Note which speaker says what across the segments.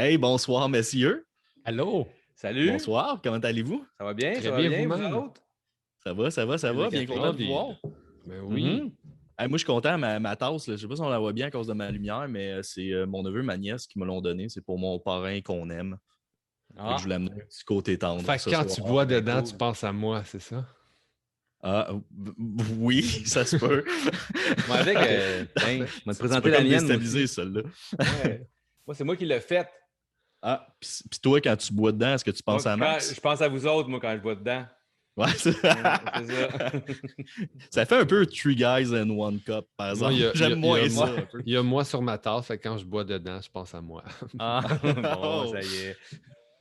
Speaker 1: Hey, bonsoir, messieurs.
Speaker 2: Allô?
Speaker 3: Salut,
Speaker 1: Bonsoir, comment allez-vous?
Speaker 3: ça va bien?
Speaker 2: Très
Speaker 3: Ça va
Speaker 2: bien
Speaker 3: bien, vous
Speaker 2: vous-même?
Speaker 3: autres?
Speaker 1: Ça
Speaker 3: Le
Speaker 1: va, bien
Speaker 3: café?
Speaker 1: content
Speaker 2: Ah,
Speaker 1: de vous voir.
Speaker 2: Ben oui.
Speaker 1: Mhm. Hey, moi, je suis content, ma tasse, là, je ne sais pas si on la voit bien à cause de ma lumière, mais c'est mon neveu, ma nièce qui me l'ont donné. C'est pour mon parrain qu'on aime. Fait que je
Speaker 3: Ah,
Speaker 1: voulais amener un petit côté tendre
Speaker 2: Fait que
Speaker 1: ce
Speaker 2: quand
Speaker 1: soir.
Speaker 2: tu bois
Speaker 3: ben
Speaker 2: dedans, tu
Speaker 3: cool.
Speaker 2: penses à moi, c'est ça?
Speaker 1: Ah, oui, ça se peut.
Speaker 3: Moi avec, tiens, je vais te
Speaker 1: Tu peux
Speaker 3: présenter la
Speaker 1: comme
Speaker 3: mienne, moi
Speaker 1: déstabiliser
Speaker 3: aussi.
Speaker 1: celle-là.
Speaker 3: Ouais. Moi, c'est moi qui l'ai faite.
Speaker 1: Ah, puis toi, quand tu bois dedans, est-ce que tu
Speaker 3: Moi,
Speaker 1: penses à
Speaker 3: je
Speaker 1: Max?
Speaker 3: pense à vous autres, moi, quand je bois dedans.
Speaker 1: Ouais,
Speaker 3: C'est ça.
Speaker 1: ça fait un peu Three Guys and One Cup, par
Speaker 2: Moi,
Speaker 1: exemple. J'aime moins ça un peu.
Speaker 2: il y a moi sur ma tasse, fait que quand je bois dedans, je pense à moi.
Speaker 3: Ah, bon,
Speaker 1: Oh.
Speaker 3: ça y est.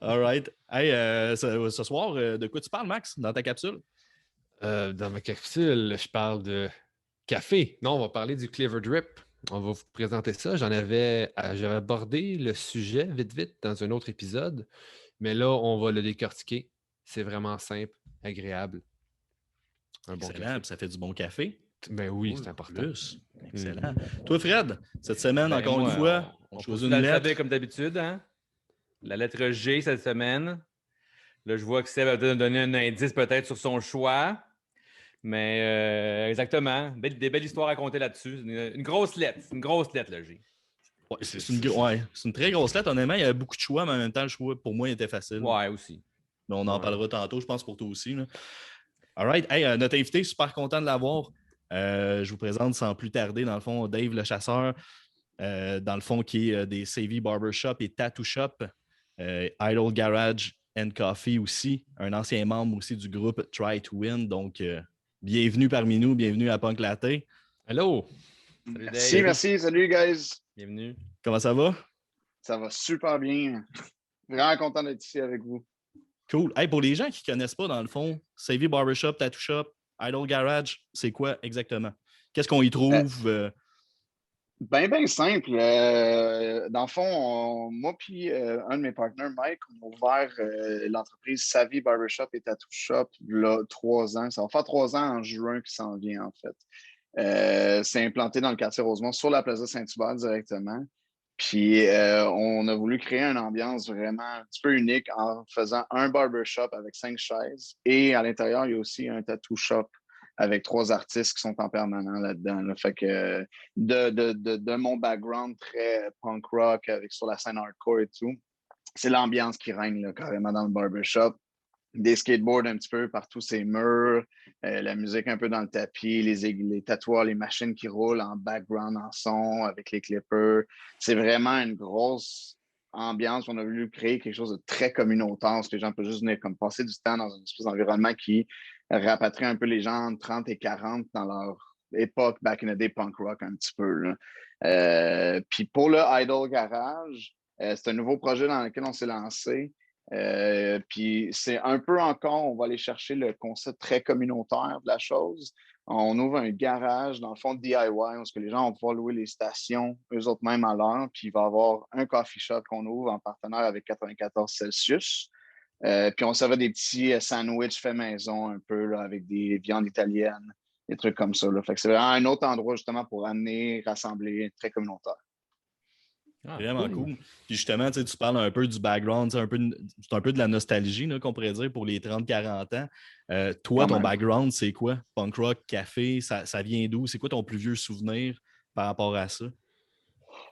Speaker 1: All right. Hey, ce soir, de quoi tu parles, Max, dans ta capsule?
Speaker 2: Dans ma capsule, je parle de café. Non, on va parler du Clever Drip. On va vous présenter ça. J'avais abordé le sujet vite, vite dans un autre épisode, mais là, on va le décortiquer. C'est vraiment simple, agréable, un bon
Speaker 1: Excellent,
Speaker 2: café.
Speaker 1: puis ça fait du bon café.
Speaker 2: Ben oui,
Speaker 1: Cool.
Speaker 2: c'est important.
Speaker 1: Plus. Excellent.
Speaker 2: Mhm.
Speaker 1: Toi, Fred, cette semaine,
Speaker 3: Ben
Speaker 1: encore une
Speaker 3: moi,
Speaker 1: fois, on
Speaker 3: on
Speaker 1: choisit
Speaker 3: poursuit
Speaker 1: une
Speaker 3: l'alphabet
Speaker 1: lettre.
Speaker 3: comme d'habitude, hein? La lettre G cette semaine. Là, je vois que Seb va te donner un indice peut-être sur son choix. Mais exactement. Des belles histoires à raconter là-dessus. Une grosse lettre. Une grosse lettre, le G.
Speaker 1: Ouais, c'est une très grosse lettre. Honnêtement, il y avait beaucoup de choix, mais en même temps, le choix, pour moi, il était facile.
Speaker 3: Ouais, aussi.
Speaker 1: Mais on en
Speaker 2: Ouais.
Speaker 1: parlera tantôt, je pense, pour toi aussi. Là. All right. Hey, notre invité, super content de l'avoir. Je vous présente sans plus tarder, dans le fond, Dave le chasseur, dans le fond, qui est des Savvy Barbershop et Tattoo Shop, Idle Garage and Coffee aussi, un ancien membre aussi du groupe Try to Win. Donc, bienvenue parmi nous, bienvenue à Punk Latte.
Speaker 2: Allô?
Speaker 3: Salut
Speaker 4: Merci,
Speaker 3: Dave.
Speaker 4: merci. Salut, guys.
Speaker 3: Bienvenue.
Speaker 1: Comment ça va?
Speaker 4: Ça va super bien. Vraiment content d'être ici avec vous.
Speaker 1: Cool. Hey, pour les gens qui ne connaissent pas, dans le fond, Savvy Barbershop, Tattoo Shop, Idle Garage, c'est quoi exactement? Qu'est-ce qu'on y trouve?
Speaker 4: Ben simple. Dans le fond, moi puis un de mes partenaires, Mike, on a ouvert l'entreprise Savvy Barbershop et Tattoo Shop là 3 ans. Ça va faire 3 ans en juin qui s'en vient, en fait. C'est implanté dans le quartier Rosemont, sur la Plaza Saint-Hubert directement. Puis on a voulu créer une ambiance vraiment un petit peu unique en faisant un barbershop avec 5 chaises. Et à l'intérieur, il y a aussi un tattoo shop avec 3 artistes qui sont en permanent là-dedans. Là. Fait que de mon background très punk rock avec sur la scène hardcore et tout, c'est l'ambiance qui règne là, carrément dans le barbershop. Des skateboards un petit peu par tous ces murs, la musique un peu dans le tapis, les tatouages, les machines qui roulent en background, en son, avec les clippers. C'est vraiment une grosse ambiance. On a voulu créer quelque chose de très communautaire, parce que les gens peuvent juste venir comme passer du temps dans un espèce d'environnement qui rapatrie un peu les gens entre 30 et 40 dans leur époque back in the day punk rock un petit peu. Puis pour le Idol Garage, c'est un nouveau projet dans lequel on s'est lancé. Puis c'est un peu encore, on va aller chercher le concept très communautaire de la chose. On ouvre un garage, dans le fond, de DIY, parce que les gens vont pouvoir louer les stations eux autres mêmes à l'heure. Puis il va y avoir un coffee shop qu'on ouvre en partenaire avec 94 Celsius. Puis on servait des petits sandwichs faits maison un peu là, avec des viandes italiennes, des trucs comme ça. Là. Fait que c'est vraiment un autre endroit justement pour amener, rassembler, très communautaire.
Speaker 3: Ah,
Speaker 1: Vraiment cool. Puis justement, tu parles un peu du background, c'est un peu de la nostalgie là, qu'on pourrait dire pour les 30-40 ans. Toi,
Speaker 4: Quand
Speaker 1: ton
Speaker 4: même.
Speaker 1: background, c'est quoi? Punk rock, café, ça vient d'où? C'est quoi ton plus vieux souvenir par rapport à ça?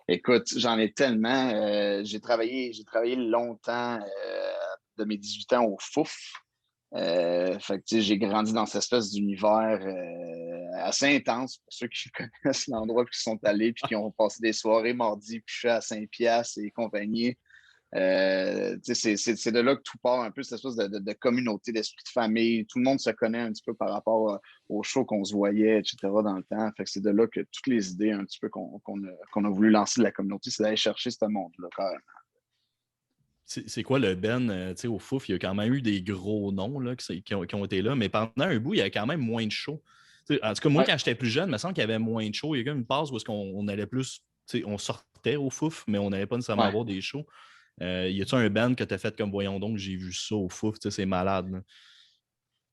Speaker 4: Écoute, j'en ai tellement. J'ai travaillé longtemps de mes 18 ans au Fouf. Fait que, tu sais, j'ai grandi dans cette espèce d'univers assez intense pour ceux qui connaissent l'endroit puis qui sont allés puis qui ont passé des soirées mardi puis à Saint-Piastre et compagnie. C'est de là que tout part un peu, cette espèce de communauté, d'esprit de famille. Tout le monde se connaît un petit peu par rapport aux shows qu'on se voyait, etc. dans le temps. Fait que c'est de là que toutes les idées un petit peu qu'on a voulu lancer de la communauté, c'est d'aller chercher ce monde-là, carrément.
Speaker 1: C'est quoi le Ben? Au Fouf, il y a quand même eu des gros noms là, qui ont été là, mais pendant un bout, il y avait quand même moins de shows. En tout cas, moi,
Speaker 4: Ouais.
Speaker 1: quand j'étais plus jeune, il me semble qu'il y avait moins de shows. Il y a comme une passe où on allait plus, on sortait au Fouf, mais on n'allait pas nécessairement
Speaker 4: Ouais.
Speaker 1: avoir des shows. Y a-tu un band que tu as fait comme voyons donc, j'ai vu ça au Fouf, c'est malade. Là.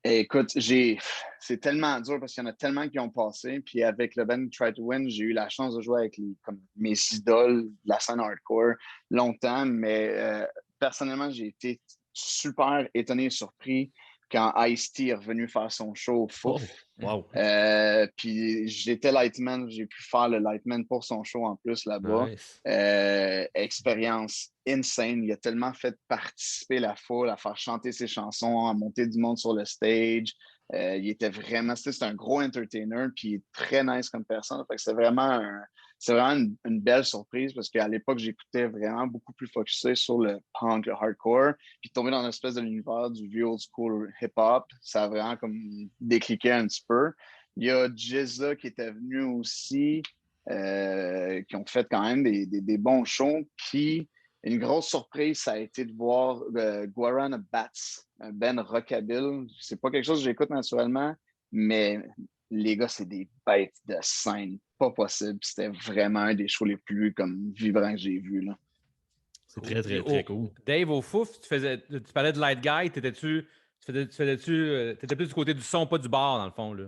Speaker 4: Écoute, c'est tellement dur parce qu'il y en a tellement qui ont passé. Puis avec le band Try to Win, j'ai eu la chance de jouer avec comme mes idoles de la scène hardcore longtemps. Mais personnellement, j'ai été super étonné et surpris quand Ice-T est revenu faire son show au Fouf.
Speaker 1: Wow.
Speaker 4: Puis j'étais lightman, j'ai pu faire le lightman pour son show en plus là-bas.
Speaker 2: Nice.
Speaker 4: Expérience insane. Il a tellement fait participer la foule, à faire chanter ses chansons, à monter du monde sur le stage. Il était vraiment, c'est un gros entertainer, puis il est très nice comme personne. Fait que c'est vraiment une belle surprise parce qu'à l'époque, j'écoutais vraiment beaucoup plus focusé sur le punk, le hardcore, puis tomber dans une espèce de l'univers du vieux old school hip-hop, ça a vraiment comme décliqué un petit peu. Il y a Jizza qui était venu aussi, qui ont fait quand même des bons shows. Puis une grosse surprise, ça a été de voir Guarana Bats, un band rockabilly. C'est pas quelque chose que j'écoute naturellement, mais les gars, c'est des bêtes de scène. Pas possible. C'était vraiment un des shows les plus comme vibrants que j'ai vus, là.
Speaker 1: C'est très, très, très cool.
Speaker 3: Dave, au Fouf, tu parlais de Light Guy. T'étais plus du côté du son, pas du bar, dans le fond, là.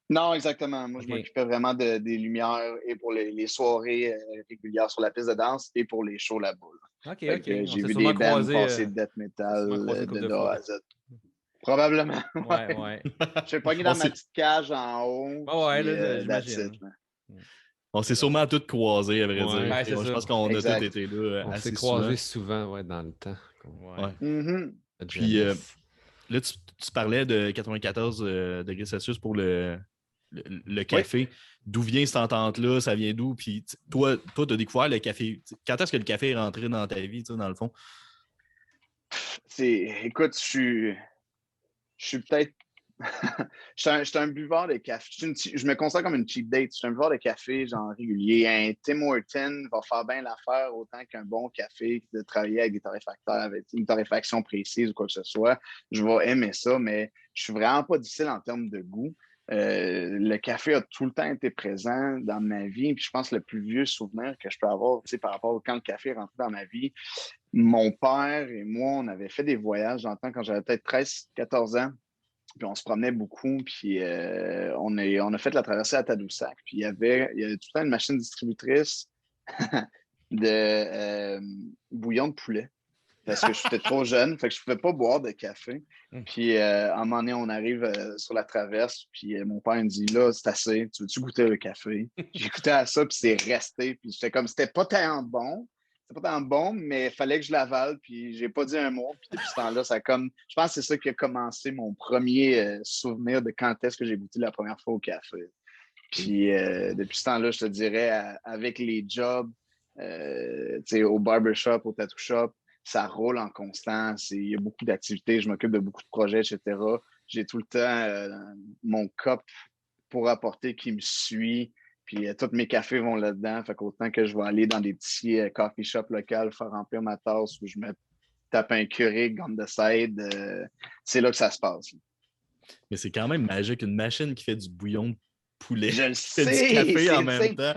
Speaker 4: Non, exactement. Moi,
Speaker 3: Ok.
Speaker 4: je m'occupais vraiment des lumières et pour les soirées régulières sur la piste de danse et pour les shows là-bas, là.
Speaker 3: OK,
Speaker 4: Fait
Speaker 3: OK.
Speaker 4: que
Speaker 3: On
Speaker 4: j'ai
Speaker 3: s'est
Speaker 4: vu
Speaker 3: sûrement
Speaker 4: des bands
Speaker 3: croisés,
Speaker 4: passer de death
Speaker 3: sûrement
Speaker 4: metal
Speaker 3: croisés une couple
Speaker 4: de
Speaker 3: de
Speaker 4: A
Speaker 3: fois.
Speaker 4: à Z. Probablement.
Speaker 3: Ouais, ouais.
Speaker 4: Je suis pogné dans ma petite cage en haut.
Speaker 3: Ouais,
Speaker 4: puis,
Speaker 3: là,
Speaker 4: that's
Speaker 3: j'imagine.
Speaker 4: it, là.
Speaker 1: On s'est sûrement tous croisés, à vrai
Speaker 2: Ouais.
Speaker 1: dire.
Speaker 3: Ouais, c'est
Speaker 1: Je
Speaker 3: ça.
Speaker 1: pense qu'on a
Speaker 4: Exact.
Speaker 1: tous été là
Speaker 2: On
Speaker 1: assez
Speaker 2: s'est
Speaker 1: souvent.
Speaker 2: croisés souvent dans le temps.
Speaker 3: Ouais.
Speaker 1: Ouais.
Speaker 4: Mhm.
Speaker 2: Notre
Speaker 1: Puis
Speaker 2: jeunesse.
Speaker 1: là, tu parlais de 94 degrés Celsius pour le café. D'où vient cette entente-là? Ça vient d'où? Puis toi, tu as découvert le café. Quand est-ce que le café est rentré dans ta vie, dans le fond?
Speaker 4: Écoute, je suis peut-être. Je suis un buveur de café. Je me considère comme une cheap date. Je suis un buveur de café, genre régulier. Un Tim Hortons va faire bien l'affaire autant qu'un bon café de travailler avec des torréfacteurs, avec une torréfaction précise ou quoi que ce soit. Je vais aimer ça, mais je suis vraiment pas difficile en termes de goût. Le café a tout le temps été présent dans ma vie. Puis je pense que le plus vieux souvenir que je peux avoir par rapport au quand le café est rentré dans ma vie, mon père et moi, on avait fait des voyages dans le temps quand j'avais peut-être 13, 14 ans. Puis on se promenait beaucoup, puis on a fait la traversée à Tadoussac. Puis il y avait tout le temps une machine distributrice de bouillon de poulet. Parce que j'étais trop jeune, fait que je ne pouvais pas boire de café. Puis à un moment donné, on arrive sur la traverse, puis mon père me dit, là, c'est assez, tu veux-tu goûter le café? J'ai goûté à ça, puis c'est resté. Puis j'étais comme, c'était pas tant bon. C'était pas tant bon, mais il fallait que je l'avale, puis j'ai pas dit un mot. Puis depuis ce temps-là, je pense que c'est ça qui a commencé mon premier souvenir de quand est-ce que j'ai goûté la première fois au café. Puis depuis ce temps-là, je te dirais, avec les jobs, au barbershop, au tattoo shop, ça roule en constant. Il y a beaucoup d'activités, je m'occupe de beaucoup de projets, etc. J'ai tout le temps mon cup pour apporter qui me suit. Puis tous mes cafés vont là-dedans. Fait qu'autant que je vais aller dans des petits coffee shops locaux, faire remplir ma tasse où je me tape un Keurig on the side, c'est là que ça se passe.
Speaker 1: Mais c'est quand même magique, une machine qui fait du bouillon de poulet.
Speaker 4: Je le
Speaker 1: qui fait
Speaker 4: sais!
Speaker 1: du café en même temps.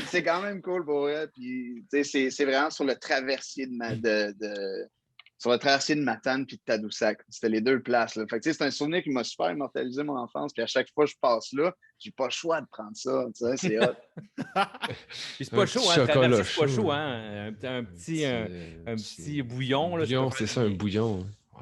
Speaker 4: C'est quand même cool pour eux. Puis, c'est vraiment sur le traversier sur le traversier de Matane puis de Tadoussac. C'était les deux places. Là. Fait que, c'est un souvenir qui m'a super immortalisé mon enfance. Puis à chaque fois que je passe là, j'ai pas le choix de prendre ça. C'est hot.
Speaker 3: Puis c'est pas chaud, hein?
Speaker 2: Chocolat
Speaker 3: C'est pas
Speaker 2: chaud.
Speaker 3: chaud, hein? Un petit bouillon. Là,
Speaker 2: Bouillon, c'est ça, un bouillon. Wow.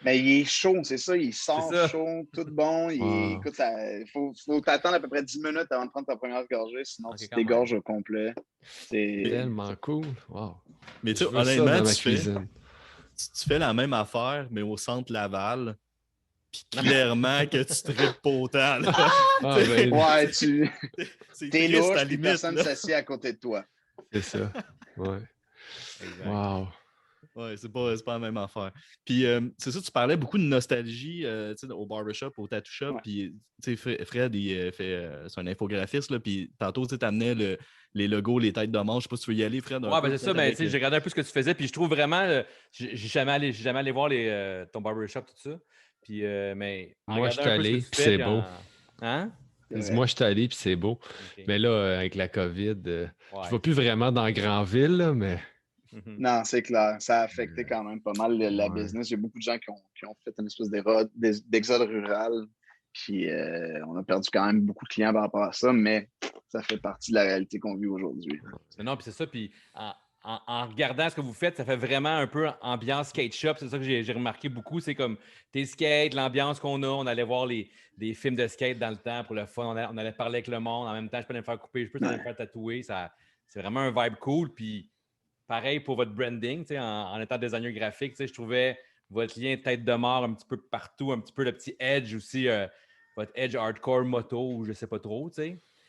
Speaker 4: Mais il est chaud, c'est ça. Il sort
Speaker 3: ça.
Speaker 4: chaud, tout bon. Écoute, il faut t'attendre à peu près 10 minutes avant de prendre ta première gorgée, sinon tu t'égorges au complet. C'est
Speaker 2: tellement cool. Wow.
Speaker 1: Mais tu sais, honnêtement, tu fais la même affaire, mais au centre Laval. Puis clairement que tu tripes pas autant. Là.
Speaker 4: Ouais, t'es louche,
Speaker 1: à
Speaker 4: puis
Speaker 1: limite,
Speaker 4: personne ne s'assied à côté de toi.
Speaker 2: C'est ça. Ouais. Wow.
Speaker 1: Ouais, c'est pas la même affaire. Puis, c'est ça, tu parlais beaucoup de nostalgie au barbershop, au tattoo shop. Puis, Fred, c'est un infographiste. Là, puis, tantôt, tu amenais les logos, les têtes de manche. Je sais pas si tu veux y aller, Fred.
Speaker 3: Ouais, ben c'est ça. Mais j'ai regardé un peu ce que tu faisais. Puis, je trouve vraiment. J'ai jamais allé voir ton barbershop, tout ça. Puis, mais.
Speaker 2: Moi, je suis allé, puis c'est beau.
Speaker 3: Hein?
Speaker 2: Moi, je suis allé, puis c'est beau. Okay. Mais là, avec la COVID, je ne vais plus vraiment dans Grandville, là, mais.
Speaker 4: Non, c'est clair. Ça a affecté quand même pas mal la business. Il y a beaucoup de gens qui ont fait une espèce d'exode rural. Puis on a perdu quand même beaucoup de clients par rapport à ça, mais ça fait partie de la réalité qu'on vit aujourd'hui.
Speaker 3: Non, puis c'est ça. Puis en regardant ce que vous faites, ça fait vraiment un peu ambiance skate shop. C'est ça que j'ai remarqué beaucoup. C'est comme tes skates, l'ambiance qu'on a. On allait voir des films de skate dans le temps pour le fun. On allait parler avec le monde. En même temps, je peux aller me faire couper, je peux aller me faire tatouer. C'est vraiment un vibe cool. Puis pareil pour votre branding, en étant designer graphique, je trouvais votre lien tête de mort un petit peu partout, un petit peu le petit edge aussi, votre edge hardcore moto ou je sais pas trop.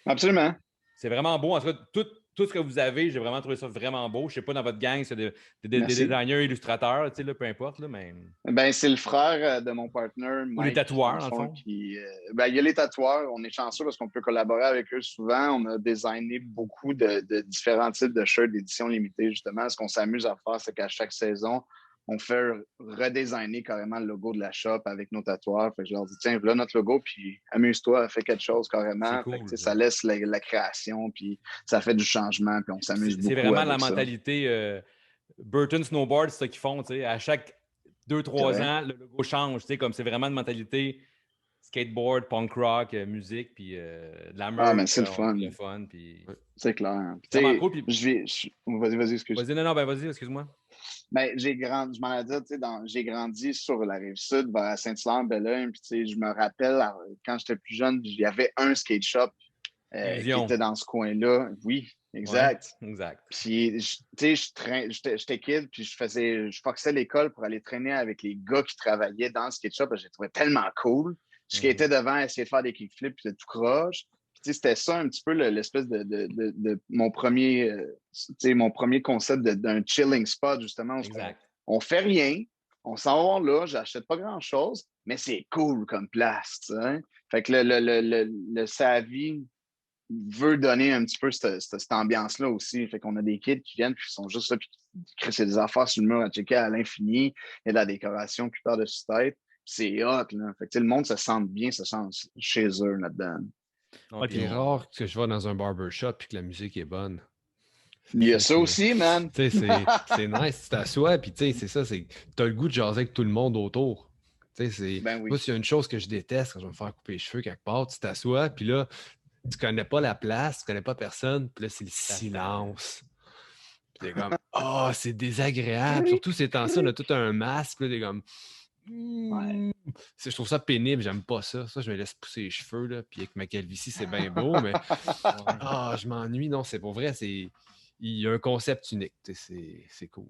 Speaker 4: Absolument.
Speaker 3: C'est vraiment beau. En tout cas, tout ce que vous avez, j'ai vraiment trouvé ça vraiment beau. Je sais pas dans votre gang, c'est des designers, illustrateurs, là, peu importe. Là, mais...
Speaker 4: Ben, c'est le frère de mon partner, Mike.
Speaker 3: Ou les tatoueurs, dans le fond.
Speaker 4: Il y a les tatoueurs. On est chanceux parce qu'on peut collaborer avec eux souvent. On a designé beaucoup de différents types de shirts d'édition limitée, justement. Ce qu'on s'amuse à faire, c'est qu'à chaque saison, on fait redesigner carrément le logo de la shop avec nos tatoueurs. Fait que je leur dis, tiens, voilà notre logo, puis amuse-toi, fais quelque chose carrément.
Speaker 3: Cool,
Speaker 4: fait que, ça laisse la création, puis ça fait du changement, puis on s'amuse beaucoup.
Speaker 3: C'est vraiment
Speaker 4: avec
Speaker 3: la
Speaker 4: ça.
Speaker 3: mentalité Burton Snowboard, c'est ça qu'ils font. À chaque 2-3 ans, le logo change. Comme c'est vraiment une mentalité skateboard, punk rock, musique, puis de la merch.
Speaker 4: Mais c'est le fun.
Speaker 3: Puis...
Speaker 4: C'est clair.
Speaker 3: C'est vraiment cool. Puis...
Speaker 4: Vas-y, excuse-moi.
Speaker 3: Vas-y, excuse-moi.
Speaker 4: Ben, j'ai grandi sur la Rive-Sud, vers Saint-Hilaire, Belleuil, puis je me rappelle, quand j'étais plus jeune, il y avait un skate shop qui était dans ce coin-là. Oui, exact.
Speaker 3: Ouais, exact.
Speaker 4: Puis, j'étais kid, puis je foxais l'école pour aller traîner avec les gars qui travaillaient dans le skate shop, je les trouvais tellement cool. Je skatais devant, essayer de faire des kickflips, puis de tout croche. C'était ça un petit peu l'espèce de mon premier concept d'un chilling spot, justement. On fait rien, on s'en va voir là, j'achète pas grand-chose, mais c'est cool comme place. T'sais. Fait que le Savvy veut donner un petit peu cette ambiance-là aussi. Fait qu'on a des kids qui viennent puis qui sont juste là, puis qui créent des affaires sur le mur à checker à l'infini. Il y a de la décoration qui part dessus tête. C'est hot, là. Fait que le monde se sent bien, se sent chez eux là-dedans.
Speaker 2: C'est rare que je vais dans un barbershop et que la musique est bonne.
Speaker 4: Il y a ça aussi, man.
Speaker 2: C'est nice, tu t'assois, puis c'est ça, t'as le goût de jaser avec tout le monde autour.
Speaker 4: Ben oui.
Speaker 2: Moi, s'il y a une chose que je déteste quand je vais me faire couper les cheveux quelque part, tu t'assois, puis là, tu connais pas la place, tu connais pas personne, puis là, c'est le silence. Puis t'es comme, c'est désagréable. Surtout ces temps-ci, on a tout un masque, puis là, t'es comme... Je trouve ça pénible, j'aime pas ça. Ça, je me laisse pousser les cheveux, là, puis avec ma calvitie, c'est bien beau, mais je m'ennuie. Non, c'est pour vrai, il y a un concept unique, c'est cool.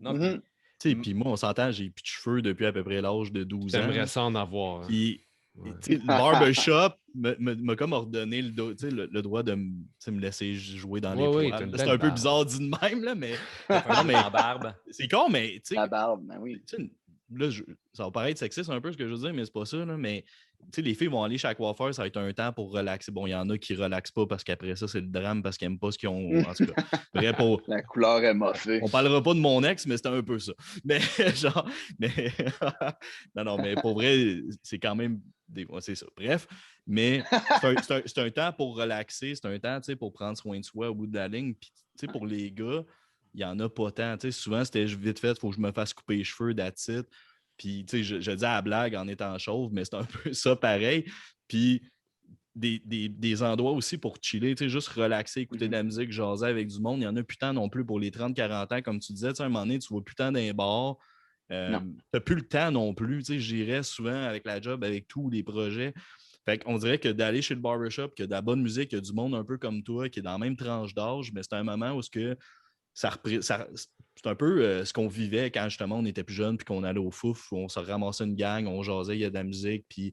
Speaker 1: Puis moi, on s'entend, j'ai plus de cheveux depuis à peu près l'âge de 12 ans.
Speaker 2: J'aimerais ça en avoir.
Speaker 1: Puis, le barbershop m'a comme ordonné le droit de me laisser jouer dans les poils. C'est un peu bizarre dit de même, là, mais...
Speaker 3: non, mais en barbe.
Speaker 1: C'est con, mais...
Speaker 4: La barbe, ben oui.
Speaker 1: Là, ça va paraître sexiste un peu ce que je veux dire, mais c'est pas ça. Là, mais les filles vont aller chez la coiffeur, ça va être un temps pour relaxer. Bon, il y en a qui relaxent pas parce qu'après ça, c'est le drame parce qu'ils n'aiment pas ce qu'ils ont. En tout cas, bref,
Speaker 4: la couleur est moffée.
Speaker 1: On parlera pas de mon ex, mais c'était un peu ça. Mais non, mais pour vrai, c'est quand même c'est ça. Bref, mais c'est un temps pour relaxer, c'est un temps pour prendre soin de soi au bout de la ligne. Puis pour les gars, il n'y en a pas tant. Souvent, c'était vite fait, il faut que je me fasse couper les cheveux, that's it. Puis, je dis à la blague en étant chauve, mais c'est un peu ça pareil. Puis, des endroits aussi pour chiller, juste relaxer, écouter de la musique, jaser avec du monde. Il n'y en a plus tant non plus pour les 30-40 ans. Comme tu disais, à un moment donné, tu ne vois plus tant d'un bar. Tu n'as plus le temps non plus. J'irais souvent avec la job, avec tous les projets. Fait qu'on dirait que d'aller chez le barbershop, qu'il y a de la bonne musique, qu'il y a du monde un peu comme toi, qui est dans la même tranche d'âge, mais c'est un moment où c'est un peu ce qu'on vivait quand justement on était plus jeune puis qu'on allait au fouf, où on se ramassait une gang, on jasait, il y a de la musique, puis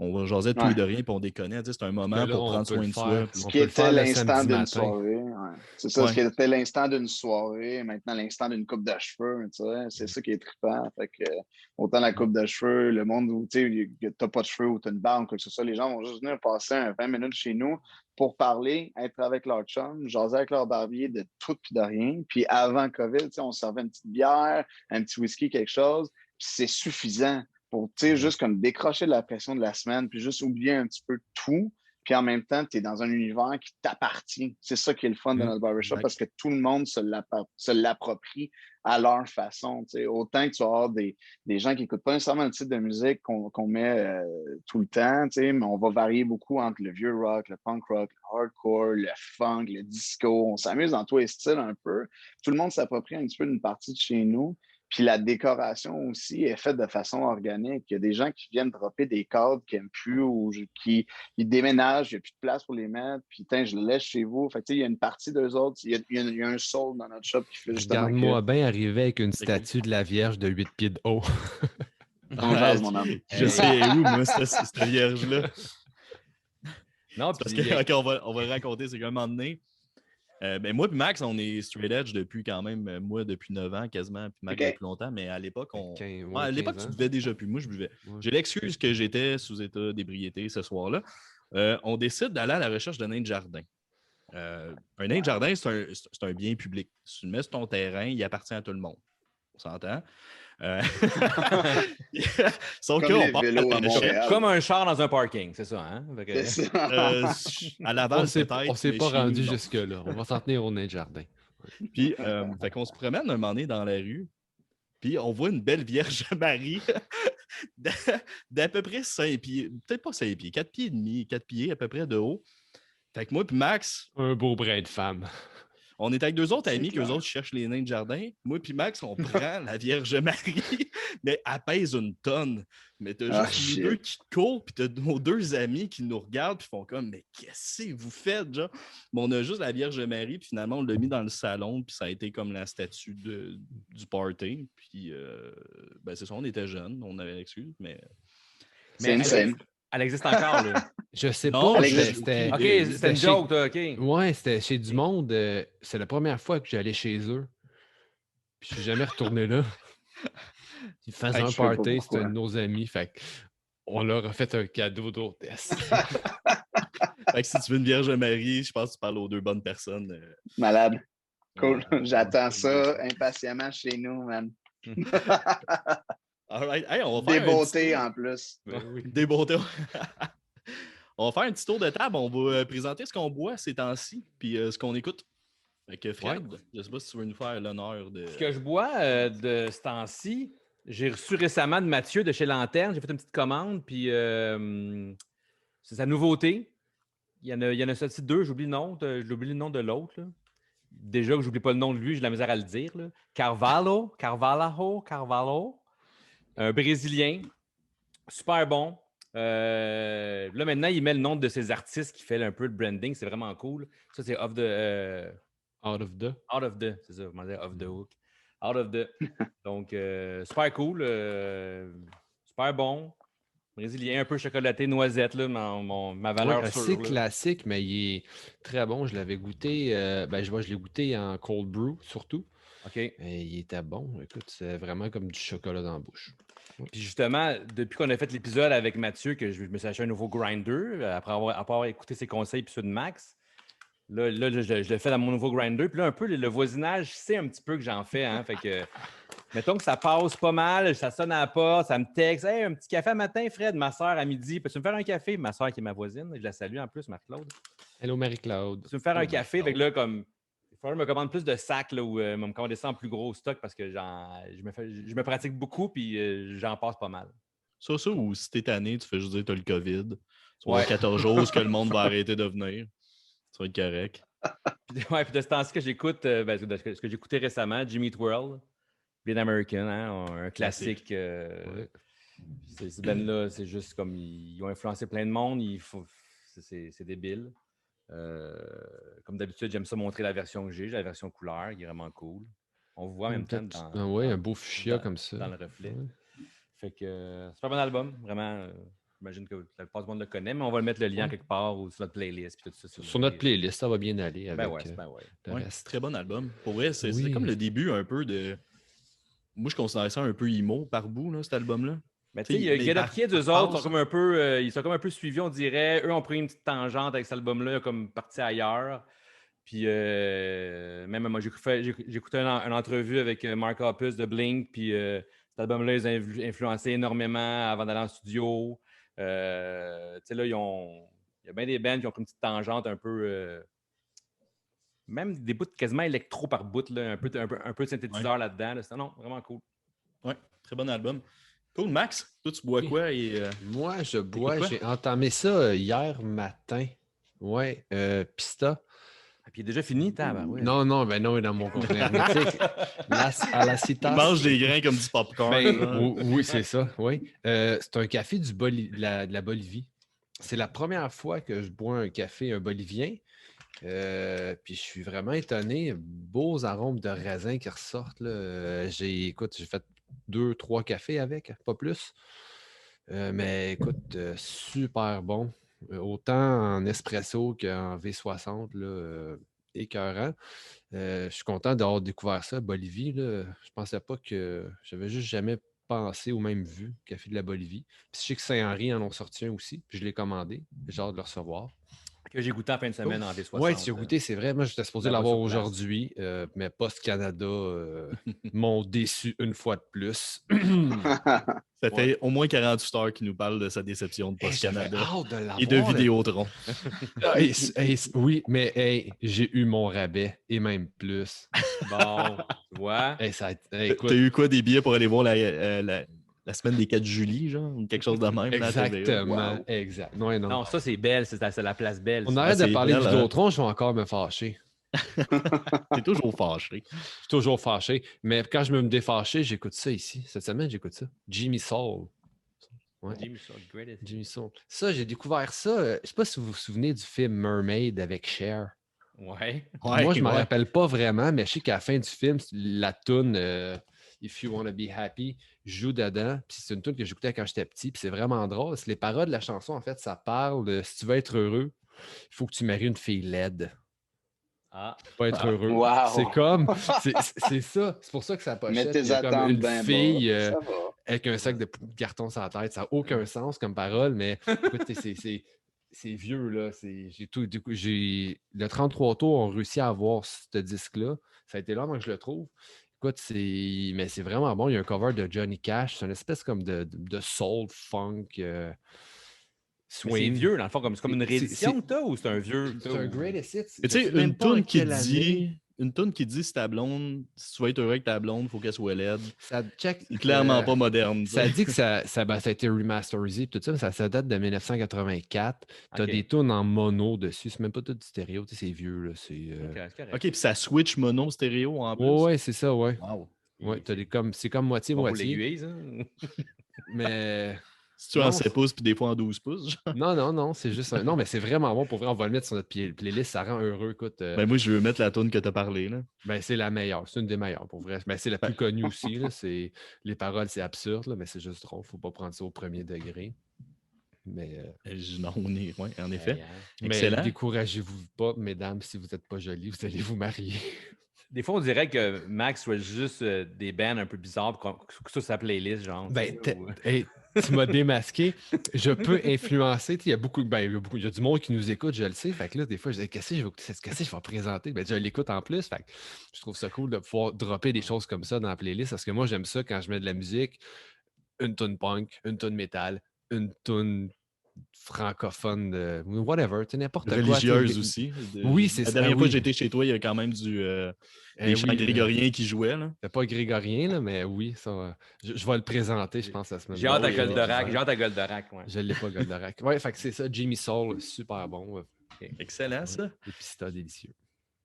Speaker 1: on jasait de tout et de rien, puis on déconnait. C'est un moment pour prendre soin de soi.
Speaker 4: Ce qui était l'instant d'une soirée. C'est ça, ce qui était l'instant d'une soirée, maintenant l'instant d'une coupe de cheveux. C'est ça qui est trippant. Fait que, autant la coupe de cheveux, le monde où tu n'as pas de cheveux ou tu as une barbe, quoi que ce soit, les gens vont juste venir passer 20 minutes chez nous pour parler, être avec leur chum, jaser avec leur barbier de tout et de rien. Puis avant COVID, on servait une petite bière, un petit whisky, quelque chose. Puis c'est suffisant pour juste comme décrocher de la pression de la semaine, puis juste oublier un petit peu tout, puis en même temps, tu es dans un univers qui t'appartient. C'est ça qui est le fun de notre barbershop, parce que tout le monde se l'approprie à leur façon. T'sais. Autant que tu vas avoir des gens qui n'écoutent pas nécessairement le type de musique qu'on met tout le temps, mais on va varier beaucoup entre le vieux rock, le punk rock, le hardcore, le funk, le disco. On s'amuse dans tous les styles un peu. Tout le monde s'approprie un petit peu d'une partie de chez nous. Puis la décoration aussi est faite de façon organique. Il y a des gens qui viennent dropper des cadres qu'ils n'aiment plus ou qui ils déménagent, il n'y a plus de place pour les mettre. Puis, je le laisse chez vous. Fait que, il y a une partie d'eux autres. Il y a un soul dans notre shop qui fait justement.
Speaker 2: Regarde-moi bien arriver avec une statue de la Vierge de 8 pieds de haut.
Speaker 4: On jase, mon homme.
Speaker 1: Je sais où, moi, cette vierge-là.
Speaker 3: Non,
Speaker 1: parce que, on va le raconter, c'est qu'un moment donné, ben moi et Max, on est straight edge depuis quand même, moi depuis 9 ans quasiment, puis Max depuis longtemps, mais à l'époque, à l'époque, tu buvais déjà plus. Moi, je buvais. Ouais. J'ai l'excuse que j'étais sous état d'ébriété ce soir-là. On décide d'aller à la recherche d'un nain de jardin. Un nain de jardin, c'est un bien public. Si tu le mets sur ton terrain, il appartient à tout le monde. On s'entend?
Speaker 4: Sauf comme les vélos à Montréal.
Speaker 3: Comme un char dans un parking, c'est ça, hein?
Speaker 4: C'est ça.
Speaker 1: À Laval,
Speaker 2: on s'est pas rendu jusque-là. On va s'en tenir au nain de jardin.
Speaker 1: Puis, fait qu'on se promène un moment donné dans la rue, puis on voit une belle Vierge Marie d'à peu près 5 pieds, peut-être pas 5 pieds, 4 pieds et demi, 4 pieds à peu près de haut. Fait que moi puis Max...
Speaker 2: Un beau brin de femme.
Speaker 1: On est avec 2 autres amis qu'eux autres cherchent les nains de jardin. Moi puis Max, on prend la Vierge Marie, mais elle pèse une tonne. Mais t'as juste les deux qui courent, puis t'as nos 2 amis qui nous regardent, puis font comme, mais qu'est-ce que vous faites, genre? Mais on a juste la Vierge Marie, puis finalement, on l'a mis dans le salon, puis ça a été comme la statue du party. Puis, ben c'est ça, on était jeunes, on avait l'excuse, mais...
Speaker 4: C'est une scène.
Speaker 3: Elle existe encore, là.
Speaker 2: Je sais pas. C'était...
Speaker 3: OK, c'était une joke, toi, OK.
Speaker 2: Ouais, c'était chez du monde. C'est la première fois que j'allais chez eux. Puis je suis jamais retourné là. Ils faisaient un party, c'était un de nos amis. Fait on leur a fait un cadeau d'hôtesse.
Speaker 1: Fait que si tu veux une Vierge Marie, je pense que tu parles aux 2 bonnes personnes.
Speaker 4: Malade. Cool. J'attends ça impatiemment chez nous, man.
Speaker 1: All right. Hey, on va faire
Speaker 4: des beautés en plus.
Speaker 1: Oui. Des beautés. On va faire un petit tour de table. On va présenter ce qu'on boit ces temps-ci, puis ce qu'on écoute. Fait que Fred, je ne sais pas si tu veux nous faire l'honneur de...
Speaker 3: Ce que je bois de ce temps-ci, j'ai reçu récemment de Mathieu de chez Lanterne. J'ai fait une petite commande, puis c'est sa nouveauté. Il y en a sorti 2, j'oublie le nom de l'autre. Là. Déjà que j'oublie pas le nom de lui, j'ai de la misère à le dire. Là. Carvalho. Un Brésilien, super bon. Là, maintenant, il met le nom de ses artistes qui fait un peu le branding. C'est vraiment cool. Ça, c'est Out of the, c'est ça. Comment dire, Off the Hook. Out of the. Donc, super cool. Super bon. Brésilien, un peu chocolaté, noisette, là, ma valeur sûre.
Speaker 2: C'est classique, mais il est très bon. Je l'avais goûté. Je l'ai goûté en cold brew, surtout.
Speaker 3: OK.
Speaker 2: Il était bon. Écoute, c'est vraiment comme du chocolat dans la bouche.
Speaker 3: Puis justement, depuis qu'on a fait l'épisode avec Mathieu, que je me suis acheté un nouveau grinder, après avoir écouté ses conseils puis ceux de Max, là je le fais dans mon nouveau grinder. Puis là, un peu, le voisinage sait un petit peu que j'en fais. Hein, fait que, mettons que ça passe pas mal, ça sonne à la porte, ça me texte. « Hey, un petit café à matin, Fred, ma soeur à midi. Peux-tu me faire un café? » Ma soeur qui est ma voisine, je la salue en plus, Marie-Claude.
Speaker 2: Hello, Marie-Claude.
Speaker 3: Peux-tu me faire un café? Fait que là, comme... Il faudrait que je me commande plus de sacs là, ou me commander ça en plus gros stock parce que je me pratique beaucoup puis j'en passe pas mal.
Speaker 1: Ça, ou si t'es tanné, tu fais juste dire que t'as le COVID. Tu vas 14 jours que le monde va arrêter de venir. Ça va être correct.
Speaker 3: Puis de ce temps-ci que j'écoute, ce que j'écoutais récemment, Jimmy Eat World, bien American, hein, un classique. Ces bands-là, c'est juste comme ils ont influencé plein de monde. C'est débile. Comme d'habitude, j'aime ça montrer la version que j'ai la version couleur, qui est vraiment cool. On voit en même temps
Speaker 2: un beau fuchsia comme ça.
Speaker 3: Dans le reflet. Ouais. Fait que c'est pas un bon album, vraiment. J'imagine que la plupart du monde le connaît, mais on va le mettre le lien quelque part ou sur notre playlist. Puis tout ça,
Speaker 2: sur notre playlist, ça va bien aller. Avec,
Speaker 1: c'est très bon album. Pour vrai, c'est comme le début un peu de... Moi, je considère ça un peu emo par bout, là, cet album-là.
Speaker 3: Mais tu sais, Get Up Kids, eux autres, sont comme un peu, ils sont comme un peu suivis, on dirait. Eux ont pris une petite tangente avec cet album-là, comme parti ailleurs. Puis même moi, j'écoutais une entrevue avec Mark Hoppus de Blink, puis cet album-là, ils ont influencé énormément avant d'aller en studio. Tu sais, là, ils ont Il y a bien des bands qui ont pris une petite tangente un peu. Même des bouts quasiment électro par bout, là, un peu de synthétiseur là-dedans. Là. Non, vraiment cool.
Speaker 1: Ouais, très bon album. Cool, Max. Toi, tu bois quoi?
Speaker 2: Moi, je bois,
Speaker 1: quoi?
Speaker 2: j'ai entamé ça hier matin. Ouais, Pista.
Speaker 3: Ah, puis il est déjà fini, ouais.
Speaker 2: Non, ben non, il est dans mon conteneur hermétique. À la citas.
Speaker 1: Il mange des grains comme du popcorn.
Speaker 2: Oui, c'est ça, oui. C'est un café de la Bolivie. C'est la première fois que je bois un café, un bolivien. Puis je suis vraiment étonné. Beaux arômes de raisin qui ressortent. Là. J'ai fait 2-3 cafés avec, pas plus. Mais écoute, super bon. Autant en espresso qu'en V60, là, écœurant. Je suis content d'avoir découvert ça, Bolivie. Là. Je pensais pas que j'avais juste jamais pensé ou même vu Café de la Bolivie. Puis je sais que Saint-Henri en ont sorti un aussi, puis je l'ai commandé. J'ai hâte de le recevoir.
Speaker 3: Que j'ai goûté en fin de semaine en V60.
Speaker 2: Oui, tu as goûté, c'est vrai. Moi, j'étais supposé l'avoir aujourd'hui, mais Post Canada m'ont déçu une fois de plus.
Speaker 1: Ça fait au moins 48 heures qu'il nous parle de sa déception de Post Canada et de Vidéotron.
Speaker 2: Oui, mais j'ai eu mon rabais et même plus.
Speaker 3: Bon, tu vois.
Speaker 1: T'as eu quoi, des billets pour aller voir la semaine des 4 juillet, genre, ou quelque chose de même?
Speaker 2: Exactement,
Speaker 1: wow.
Speaker 2: exact.
Speaker 3: Non, ça, c'est belle, c'est la place belle.
Speaker 2: On arrête de parler de Vidéotron, je vais encore me fâcher.
Speaker 1: T'es toujours fâché.
Speaker 2: Je suis toujours fâché. Mais quand je me défâcher, j'écoute ça ici. Cette semaine, j'écoute ça. Jimmy Soul.
Speaker 3: Ouais. Jimmy
Speaker 2: Soul. Ça, j'ai découvert ça. Je ne sais pas si vous vous souvenez du film Mermaid avec Cher.
Speaker 3: Ouais.
Speaker 2: Moi, je ne me rappelle pas vraiment, mais je sais qu'à la fin du film, la toune If You Wanna Be Happy joue dedans. Puis c'est une toune que j'écoutais quand j'étais petit. Puis c'est vraiment drôle. Les paroles de la chanson, en fait, ça parle de si tu veux être heureux, il faut que tu maries une fille laide. Pas être heureux.
Speaker 4: Wow.
Speaker 2: C'est comme. C'est ça. C'est pour ça que ça pochette. Il y a comme une fille avec un sac de carton sur la tête. Ça n'a aucun sens comme parole, mais écoute, c'est vieux, là. Le 33 tours ont réussi à avoir ce disque-là. Ça a été long avant que je le trouve. Écoute, mais c'est vraiment bon. Il y a un cover de Johnny Cash. C'est une espèce comme de soul, funk.
Speaker 3: C'est vieux, dans le fond, c'est comme une réédition, ou c'est un vieux?
Speaker 2: C'est un greatest hits.
Speaker 1: Tu sais, une toune qui dit si ta blonde, si tu veux être heureux avec ta blonde, il faut qu'elle soit laide. C'est clairement pas moderne.
Speaker 2: Ça dit que ça a été remasterisé, tout ça, mais ça date de 1984. Tu as des tunes en mono dessus, c'est même pas tout du stéréo, c'est vieux. Là,
Speaker 1: OK, puis ça switch mono stéréo en plus.
Speaker 2: Ouais, c'est ça, ouais.
Speaker 1: Wow.
Speaker 2: Ouais, c'est comme moitié-moitié.
Speaker 3: Pour l'aiguille, hein?
Speaker 2: Mais.
Speaker 1: Si tu es en 7 pouces puis des fois en 12 pouces. Genre.
Speaker 2: Non, c'est juste Non, mais c'est vraiment bon. Pour vrai, on va le mettre sur notre playlist. Ça rend heureux. Écoute,
Speaker 1: Ben moi, je veux mettre la tune que tu as parlé. Là.
Speaker 2: Ben, c'est la meilleure. C'est une des meilleures, pour vrai. Ben, c'est la plus connue aussi. Là. Les paroles, c'est absurde, là, mais c'est juste drôle. Faut pas prendre ça au premier degré. Mais,
Speaker 1: non, oui, en effet.
Speaker 2: Excellent. Mais découragez-vous pas, mesdames, si vous n'êtes pas jolies, vous allez vous marier.
Speaker 3: Des fois, on dirait que Max soit juste des bands un peu bizarres pour que ça sa playlist, genre.
Speaker 2: Ben, tu m'as démasqué. Je peux influencer. Il y a il y a du monde qui nous écoute, je le sais. Fait que là, des fois, je dis qu'est-ce que je vais présenter? Ben, je l'écoute en plus. Fait que je trouve ça cool de pouvoir dropper des choses comme ça dans la playlist. Parce que moi, j'aime ça quand je mets de la musique, une tune punk, une tune métal, une tune francophone, whatever, n'importe quoi.
Speaker 1: Religieuse aussi.
Speaker 2: Oui, c'est ça.
Speaker 1: La dernière fois que j'étais chez toi, il y a quand même des chants grégoriens qui jouaient.
Speaker 2: C'est pas grégorien, là, mais oui, ça, je vais le présenter, je pense, la semaine
Speaker 3: prochaine. J'ai hâte à Goldorak. Ouais.
Speaker 2: Je ne l'ai pas, Goldorak. Ouais, fait que c'est ça, Jimmy Soul, super bon.
Speaker 1: Excellent, ça.
Speaker 2: Et puis c'est délicieux.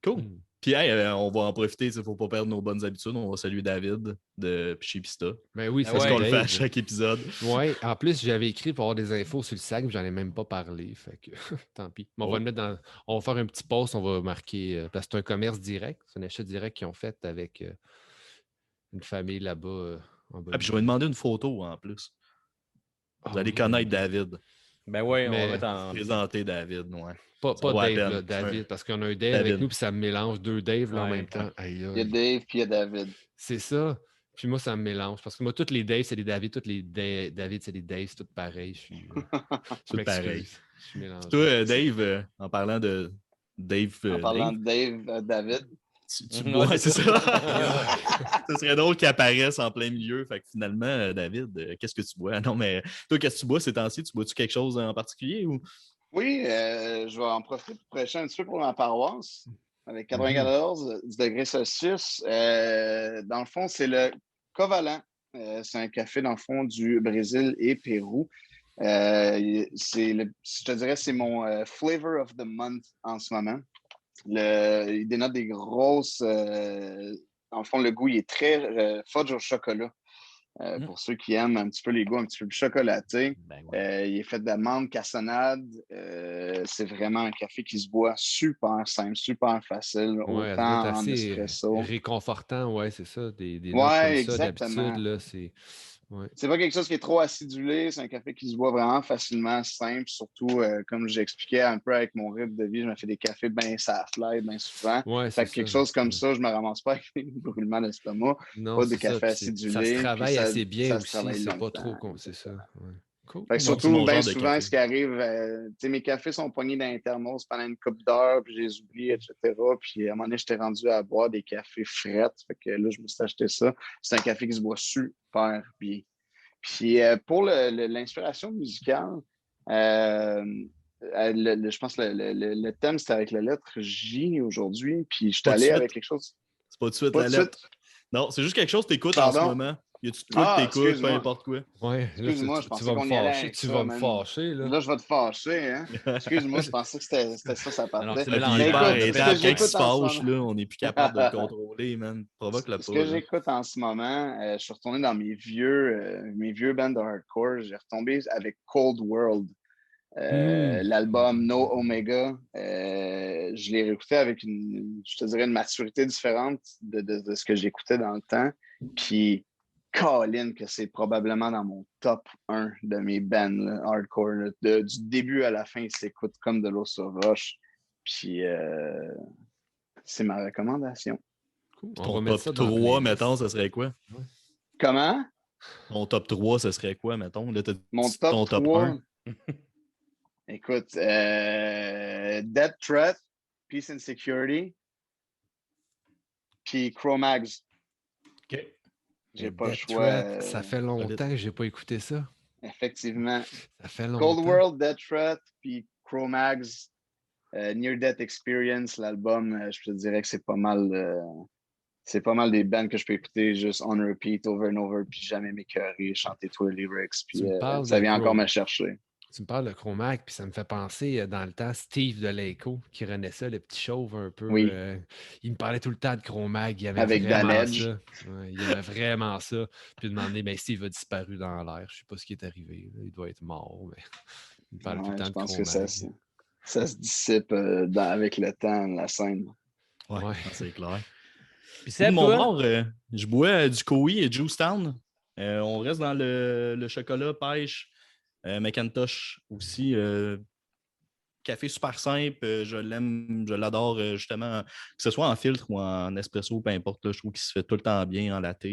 Speaker 1: Cool. Puis, on va en profiter, il ne faut pas perdre nos bonnes habitudes. On va saluer David de chez Pista.
Speaker 2: Ben oui,
Speaker 1: c'est ce qu'on le fait à chaque épisode.
Speaker 2: Oui, en plus, j'avais écrit pour avoir des infos sur le sac, mais j'en ai même pas parlé. Fait que tant pis. On va le mettre on va faire un petit post, on va marquer. Parce que c'est un commerce direct, c'est un achat direct qu'ils ont fait avec une famille là-bas.
Speaker 1: Puis je vais demander une photo en plus. Vous allez connaître David.
Speaker 3: Ben oui, on va mettre
Speaker 1: présenter David, ouais.
Speaker 2: Pas Dave, là, David, parce qu'on a un Dave avec nous, puis ça me mélange deux Dave là, en même temps.
Speaker 4: Il y a Dave, puis il y a David.
Speaker 2: C'est ça. Puis moi, ça me mélange. Parce que moi, tous les Dave, c'est des David. Tous les David, c'est des Dave. C'est tout pareil. Je suis
Speaker 1: pareil.
Speaker 2: Je suis mélangé.
Speaker 1: Toi, Dave, en parlant de Dave...
Speaker 4: En parlant de Dave, David...
Speaker 1: Tu bois, c'est ça. Ça serait drôle qu'il apparaisse en plein milieu. Fait que finalement, David, qu'est-ce que tu bois? Non, mais toi, qu'est-ce que tu bois ces temps-ci? Tu bois-tu quelque chose en particulier ou?
Speaker 4: Oui, je vais en profiter pour prêcher un petit peu pour ma paroisse avec 94 degrés Celsius. Dans le fond, c'est le Covalent. C'est un café, dans le fond, du Brésil et Pérou. Je te dirais, c'est mon flavor of the month en ce moment. Il dénote des grosses. Dans le fond, le goût il est très fudge au chocolat. Pour ceux qui aiment un petit peu les goûts un petit peu plus chocolatés. Il est fait d'amande cassonade. C'est vraiment un café qui se boit super simple, super facile, autant en espresso.
Speaker 2: Réconfortant, ouais, c'est ça. Des notes
Speaker 4: Ouais,
Speaker 2: comme
Speaker 4: exactement.
Speaker 2: ça, d'habitude, là, c'est... Ouais.
Speaker 4: C'est pas quelque chose qui est trop acidulé, c'est un café qui se boit vraiment facilement, simple, surtout comme j'expliquais un peu avec mon rythme de vie, je me fais des cafés bien saflay, bien souvent.
Speaker 2: Ouais,
Speaker 4: fait que quelque chose comme ça, je me ramasse pas avec des brûlements d'estomac, pas de café acidulé.
Speaker 2: Ça se travaille assez bien
Speaker 4: aussi,
Speaker 2: c'est pas trop, c'est ça. Ouais. Cool.
Speaker 4: Fait que surtout, bien souvent, ce qui arrive, mes cafés sont pognés dans les thermos pendant une couple d'heures, puis je les oublie, etc. Puis à un moment donné, j'étais rendu à boire des cafés frets. Fait que là, je me suis acheté ça. C'est un café qui se boit super bien. Puis pour l'inspiration musicale, je pense que le thème, c'était avec la lettre J aujourd'hui. Puis je suis allé avec quelque chose.
Speaker 1: C'est pas tout de suite la lettre. Non, c'est juste quelque chose que tu écoutes en ce moment. Y a-tu de quoi que t'écoutes, peu importe quoi?
Speaker 2: Ouais,
Speaker 4: excuse-moi, je pensais qu'on y allait avec ça.
Speaker 2: Tu vas me fâcher, là.
Speaker 4: Là, je vais te fâcher, hein? Excuse-moi, je pensais que c'était ça partait.
Speaker 3: Alors,
Speaker 1: quand il se fâche, là, on n'est plus capable de le contrôler, man. Provoque le
Speaker 4: Ce que j'écoute en ce moment, je suis retourné dans mes vieux bands de hardcore. J'ai retombé avec Cold World. L'album No Omega, je l'ai réécouté avec je te dirais, une maturité différente de ce que j'écoutais dans le temps. Puis Colin, que c'est probablement dans mon top 1 de mes bands là, hardcore. Là. Du début à la fin, il s'écoute comme de l'eau sur roche. Puis c'est ma recommandation.
Speaker 1: Cool. Ton top 3, mettons, ce serait quoi?
Speaker 4: Ouais. Comment?
Speaker 1: Ton top 3, ce serait quoi, mettons? Là,
Speaker 4: mon top 3? Écoute, Death Threat, Peace and Security, puis Cro-Mags.
Speaker 1: OK.
Speaker 4: J'ai pas le choix.
Speaker 2: Ça fait longtemps que j'ai pas écouté ça.
Speaker 4: Effectivement.
Speaker 2: Ça fait longtemps.
Speaker 4: Cold World, Death Threat, puis Cro-Mags, Near Death Experience, l'album, je te dirais que c'est pas mal des bands que je peux écouter juste on repeat, over and over, puis jamais m'écœurer, chanter tous les lyrics, puis ça vient encore me chercher.
Speaker 2: Tu me parles de Cro-Mag, puis ça me fait penser dans le temps Steve de Leiko qui renaissait, le petit chauve un peu.
Speaker 4: Oui.
Speaker 2: Il me parlait tout le temps de Cro-Mag. Il avait
Speaker 4: avec
Speaker 2: vraiment
Speaker 4: Damage.
Speaker 2: ça. Ouais, il avait vraiment ça. Puis il demandait, ben Steve a disparu dans l'air. Je sais pas ce qui est arrivé. Là. Il doit être mort. Mais il me parlait tout le temps de Cro-Mag. Je pense que
Speaker 4: ça se dissipe avec le temps, la scène.
Speaker 1: Ouais. C'est clair.
Speaker 3: Puis c'est
Speaker 1: mon bord, je bois du Koi et Juicetown. On reste dans le chocolat, pêche. Macintosh aussi, café super simple, je l'aime, je l'adore justement, que ce soit en filtre ou en espresso, peu importe, là, je trouve qu'il se fait tout le temps bien en latte.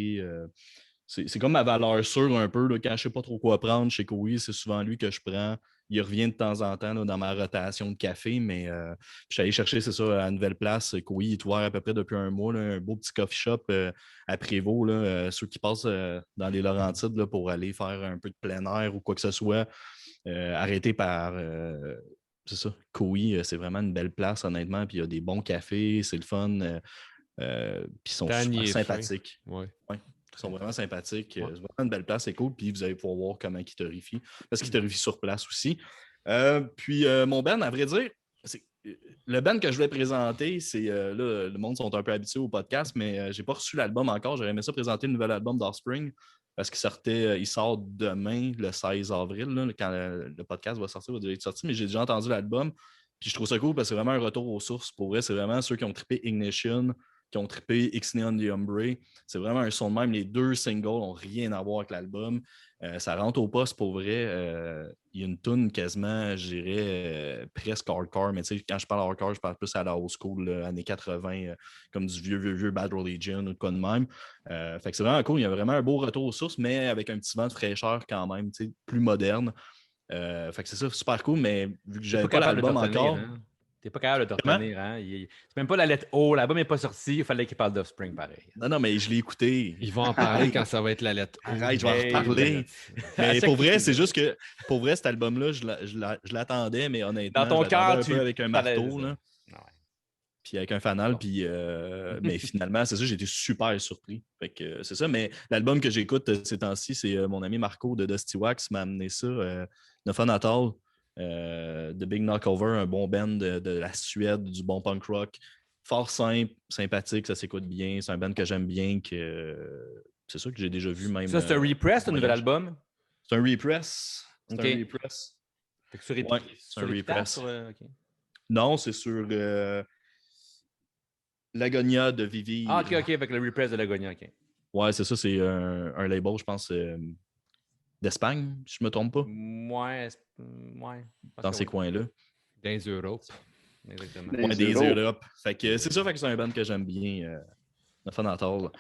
Speaker 1: C'est comme ma valeur sûre un peu, là, quand je ne sais pas trop quoi prendre chez Koi, c'est souvent lui que je prends. Il revient de temps en temps là, dans ma rotation de café, mais je suis allé chercher, c'est ça, à Nouvelle Place. Koi est ouvert à peu près depuis un mois, là, un beau petit coffee shop à Prévost. Là, ceux qui passent dans les Laurentides là, pour aller faire un peu de plein air ou quoi que ce soit, arrêté par... c'est ça, Koi, c'est vraiment une belle place, honnêtement. Puis il y a des bons cafés, c'est le fun. Puis ils sont super sympathiques.
Speaker 2: Ouais.
Speaker 1: Ils sont vraiment sympathiques. Ouais. C'est vraiment une belle place, c'est cool. Puis vous allez pouvoir voir comment ils torréfient. Parce qu'ils torréfient sur place aussi. Puis mon band, à vrai dire, le band que je voulais présenter, c'est là, le monde sont un peu habitués au podcast, mais j'ai pas reçu l'album encore. J'aurais aimé ça présenter le nouvel album d'Offspring parce qu'il sort demain, le 16 avril. Là, quand le podcast va sortir, il va déjà être sorti, mais j'ai déjà entendu l'album. Puis je trouve ça cool parce que c'est vraiment un retour aux sources. Pour vrai, c'est vraiment ceux qui ont trippé Ignition, qui ont trippé Ixnay the Umbre. C'est vraiment un son de même. Les 2 singles n'ont rien à voir avec l'album. Ça rentre au poste pour vrai. Il y a une toune quasiment, je dirais, presque hardcore. Mais tu sais, quand je parle hardcore, je parle plus à la old school, années 80, comme du vieux Bad Religion ou de quoi de même. Fait que c'est vraiment cool. Il y a vraiment un beau retour aux sources, mais avec un petit vent de fraîcheur quand même, plus moderne. Fait que c'est ça, super cool, mais vu que j'avais pas l'album encore...
Speaker 3: T'es pas capable de te
Speaker 1: Comment?
Speaker 3: retenir, hein? C'est même pas la lettre O. L'album n'est pas sorti. Il fallait qu'il parle d'Offspring pareil.
Speaker 1: Non, mais je l'ai écouté.
Speaker 2: Ils vont en parler quand ça va être la lettre O.
Speaker 1: Arrête, je vais en
Speaker 3: Hey,
Speaker 1: reparler.
Speaker 3: À
Speaker 1: Mais
Speaker 3: chaque
Speaker 1: pour vrai,
Speaker 3: épisode.
Speaker 1: c'est juste que pour vrai, cet album-là, je l'attendais, mais honnêtement,
Speaker 3: Dans ton
Speaker 1: je l'attendais
Speaker 3: cœur,
Speaker 1: un
Speaker 3: tu
Speaker 1: peu avec un
Speaker 3: fallait
Speaker 1: marteau,
Speaker 3: ça.
Speaker 1: là,
Speaker 3: Ouais.
Speaker 1: puis avec un fanal,
Speaker 3: Bon.
Speaker 1: puis mais finalement, c'est ça, j'ai été super surpris. Fait que c'est ça, mais l'album que j'écoute ces temps-ci, c'est mon ami Marco de Dusty Wax m'a amené ça, No Fun At All, de Big Knockover, un bon band de la Suède, du bon punk rock, fort simple, sympathique, ça s'écoute bien, c'est un band que j'aime bien, c'est ça que j'ai déjà vu même.
Speaker 3: Ça, c'est un repress, un nouvel
Speaker 1: voyage.
Speaker 3: album?
Speaker 1: C'est un repress. C'est
Speaker 3: Ok.
Speaker 1: un repress.
Speaker 3: Fait que sur
Speaker 1: Ouais, c'est un
Speaker 3: Epitaph,
Speaker 1: repress.
Speaker 3: ok.
Speaker 1: Non, c'est sur L'Agonia de Vivi.
Speaker 3: Ah, ok, avec le repress de Lagonia, ok.
Speaker 1: Ouais, c'est ça, c'est un label, je pense, d'Espagne, si je me trompe pas,
Speaker 3: Ouais.
Speaker 1: dans ces coins-là.
Speaker 2: Dans les Europes.
Speaker 3: Exactement.
Speaker 4: Des
Speaker 1: Ouais, des
Speaker 4: Europes.
Speaker 1: Europes. Fait que c'est ça, fait que c'est un band que j'aime bien. No Fun At All.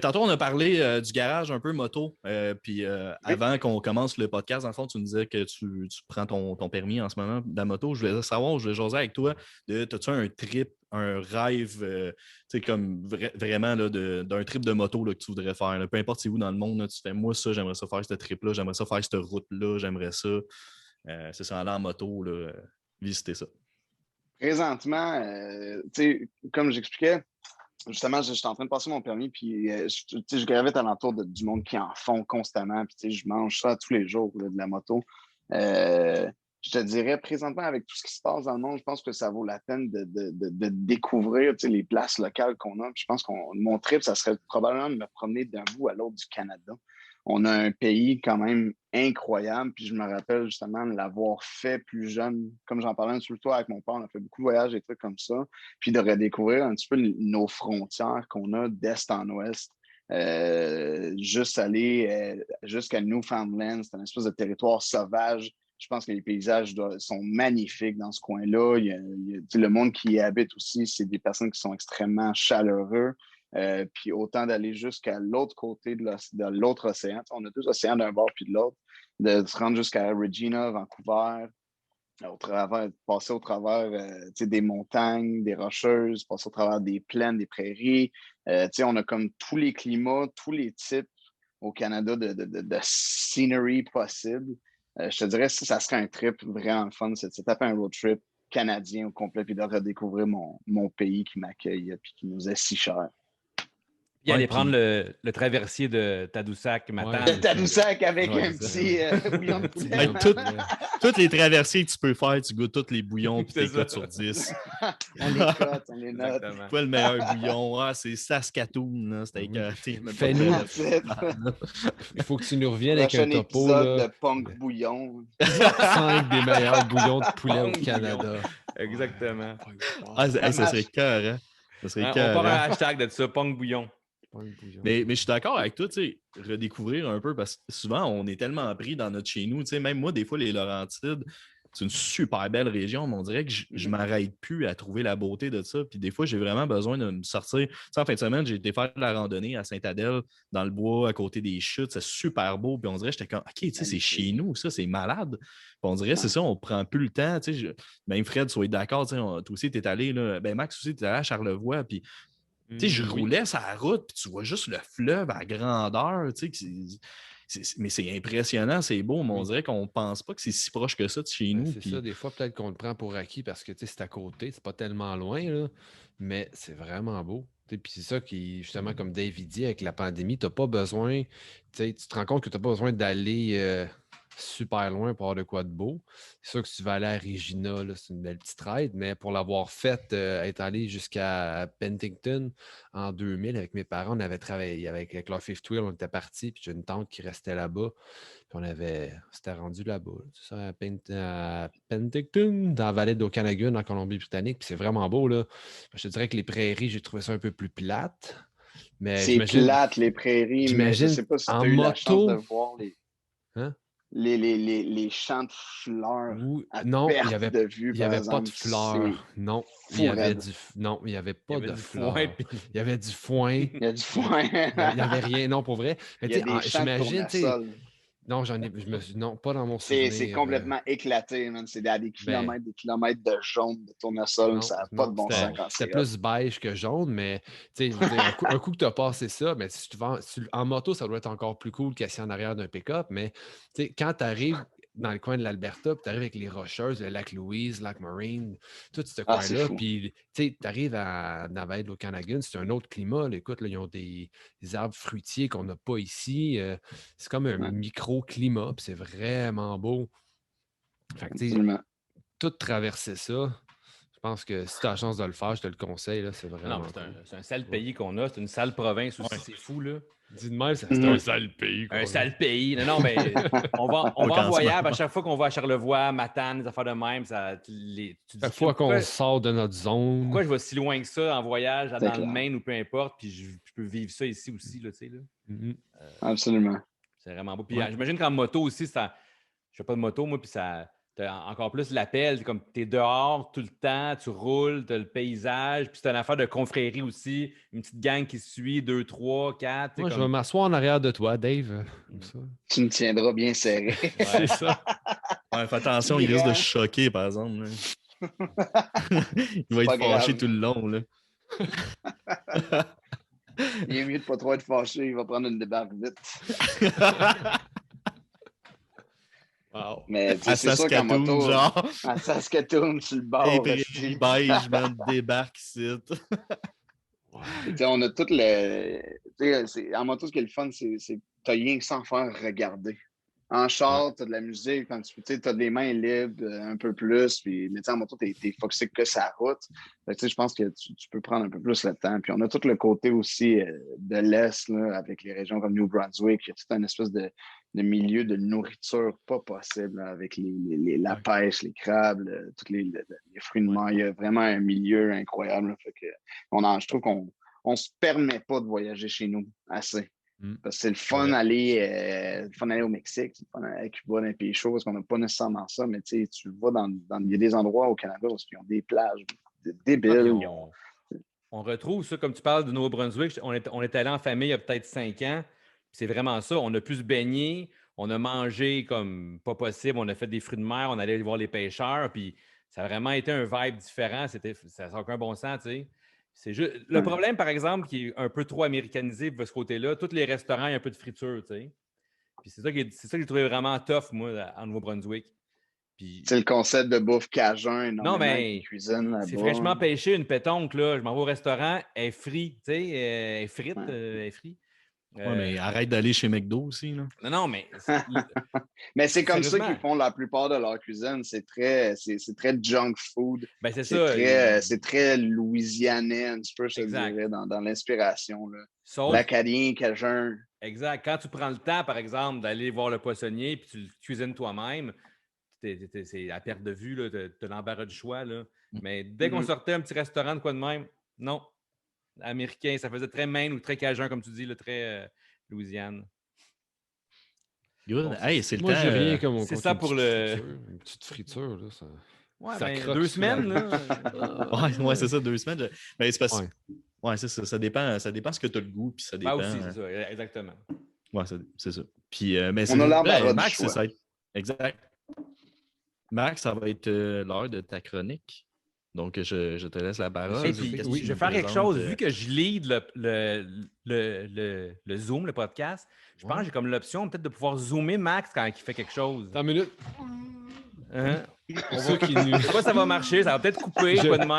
Speaker 1: Tantôt, on a parlé du garage un peu moto. Puis avant qu'on commence le podcast, dans le fond, tu nous disais que tu prends ton permis en ce moment de la moto. Je voulais savoir, je voulais jaser avec toi, as-tu un trip, un rêve, tu sais, comme vraiment là, d'un trip de moto là, que tu voudrais faire? Là. Peu importe c'est où dans le monde, là, tu fais moi ça, j'aimerais ça faire ce trip-là, j'aimerais ça faire cette route-là, j'aimerais ça. C'est ça, aller en moto, là, visiter ça.
Speaker 4: Présentement, tu sais, comme j'expliquais, justement, j'étais en train de passer mon permis, puis je gravite alentour du monde qui en font constamment, puis tu sais, je mange ça tous les jours, là, de la moto. Je te dirais, présentement, avec tout ce qui se passe dans le monde, je pense que ça vaut la peine de découvrir, tu sais, les places locales qu'on a. Puis je pense que mon trip, ça serait probablement de me promener d'un bout à l'autre du Canada. On a un pays quand même incroyable, puis je me rappelle justement de l'avoir fait plus jeune. Comme j'en parlais surtout avec mon père, on a fait beaucoup de voyages et trucs comme ça, puis de redécouvrir un petit peu nos frontières qu'on a d'est en ouest. Juste aller jusqu'à Newfoundland, c'est un espèce de territoire sauvage. Je pense que les paysages sont magnifiques dans ce coin-là. Le monde qui y habite aussi, c'est des personnes qui sont extrêmement chaleureux. Puis autant d'aller jusqu'à l'autre côté de l'autre océan. On a deux océans d'un bord puis de l'autre. De se rendre jusqu'à Regina, Vancouver, passer au travers des montagnes, des rocheuses, passer au travers des plaines, des prairies. On a comme tous les climats, tous les types au Canada de scenery possible. Je te dirais, ça serait un trip vraiment fun, c'est de taper un road trip canadien au complet puis de redécouvrir mon pays qui m'accueille et qui nous est si cher.
Speaker 3: Puis aller prendre le traversier de Tadoussac matin.
Speaker 4: De Tadoussac avec
Speaker 3: Ouais,
Speaker 4: un petit bouillon de poulet.
Speaker 1: Toutes les traversées que tu peux faire, tu goûtes tous les bouillons puis
Speaker 3: C'est
Speaker 1: t'es cotes sur 10.
Speaker 4: On les cote, on les note.
Speaker 3: Exactement.
Speaker 1: Quoi le meilleur bouillon? Ah, c'est Saskatoon, là. C'était éclaté.
Speaker 2: Fais-nous.
Speaker 4: That's it.
Speaker 2: Il faut que tu nous reviennes avec
Speaker 4: Prochain
Speaker 2: un topo.
Speaker 4: épisode
Speaker 2: Là,
Speaker 4: de Punk Bouillon.
Speaker 2: 5 des meilleurs bouillons de poulet au
Speaker 3: Punk
Speaker 2: Canada.
Speaker 3: Exactement.
Speaker 1: Ah, ça serait cœur, hein? Ça serait
Speaker 3: On
Speaker 1: cœur.
Speaker 3: part un hashtag de ça, Punk Bouillon.
Speaker 1: Mais je suis d'accord avec toi, tu sais, redécouvrir un peu, parce que souvent, on est tellement pris dans notre chez nous. Tu sais, même moi, des fois, les Laurentides, c'est une super belle région, mais on dirait que je m'arrête plus à trouver la beauté de ça. Puis des fois, j'ai vraiment besoin de me sortir. Tu sais, en fin de semaine, j'ai été faire de la randonnée à Sainte-Adèle, dans le bois, à côté des chutes. C'est super beau. Puis on dirait, j'étais comme, OK, tu sais, c'est chez nous, ça, c'est malade. Puis on dirait, c'est ça, on prend plus le temps. Tu sais, même Fred, sois d'accord, tu sais, toi aussi, tu es allé, là. Ben, Max aussi, tu es allé à Charlevoix. Puis tu sais, je roulais sur la route, puis tu vois juste le fleuve à grandeur, tu sais, mais c'est impressionnant, c'est beau, mais on dirait qu'on ne pense pas que c'est si proche que ça de chez nous.
Speaker 2: C'est
Speaker 1: puis...
Speaker 2: ça, des fois, peut-être qu'on le prend pour acquis parce que c'est à côté, c'est pas tellement loin, là, mais c'est vraiment beau. Puis c'est ça qui, justement, comme David dit, avec la pandémie, tu n'as pas besoin, tu te rends compte que tu n'as pas besoin d'aller super loin pour avoir de quoi de beau. C'est sûr que si tu vas aller à Regina, là, c'est une belle petite ride, mais pour l'avoir fait, être allé jusqu'à Penticton en 2000 avec mes parents, on avait travaillé avec leur Fifth Wheel, on était partis, puis j'ai une tante qui restait là-bas, puis c'était rendu là-bas, c'est ça, à Penticton, dans la vallée d'Okanagan, en Colombie-Britannique, puis c'est vraiment beau, là. Je te dirais que les prairies, j'ai trouvé ça un peu plus plate. Mais
Speaker 4: c'est plate, les prairies, mais je ne sais pas si tu as eu la chance de voir les champs de fleurs à perte de vue.
Speaker 2: Il n'y avait pas de fleurs. Non, il n'y avait pas de fleurs. Il y avait du foin.
Speaker 4: Il y a du foin.
Speaker 2: Il n'y avait rien. Non, pour vrai.
Speaker 4: Il y a des champs de tournesol.
Speaker 2: Non, non, pas dans mon souvenir.
Speaker 4: C'est complètement éclaté, man. C'est à des kilomètres de jaune de tournesol. Ça n'a pas de bon sens quand
Speaker 2: c'était plus beige que jaune, mais un coup que tu as passé ça, mais en moto, ça doit être encore plus cool qu'assis en arrière d'un pick-up. Mais quand tu arrives dans le coin de l'Alberta, puis tu arrives avec les Rocheuses, le lac Louise, le lac Marine, tout ce coin-là, puis tu arrives à Navaid, au Okanagan, c'est un autre climat. Là. Écoute, là, ils ont des arbres fruitiers qu'on n'a pas ici. C'est comme un micro-climat, puis c'est vraiment beau. Fait que, tout traverser ça, je pense que si tu as la chance de le faire, je te le conseille. Là, c'est vraiment.
Speaker 3: Non, c'est un sale pays qu'on a. C'est une sale province aussi. C'est fou, là.
Speaker 2: Dis de même, c'est un sale pays.
Speaker 3: Un sale pays. Non, mais on va en voyage. À chaque fois qu'on va à Charlevoix, Matane, des affaires de même,
Speaker 2: chaque fois qu'on sort de notre zone.
Speaker 3: Pourquoi je vais si loin que ça en voyage, dans le Maine ou peu importe, puis je peux vivre ça ici aussi, là, tu sais.
Speaker 4: Absolument.
Speaker 3: C'est vraiment beau. Puis j'imagine qu'en moto aussi, je fais pas de moto, moi, puis ça. T'as encore plus l'appel, comme t'es dehors tout le temps, tu roules, t'as le paysage, puis c'est une affaire de confrérie aussi, une petite gang qui suit, 2, 3, 4.
Speaker 2: Moi, je vais m'asseoir en arrière de toi, Dave. Comme ça.
Speaker 4: Tu me tiendras bien serré.
Speaker 2: C'est ça.
Speaker 1: Ouais, fais attention, il risque de choquer, par exemple. Il va être fâché tout le long. Là.
Speaker 4: Il est mieux de pas trop être fâché, il va prendre une débarque vite.
Speaker 2: Wow.
Speaker 4: Mais c'est sûr qu'en moto,
Speaker 1: genre.
Speaker 4: à Saskatoon, sur le bord.
Speaker 1: Et beige, man, débarque ici.
Speaker 4: On a tout le. En moto, ce qui est le fun, c'est que tu n'as rien que sans faire regarder. En char, tu as de la musique, quand tu as des mains libres un peu plus, mais en moto, tu es focusé que sa route. Je pense que tu peux prendre un peu plus le temps. Puis on a tout le côté aussi de l'Est, là, avec les régions comme New Brunswick, il y a tout un espèce de milieu de nourriture pas possible, là, avec la pêche, les crabes, tous les fruits de mer. Il y a vraiment un milieu incroyable. Là, fait que je trouve qu'on ne se permet pas de voyager chez nous assez. Parce que c'est le fun d'aller au Mexique, c'est le fun d'aller à Cuba, dans les pays chauds, parce qu'on n'a pas nécessairement ça, mais tu vas il y a des endroits au Canada où ils ont des plages débiles.
Speaker 3: On retrouve ça, comme tu parles de Nouveau-Brunswick, on est allé en famille il y a peut-être 5 ans, c'est vraiment ça, on a pu se baigner, on a mangé comme pas possible, on a fait des fruits de mer, on allait voir les pêcheurs, puis ça a vraiment été un vibe différent, ça n'a aucun bon sens, tu sais. C'est juste le problème, par exemple, qui est un peu trop américanisé de ce côté-là, tous les restaurants, il y a un peu de friture, tu sais. Puis c'est ça que j'ai trouvé vraiment tough, moi, en Nouveau-Brunswick. Puis...
Speaker 4: C'est le concept de bouffe cajun,
Speaker 3: non, mais
Speaker 4: cuisine
Speaker 3: c'est fraîchement pêché, une pétonque, là. Je m'en vais au restaurant, elle est frite, tu sais, elle est frite, elle est frite.
Speaker 1: Ouais, mais arrête d'aller chez McDo aussi, là.
Speaker 3: Non, mais...
Speaker 4: mais c'est comme ça qu'ils font la plupart de leur cuisine. C'est très junk food.
Speaker 3: Ben, c'est ça.
Speaker 4: C'est très louisianais, un petit peu, je dirais, dans l'inspiration. L'acadien, cajun.
Speaker 3: Exact. Quand tu prends le temps, par exemple, d'aller voir le poissonnier puis tu le cuisines toi-même, c'est à perte de vue, tu as l'embarras du choix. Là. Mais dès qu'on sortait un petit restaurant de quoi de même, non. Américain, ça faisait très Maine ou très cajun, comme tu dis, Louisiane.
Speaker 1: Good.
Speaker 2: Bon,
Speaker 1: hey, c'est le
Speaker 2: moi,
Speaker 1: temps.
Speaker 2: J'ai rien comme
Speaker 3: c'est ça pour le.
Speaker 2: Une petite friture, là. Ça...
Speaker 3: Ouais, ça 2 semaines, là.
Speaker 1: ouais, c'est ça, 2 semaines. Mais c'est parce... ouais, c'est ça. Ça dépend ce que tu as le goût. Puis ça dépend.
Speaker 3: aussi, c'est ça, exactement.
Speaker 1: Ouais, c'est ça. Puis, mais
Speaker 4: on a l'embarras
Speaker 1: Max,
Speaker 4: du choix.
Speaker 1: Exact. Max, ça va être l'heure de ta chronique. Donc, je te laisse la parole.
Speaker 3: Et puis, je vais faire quelque chose. Vu que je lead le Zoom, le podcast, je pense que j'ai comme l'option peut-être de pouvoir zoomer Max quand il fait quelque chose.
Speaker 2: Attends une minute.
Speaker 3: Pour ceux qui nous... Je sais pas si ça va marcher, ça va peut-être couper.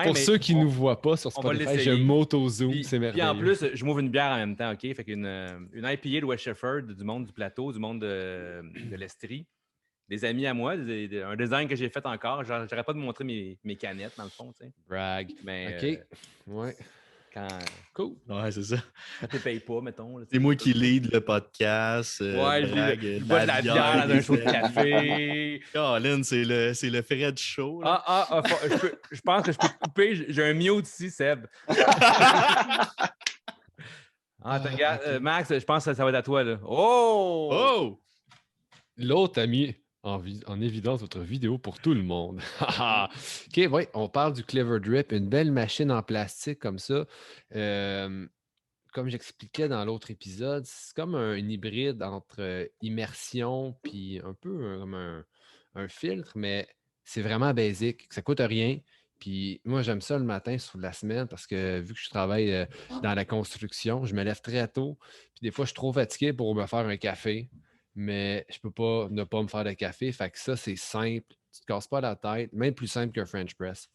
Speaker 2: Pour ceux qui ne nous voient pas sur Spotify, je m'auto-zoom, c'est merveilleux.
Speaker 3: Puis en plus, je m'ouvre une bière en même temps, OK? Fait qu'une IPA de West Shefford, du monde du plateau, du monde de l'Estrie. Des amis à moi, un design que j'ai fait encore. J'arrête pas de montrer mes canettes, dans le fond, tu sais.
Speaker 2: Brag.
Speaker 3: Mais,
Speaker 2: OK. Ouais.
Speaker 3: Cool.
Speaker 1: Ouais, c'est ça.
Speaker 3: Quand tu ne payes pas, mettons.
Speaker 1: C'est moi qui lead le podcast.
Speaker 3: Je bois de la bière dans un show de café.
Speaker 1: Colin, c'est le Fred Show.
Speaker 3: Je pense que je peux te couper. J'ai un mute ici, Seb. Regarde, Max, je pense que ça va être à toi. Là. Oh!
Speaker 2: L'autre a mis en évidence votre vidéo pour tout le monde. OK, oui, on parle du Clever Drip, une belle machine en plastique comme ça. comme j'expliquais dans l'autre épisode, c'est comme un hybride entre immersion puis un peu comme un filtre, mais c'est vraiment basique. Ça coûte rien. Puis moi, j'aime ça le matin sur la semaine parce que vu que je travaille dans la construction, je me lève très tôt. Puis des fois, je suis trop fatigué pour me faire un café, mais je peux pas ne pas me faire de café. Fait que ça, c'est simple. Tu te casses pas la tête, même plus simple qu'un French press.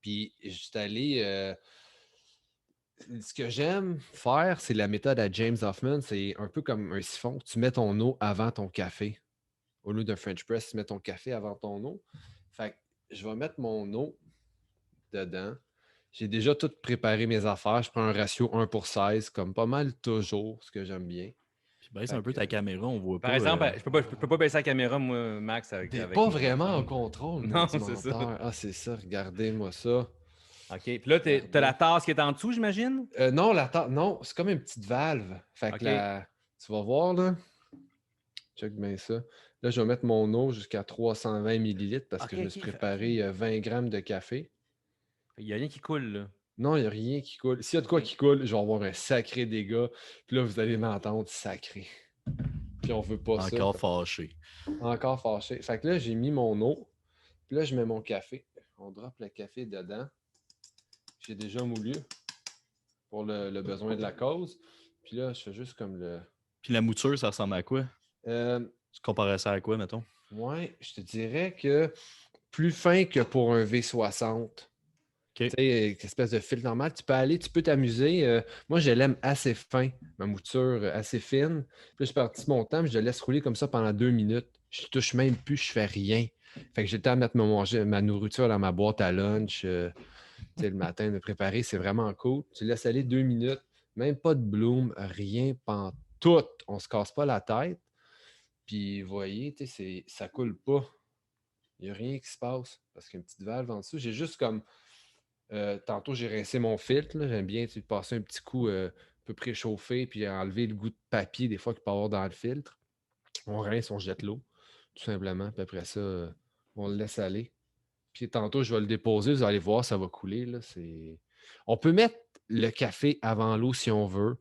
Speaker 2: Puis je suis allé. Ce que j'aime faire, c'est la méthode à James Hoffman. C'est un peu comme un siphon. Tu mets ton eau avant ton café. Au lieu d'un French press, tu mets ton café avant ton eau. Fait que je vais mettre mon eau dedans. J'ai déjà tout préparé mes affaires. Je prends un ratio 1/16, comme pas mal toujours, ce que j'aime bien.
Speaker 1: Puis baisse
Speaker 2: Fait
Speaker 1: un peu
Speaker 2: que,
Speaker 1: ta caméra, on voit
Speaker 3: Par
Speaker 1: pas.
Speaker 3: exemple, je peux pas baisser la caméra, moi, Max, avec
Speaker 2: T'es
Speaker 3: avec
Speaker 2: pas
Speaker 3: mon
Speaker 2: vraiment en
Speaker 3: iPhone.
Speaker 2: contrôle,
Speaker 3: Non,
Speaker 2: mon
Speaker 3: c'est ça.
Speaker 2: menteur. Ah, c'est ça. Regardez-moi ça.
Speaker 3: OK. Puis là, t'as
Speaker 2: Regardez.
Speaker 3: la tasse qui est en dessous, j'imagine?
Speaker 2: Non, non, c'est comme une petite valve. Fait que
Speaker 3: OK.
Speaker 2: tu vas voir, là. Check bien ça. Là, je vais mettre mon eau jusqu'à 320 millilitres parce que
Speaker 3: OK,
Speaker 2: je me suis
Speaker 3: OK.
Speaker 2: préparé 20 grammes de café.
Speaker 3: Il n'y a rien qui coule, là.
Speaker 2: Non, il n'y a rien qui coule. S'il y a de quoi
Speaker 3: OK.
Speaker 2: qui coule, je vais avoir un sacré dégât. Puis là, vous allez m'entendre sacré. Puis on veut pas ça.
Speaker 1: Encore fâché.
Speaker 2: Encore fâché. Fait que là, j'ai mis mon eau. Puis là, je mets mon café. On drop le café dedans. J'ai déjà moulu pour le besoin de la cause. Puis là, je fais juste comme le...
Speaker 1: Puis la mouture, ça ressemble à quoi? Tu comparais ça à quoi, mettons?
Speaker 2: Ouais, je te dirais que plus fin que pour un V60.
Speaker 1: OK.
Speaker 2: Tu sais, une espèce de fil normal. Tu peux t'amuser. Moi, je l'aime assez fin, ma mouture assez fine. Puis je partis mon temps, je le laisse rouler comme ça pendant 2 minutes. Je touche même plus, je fais rien. Fait que j'ai le temps de mettre ma nourriture dans ma boîte à lunch. Tu sais, le matin, de préparer, c'est vraiment cool. Tu laisses aller 2 minutes, même pas de bloom, rien pantoute. On se casse pas la tête. Puis, vous voyez, tu sais, ça coule pas. Il n'y a rien qui se passe parce qu'il y a une petite valve en dessous. J'ai juste comme. Tantôt, j'ai rincé mon filtre. Là. J'aime bien passer un petit coup un peu préchauffé puis enlever le goût de papier des fois qu'il peut y avoir dans le filtre. On rince, on jette l'eau, tout simplement. Puis après ça, on le laisse aller. Puis tantôt, je vais le déposer. Vous allez voir, ça va couler. Là. On peut mettre le café avant l'eau si on veut.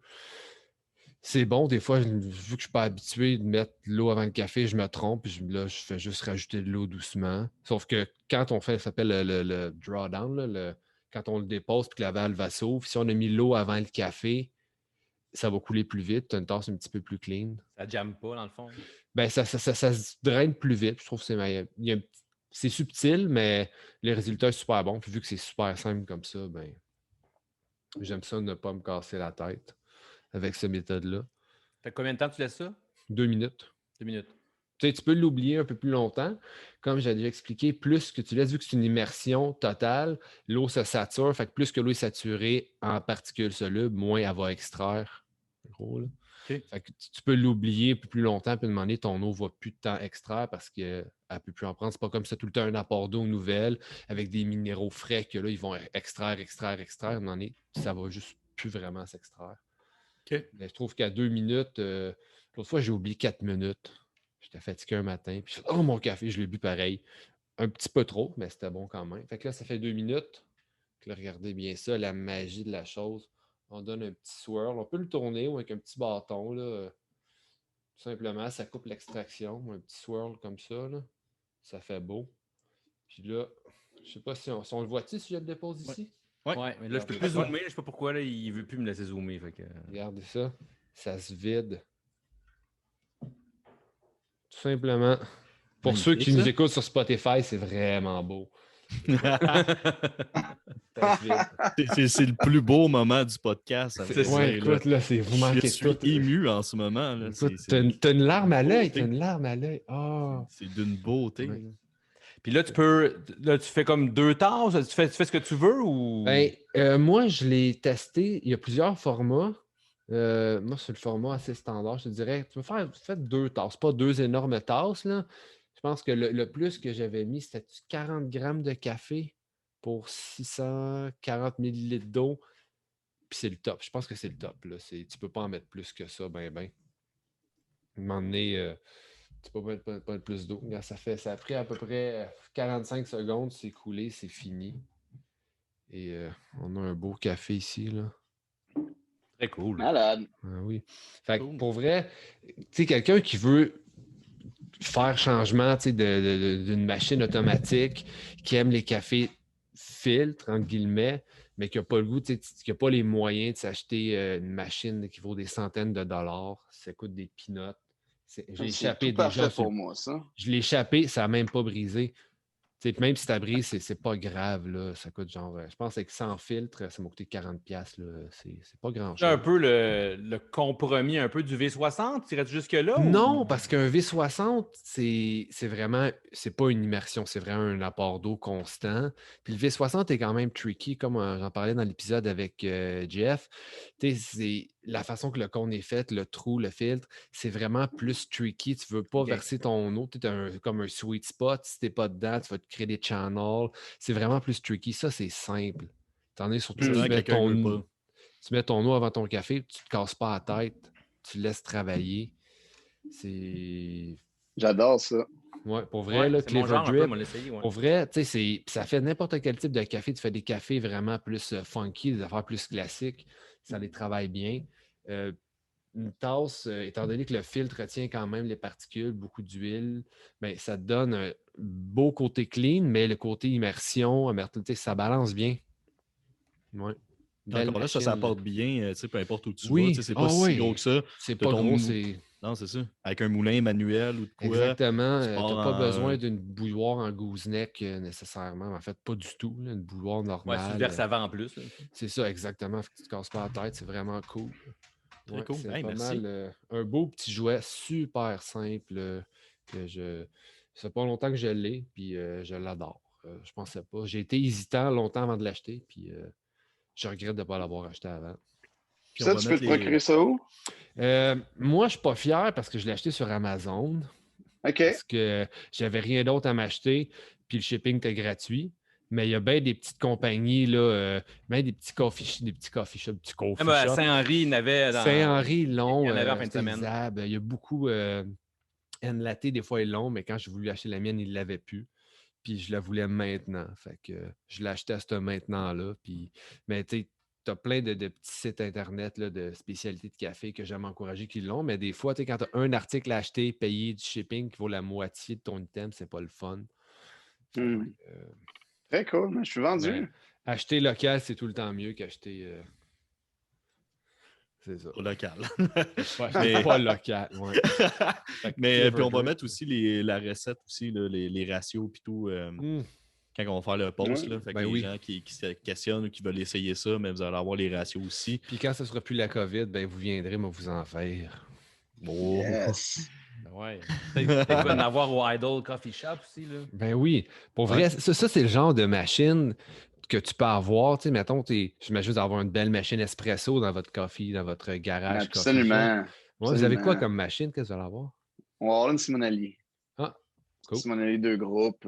Speaker 2: C'est bon, des fois, vu que je ne suis pas habitué de mettre l'eau avant le café, je me trompe, puis là, je fais juste rajouter de l'eau doucement. Sauf que quand on fait, ça s'appelle le drawdown, là, quand on le dépose puis que la valve va s'ouvre, si on a mis l'eau avant le café, ça va couler plus vite. Tu as une tasse un petit peu plus clean.
Speaker 3: Ça jamme pas, dans le fond.
Speaker 2: Ben, ça se draine plus vite. Je trouve que c'est subtil, mais le résultat est super bon. Puis vu que c'est super simple comme ça, ben, j'aime ça ne pas me casser la tête avec cette méthode-là.
Speaker 3: Fait combien de temps tu laisses ça?
Speaker 2: 2 minutes.
Speaker 3: 2 minutes.
Speaker 2: Tu sais, tu peux l'oublier un peu plus longtemps. Comme j'ai déjà expliqué, plus que tu laisses, vu que c'est une immersion totale, l'eau se sature. Fait que plus que l'eau est saturée en particules solubles, moins elle va extraire. Gros, là.
Speaker 1: OK.
Speaker 2: Fait que tu peux l'oublier un peu plus longtemps, puis demander ton eau va plus de temps extraire parce qu'elle ne peut plus en prendre. C'est pas comme ça tout le temps un apport d'eau nouvelle avec des minéraux frais que là, ils vont extraire. À un moment donné, ça va juste plus vraiment s'extraire.
Speaker 1: OK.
Speaker 2: Mais je trouve qu'à 2 minutes, l'autre fois, j'ai oublié 4 minutes. J'étais fatigué un matin. Puis je fais, oh, mon café, je l'ai bu pareil. Un petit peu trop, mais c'était bon quand même. Fait que là, ça fait 2 minutes. Là, regardez bien ça, la magie de la chose. On donne un petit swirl. On peut le tourner ou avec un petit bâton. Là. Tout simplement, ça coupe l'extraction. Un petit swirl comme ça. Là. Ça fait beau. Puis là, je sais pas si on le voit-tu si je le dépose ici?
Speaker 3: Ouais, mais là, je peux plus zoomer. Je sais pas pourquoi, là, il veut plus me laisser zoomer. Fait que...
Speaker 2: Regardez ça. Ça se vide. Tout simplement. Pour ceux qui nous écoutent sur Spotify, c'est vraiment beau.
Speaker 1: C'est le plus beau moment du podcast.
Speaker 2: Ouais, écoute, là, vous manquez
Speaker 1: je suis
Speaker 2: tout.
Speaker 1: ému en ce moment. Là.
Speaker 2: T'as une larme à l'œil. T'as une larme à l'œil. Oh.
Speaker 1: C'est d'une beauté.
Speaker 2: Ouais.
Speaker 3: Puis là, tu fais comme 2 tasses. Tu fais ce que tu veux ou.
Speaker 2: Ben, moi, je l'ai testé. Il y a plusieurs formats. Moi, c'est le format assez standard. Je te dirais, fais 2 tasses, pas 2 énormes tasses. Là. Je pense que le plus que j'avais mis, c'était 40 grammes de café pour 640 millilitres d'eau. Puis c'est le top. Je pense que c'est le top. Là. Tu peux pas en mettre plus que ça, ben. À un moment donné, tu peux pas mettre plus d'eau. Ça a pris à peu près 45 secondes. C'est coulé, c'est fini. Et on a un beau café ici. Là.
Speaker 3: Très cool.
Speaker 4: Malade.
Speaker 2: Ah oui. Fait que
Speaker 1: Cool.
Speaker 2: pour vrai, tu sais, quelqu'un qui veut faire changement, tu sais, d'une machine automatique, qui aime les cafés filtres, entre guillemets, mais qui n'a pas le goût, tu sais, qui n'a pas les moyens de s'acheter une machine qui vaut des centaines de dollars, ça coûte des peanuts. J'ai
Speaker 4: C'est
Speaker 2: échappé
Speaker 4: tout
Speaker 2: déjà
Speaker 4: parfait pour moi, ça.
Speaker 2: Je l'ai échappé, ça n'a même pas brisé. Tu sais, même si ça brise, c'est pas grave. Là. Ça coûte genre, je pense que sans filtre, ça m'a coûté 40$. C'est pas
Speaker 3: C'est
Speaker 2: grand-chose.
Speaker 3: un peu le compromis un peu du V60, tu irais-tu jusque-là?
Speaker 2: Non,
Speaker 3: ou...
Speaker 2: parce qu'un V60, c'est vraiment, c'est pas une immersion, c'est vraiment un apport d'eau constant. Puis le V60 est quand même tricky, comme j'en parlais dans l'épisode avec Jeff. Tu sais, c'est la façon que le cône est fait, le trou, le filtre, c'est vraiment plus tricky. Tu veux pas verser ton eau, tu es comme un sweet spot. Si t'es pas dedans, tu vas te créer des channels. C'est vraiment plus tricky. Ça, c'est simple. T'en es surtout,
Speaker 1: C'est
Speaker 2: tu
Speaker 1: vrai,
Speaker 2: mets
Speaker 1: quelqu'un ne veut pas.
Speaker 2: tu mets ton eau avant ton café, tu te casses pas la tête, tu laisses travailler. C'est.
Speaker 4: J'adore ça.
Speaker 2: Ouais, pour vrai,
Speaker 3: Ouais,
Speaker 2: là,
Speaker 3: c'est mon
Speaker 2: Clever
Speaker 3: genre un peu,
Speaker 2: Drip,
Speaker 3: moi l'essayer. Ouais.
Speaker 2: pour vrai, tu sais, ça fait n'importe quel type de café. Tu fais des cafés vraiment plus funky, des affaires plus classiques. Ça les travaille bien. Une tasse, étant donné que le filtre retient quand même les particules, beaucoup d'huile, ben, ça te donne un beau côté clean, mais le côté immersion, amertume, ça balance bien. Ouais. Belle
Speaker 1: Encore là, ça
Speaker 2: machine, là.
Speaker 1: s'apporte bien, tu sais, peu importe où tu vas.
Speaker 2: Oui,
Speaker 1: Tu sais, c'est pas si gros que ça.
Speaker 2: c'est
Speaker 1: T'as
Speaker 2: pas
Speaker 1: ton
Speaker 2: gros,
Speaker 1: mou-
Speaker 2: c'est.
Speaker 1: Non, c'est ça. Avec un moulin manuel ou de quoi.
Speaker 2: Exactement.
Speaker 1: Tu
Speaker 2: Tu
Speaker 1: pars
Speaker 2: n'as pas besoin
Speaker 1: en.
Speaker 2: d'une bouilloire en gooseneck nécessairement. En fait, pas du tout. Là, une bouilloire
Speaker 3: Ouais, tu le
Speaker 2: normale.
Speaker 3: verses avant en plus. Là.
Speaker 2: C'est ça, exactement. Faut que tu ne te casses pas la tête. C'est vraiment cool.
Speaker 1: Très
Speaker 2: Ouais,
Speaker 1: cool.
Speaker 2: c'est
Speaker 1: Hey,
Speaker 2: pas
Speaker 1: merci.
Speaker 2: mal un beau petit jouet super simple que ça fait pas longtemps que je l'ai, puis je l'adore. Je pensais pas. J'ai été hésitant longtemps avant de l'acheter, puis je regrette de ne pas l'avoir acheté avant.
Speaker 1: Puis on
Speaker 4: Ça,
Speaker 1: va
Speaker 4: tu peux
Speaker 1: mettre
Speaker 4: te procurer ça où?
Speaker 2: Moi, je suis pas fier parce que je l'ai acheté sur Amazon.
Speaker 4: OK.
Speaker 2: Parce que j'avais rien d'autre à m'acheter, puis le shipping était gratuit. Mais il y a bien des petites compagnies, là, bien des petits coffee shops, des petits coffee
Speaker 3: Même à
Speaker 2: shops.
Speaker 3: Saint-Henri, il y en avait dans.
Speaker 2: Saint-Henri,
Speaker 3: Il
Speaker 2: long,
Speaker 3: y en avait en fin de semaine.
Speaker 2: Zab, il y a beaucoup Enlaté, des fois, est long, mais quand j'ai voulu acheter la mienne, il ne l'avait plus. Puis je la voulais maintenant. Fait que je l'ai acheté à ce maintenant-là. Puis, mais tu as plein de petits sites Internet là, de spécialités de café que j'aime encourager qui l'ont. Mais des fois, quand tu as un article à acheter, payer du shipping qui vaut la moitié de ton item, c'est pas le fun.
Speaker 4: Hmm. Très cool. Mais je suis vendu.
Speaker 2: Mais acheter local, c'est tout le temps mieux qu'acheter. C'est ça.
Speaker 1: Au local.
Speaker 2: Mais pas local. Ouais.
Speaker 1: Mais puis on va mettre aussi la recette, aussi, là, les ratios puis tout. Quand on va faire le post, là, fait que les gens qui se questionnent ou qui veulent essayer ça, mais vous allez avoir les ratios aussi.
Speaker 2: Puis quand ce ne sera plus la COVID, ben vous viendrez me vous en faire.
Speaker 1: Oh.
Speaker 4: Yes.
Speaker 3: Ouais. Peut-être qu'il va en avoir au Idle Coffee Shop aussi. Là.
Speaker 2: Ben oui. Pour vrai, ça c'est le genre de machine que tu peux avoir. Tu sais, mettons, j'imagine d'avoir une belle machine espresso dans votre coffee, dans votre garage.
Speaker 4: Absolument.
Speaker 2: Ouais, vous avez quoi comme machine que vous allez avoir?
Speaker 4: On va avoir une Simonelli.
Speaker 2: Ah, cool.
Speaker 4: Simonelli 2 groupes.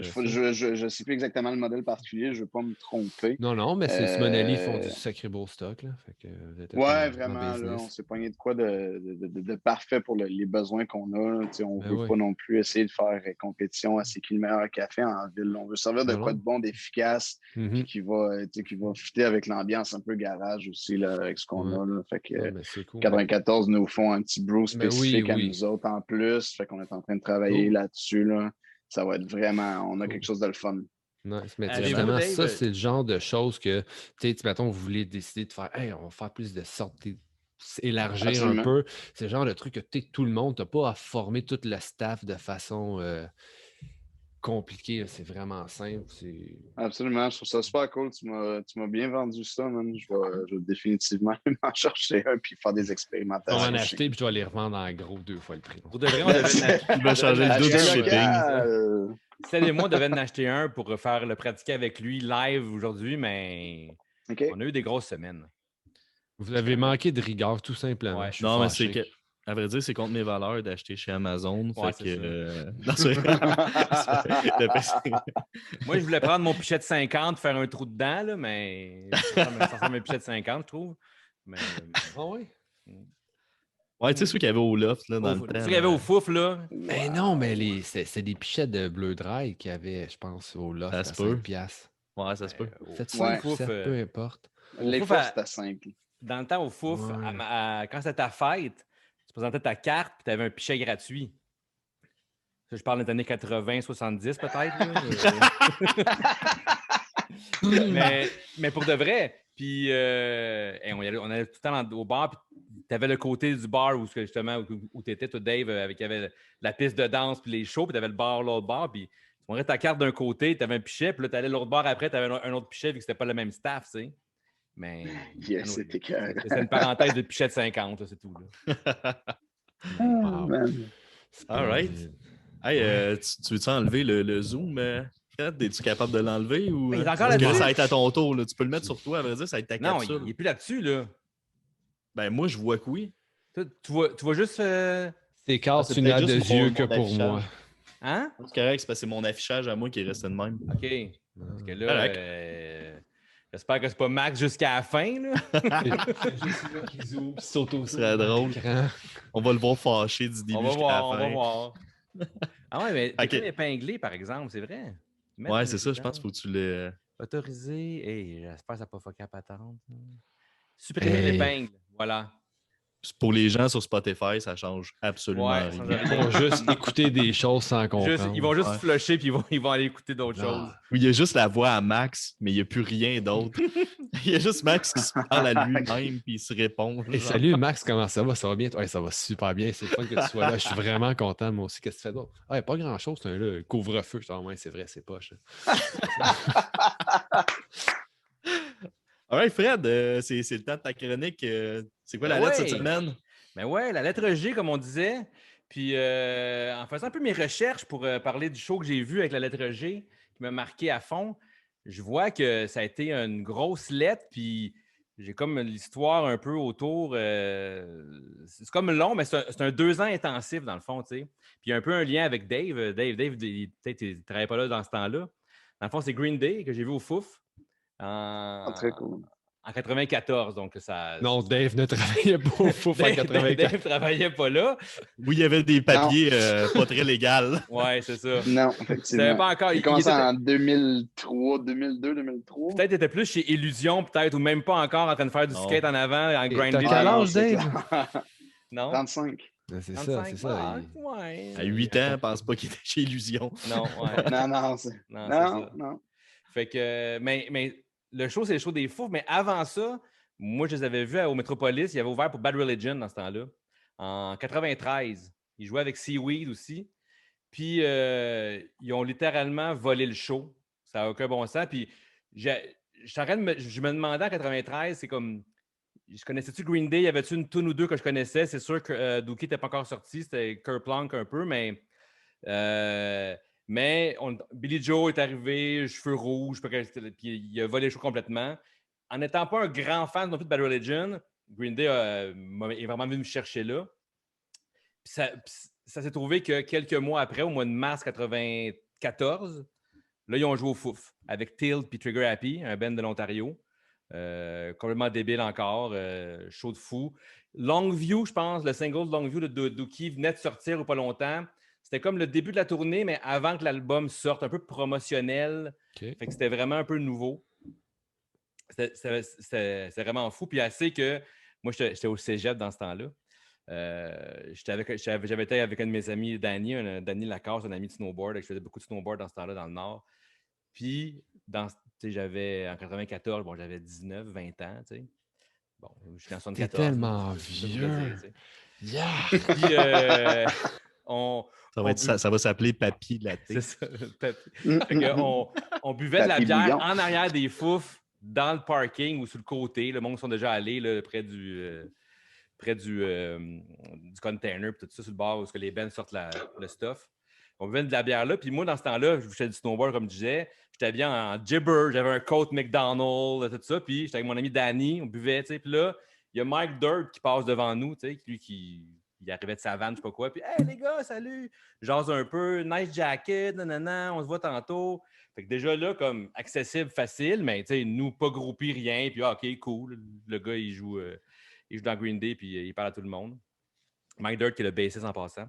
Speaker 4: Je ne sais plus exactement le modèle particulier, je ne veux pas me tromper.
Speaker 2: Non, mais c'est Simonelli font du sacré beau stock. Là, fait que
Speaker 4: ouais, vraiment. Là, on s'est pogné de quoi de parfait pour les besoins qu'on a. On ne veut pas non plus essayer de faire compétition à c'est qui le meilleur café en ville. On veut servir de quoi de bon, d'efficace, puis qui va fitter avec l'ambiance un peu garage aussi là, avec ce qu'on a. Là. Fait que cool, 94 nous font un petit brew spécifique à nous autres en plus. Fait qu'on est en train de travailler là-dessus. Là. Ça va être vraiment, on a quelque chose de le fun.
Speaker 2: Nice. Mais justement, ça, c'est le genre de choses que, mettons, vous voulez décider de faire, hey, on va faire plus de sortes, élargir
Speaker 4: Absolument.
Speaker 2: un peu. C'est le genre de truc que tout le monde, tu n'as pas à former tout le staff de façon compliquée. C'est vraiment simple.
Speaker 4: Absolument. Je trouve ça super cool. Tu m'as bien vendu ça, man. Je vais définitivement m'en chercher un puis faire des expérimentations.
Speaker 2: Je vais en acheter puis je vais les revendre en gros 2 fois le prix.
Speaker 3: Pour de vrai, on devait
Speaker 1: Il va changer le dos du shipping.
Speaker 3: Celle et moi, on devait en acheter un pour faire le pratiquer avec lui live aujourd'hui, mais on a eu des grosses semaines.
Speaker 2: Vous avez manqué de rigueur, tout simplement.
Speaker 1: Ouais. Non, mais c'est que, à vrai dire, c'est contre mes valeurs d'acheter chez Amazon.
Speaker 3: Ouais,
Speaker 1: fait que,
Speaker 3: moi, je voulais prendre mon pichet de 50, faire un trou dedans, là, mais ça ressemble à un pichet de 50, je trouve. Mais...
Speaker 2: Ah oui?
Speaker 1: Ouais, tu sais, ceux qu'il y avait au loft, là, dans le temps.
Speaker 3: Ceux qu'il y avait au fouf, là.
Speaker 2: Mais non, mais c'est des pichettes de Bleu Dry qu'il y avait, je pense, au loft à 5$.
Speaker 1: Ouais, ça se peut.
Speaker 2: Faites ça, peu importe.
Speaker 4: Les fouf, c'était 5.
Speaker 3: dans le temps au Fouf,
Speaker 2: Ouais.
Speaker 3: quand c'était ta fête, tu présentais ta carte et tu avais un pichet gratuit. Ça, je parle des années 80, 70 peut-être. mais pour de vrai. Puis on allait tout le temps au bar. Puis tu avais le côté du bar où justement où tu étais, toi, Dave, avec il y avait la piste de danse puis les shows. Puis tu avais le bar, l'autre bar. Puis tu montrais ta carte d'un côté, tu avais un pichet. Puis là, tu allais l'autre bar après, tu avais un autre pichet vu que c'était pas le même staff, tu sais. Mais
Speaker 4: Yes, c'était carré.
Speaker 3: c'est une parenthèse de pichet de 50, là, c'est tout. Là.
Speaker 2: Wow. C'est
Speaker 1: All right.
Speaker 2: solide.
Speaker 1: Hey,
Speaker 2: Ouais.
Speaker 1: tu veux-tu enlever le zoom? Fred? Es-tu capable de l'enlever? Ou,
Speaker 3: Il est encore
Speaker 1: parce que là,
Speaker 3: là-dessus.
Speaker 1: ça va être à ton tour. Là. Tu peux le mettre sur toi, à vrai dire, ça va être ta
Speaker 3: Non,
Speaker 1: capsule.
Speaker 3: il n'est plus là-dessus, là.
Speaker 1: Ben, moi, je vois que oui.
Speaker 3: Toi, tu vois juste.
Speaker 2: C'est Carl,
Speaker 1: c'est
Speaker 2: tu
Speaker 1: peut-être
Speaker 2: n'as de
Speaker 1: juste
Speaker 2: yeux
Speaker 1: mon
Speaker 2: que pour
Speaker 1: affichage.
Speaker 2: moi.
Speaker 3: Hein?
Speaker 1: C'est correct, c'est parce que c'est mon affichage à moi qui est resté de même.
Speaker 3: OK. Parce que là,
Speaker 1: Correct.
Speaker 3: j'espère que c'est pas Max jusqu'à la fin, là.
Speaker 2: Juste là qui zoome, qui saute au
Speaker 1: Ce serait drôle. On va le voir fâché du début
Speaker 3: On va
Speaker 1: jusqu'à
Speaker 3: voir, on
Speaker 1: la
Speaker 3: va
Speaker 1: fin.
Speaker 3: voir. Ah ouais, mais t'es
Speaker 1: Ok.
Speaker 3: comme épinglé, par exemple, c'est vrai. Mettre
Speaker 1: Ouais,
Speaker 3: une
Speaker 1: c'est ça, je pense
Speaker 3: évidence.
Speaker 1: qu'il faut que tu le.
Speaker 3: Autorisé. Hey, j'espère que ça n'a pas fucké à patente. Supprimer
Speaker 2: Hey.
Speaker 3: l'épingle. Voilà.
Speaker 1: Pour les gens sur Spotify, ça change absolument
Speaker 3: Ouais, ça
Speaker 1: rien.
Speaker 3: change
Speaker 2: Ils vont juste écouter des choses sans
Speaker 3: Ils
Speaker 2: comprendre.
Speaker 3: vont juste
Speaker 1: Ouais.
Speaker 3: flusher puis ils vont aller écouter d'autres choses.
Speaker 1: Oui, il y a juste la voix à Max, mais il n'y a plus rien d'autre. Il y a juste Max qui se parle à lui-même puis il se répond.
Speaker 2: Hey,
Speaker 1: genre.
Speaker 2: salut Max, comment ça va? Ça va bien? Ouais, ça va super bien. C'est le fun que tu sois là. Je suis vraiment content, moi aussi. Qu'est-ce que tu fais d'autre? Ouais, pas grand-chose. C'est un couvre-feu. Ouais, c'est vrai, c'est poche.
Speaker 1: All right, Fred, c'est le temps de ta chronique. C'est quoi la lettre cette semaine?
Speaker 3: Ben ouais, la lettre G, comme on disait. Puis en faisant un peu mes recherches pour parler du show que j'ai vu avec la lettre G, qui m'a marqué à fond, je vois que ça a été une grosse lettre. Puis j'ai comme l'histoire un peu autour. C'est comme long, mais c'est un 2 ans intensif dans le fond, tu sais. Puis il y a un peu un lien avec Dave. Dave, peut-être il ne travaillait pas là dans ce temps-là. Dans le fond, c'est Green Day que j'ai vu au Fouf
Speaker 4: Très cool.
Speaker 3: en 94. Donc ça.
Speaker 2: Non, Dave ne travaillait pas au Fouf en
Speaker 3: Dave
Speaker 2: 84.
Speaker 3: ne travaillait pas là.
Speaker 1: Oui, il y avait des papiers pas très légaux.
Speaker 3: Ouais, c'est ça.
Speaker 4: Non,
Speaker 3: C'était
Speaker 4: effectivement.
Speaker 3: pas encore.
Speaker 4: Il commençait en 2003, 2002, 2003.
Speaker 3: Peut-être était plus chez Illusion, peut-être, ou même pas encore en train de faire du
Speaker 1: Non.
Speaker 3: skate en avant, en
Speaker 2: Et
Speaker 3: grinder.
Speaker 2: t'as quel
Speaker 4: non,
Speaker 2: âge,
Speaker 4: c'est
Speaker 2: Dave?
Speaker 4: clair.
Speaker 3: Non?
Speaker 4: 35.
Speaker 2: C'est
Speaker 3: 35?
Speaker 2: ça, c'est ça.
Speaker 3: Ah, ouais.
Speaker 1: À 8 ans, je pense pas qu'il était chez Illusion.
Speaker 3: Non, ouais.
Speaker 4: Non, c'est...
Speaker 3: Non, c'est
Speaker 4: Non,
Speaker 3: ça.
Speaker 4: non.
Speaker 3: Fait que, mais le show, c'est le show des fous. Mais avant ça, moi, je les avais vus au Metropolis. Ils avaient ouvert pour Bad Religion dans ce temps-là. En 93. Ils jouaient avec Seaweed aussi. Puis, ils ont littéralement volé le show. Ça n'a aucun bon sens. Puis, je me demandais en 93, c'est comme. Je connaissais-tu Green Day? Y avait-tu une tune ou deux que je connaissais? C'est sûr que Dookie n'était pas encore sorti. C'était Kerplunk un peu, mais. Billy Joe est arrivé, cheveux rouges, puis il a volé le show complètement. En n'étant pas un grand fan non plus de Bad Religion, Green Day est vraiment venu me chercher là. Puis ça s'est trouvé que quelques mois après, au mois de mars 94, là, ils ont joué au Fouf avec Tilt et Trigger Happy, un band de l'Ontario. Complètement débile encore, show de fou. Longview, je pense, le single de Longview de Dookie venait de sortir ou pas longtemps. C'était comme le début de la tournée, mais avant que l'album sorte, un peu promotionnel.
Speaker 2: Okay.
Speaker 3: Fait que c'était vraiment un peu nouveau. C'était vraiment fou. Puis assez que moi, j'étais au cégep dans ce temps-là. J'avais été avec un de mes amis, Danny Lacasse, un ami de snowboard. Je faisais beaucoup de snowboard dans ce temps-là dans le Nord. Puis, j'avais en 94, bon, j'avais 19, 20 ans. T'sais. Bon, je suis en 74.
Speaker 2: T'es tellement vieux.
Speaker 3: Yeah! Puis,
Speaker 1: Ça va s'appeler Papy Latte.
Speaker 3: C'est ça, on buvait de la bière en arrière des foufs, dans le parking ou sur le côté. Le monde sont déjà allés là, près du container, puis tout ça sur le bord où les bands sortent le stuff. On buvait de la bière là. Puis moi, dans ce temps-là, je faisais du snowboard, comme je disais. J'étais bien en gibber. J'avais un coat McDonald's, tout ça. Puis j'étais avec mon ami Danny. On buvait, tu sais. Puis là, il y a Mike Dirt qui passe devant nous, tu sais, lui qui arrivait de sa vanne, je sais pas quoi. Puis, hey les gars, salut! Jase un peu, nice jacket, nanana, on se voit tantôt. Fait que déjà là, comme accessible, facile, mais tu sais, nous, pas groupis, rien. Puis, OK, cool. Le gars, il joue dans Green Day, puis il parle à tout le monde. Mike Dirt, qui est le bassiste en passant.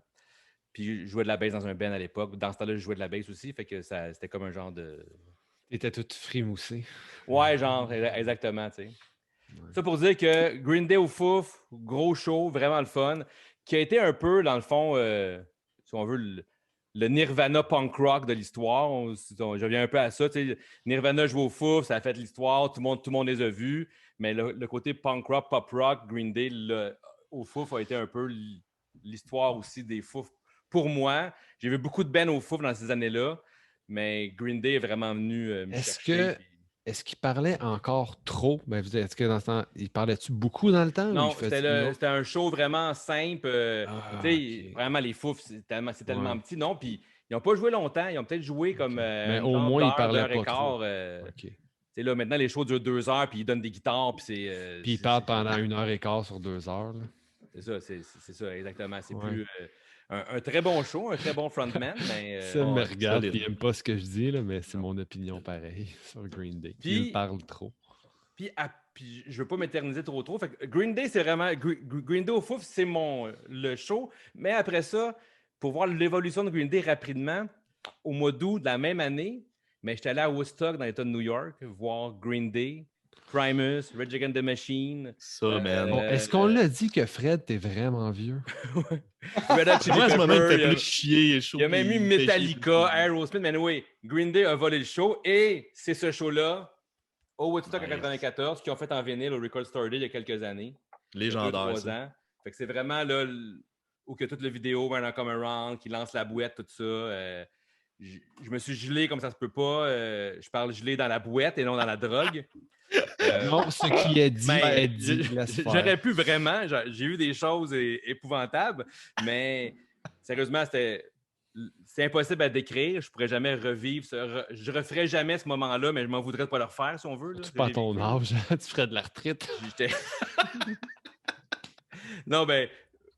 Speaker 3: Puis, je jouais de la bass dans un band à l'époque. Dans ce temps-là, je jouais de la bass aussi. Fait que c'était comme un genre de.
Speaker 2: T'étais tout frimoussé.
Speaker 3: Ouais, genre, exactement, tu sais. Ça pour dire que Green Day au Fouf, gros show, vraiment le fun, qui a été un peu, dans le fond, si on veut, le Nirvana punk rock de l'histoire. Je reviens un peu à ça. Nirvana joue au Fouf, ça a fait l'histoire, tout le monde les a vus, mais le côté punk rock, pop rock, Green Day au Fouf a été un peu l'histoire aussi des Fouf. Pour moi, j'ai vu beaucoup de bands au Fouf dans ces années-là, mais Green Day est vraiment venu me chercher.
Speaker 2: Est-ce qu'il parlait encore trop? Est-ce que dans ce temps, il parlait-tu beaucoup dans le temps?
Speaker 3: Non,
Speaker 2: ou
Speaker 3: c'était un show vraiment simple.
Speaker 2: Ok.
Speaker 3: Vraiment, les Fouf, c'est tellement petit. Non, puis ils n'ont pas joué longtemps. Ils ont peut-être joué comme
Speaker 2: Mais
Speaker 3: une
Speaker 2: au moins, ils
Speaker 3: d'heure,
Speaker 2: parlaient
Speaker 3: d'heure et
Speaker 2: pas trop.
Speaker 3: quart.
Speaker 2: OK.
Speaker 3: Là, maintenant, les shows durent 2 heures, puis ils donnent des guitares, puis c'est...
Speaker 2: Puis il parle pendant 1 heure et quart sur 2 heures. Là.
Speaker 3: C'est ça, exactement. C'est
Speaker 2: Ouais.
Speaker 3: plus un très bon show, un très bon frontman, mais...
Speaker 2: Ça me regarde,
Speaker 1: solide.
Speaker 2: puis il n'aime pas ce que je dis, là, mais c'est mon opinion pareil sur Green Day.
Speaker 3: Puis-
Speaker 2: Il parle trop.
Speaker 3: Puis je veux pas m'éterniser trop. Fait que Green Day, c'est vraiment... Green Day au Fouf, c'est le show. Mais après ça, pour voir l'évolution de Green Day rapidement, au mois d'août de la même année, mais j'étais allé à Woodstock, dans l'État de New York, voir Green Day, Primus, Rage Against the Machine.
Speaker 1: Ça, man.
Speaker 2: Bon, est-ce qu'on l'a dit que Fred, t'es vraiment vieux?
Speaker 3: Red Hot Chili
Speaker 1: Moi, à ce moment, il
Speaker 3: Pepper,
Speaker 1: fait plus chier et chaud.
Speaker 3: il y a même eu
Speaker 1: il fait chier
Speaker 3: Metallica,
Speaker 1: plus.
Speaker 3: Aerosmith, mais anyway, Green Day a volé le show et c'est ce show-là, au Woodstock en
Speaker 1: Nice.
Speaker 3: 94, qu'ils ont fait en vinyle au Record Store Day il y a quelques années.
Speaker 1: Légendaire,
Speaker 3: 2-3
Speaker 1: ça.
Speaker 3: ans. Fait que c'est vraiment là où que toute la vidéo, When I Come Around, qui lance la bouette, tout ça. Je me suis gelé comme ça se peut pas. Je parle gelé dans la bouette et non dans la drogue.
Speaker 2: Non, ce qui est dit
Speaker 3: Ben,
Speaker 2: est dit. Laisse faire.
Speaker 3: J'aurais pu vraiment. J'ai eu des choses épouvantables, mais sérieusement, c'est impossible à décrire. Je pourrais jamais revivre. Je referais jamais ce moment-là, mais je m'en voudrais de pas le refaire si on veut. Là,
Speaker 2: Tu pas à ton âge, tu ferais de la retraite.
Speaker 3: J'étais- Non, ben,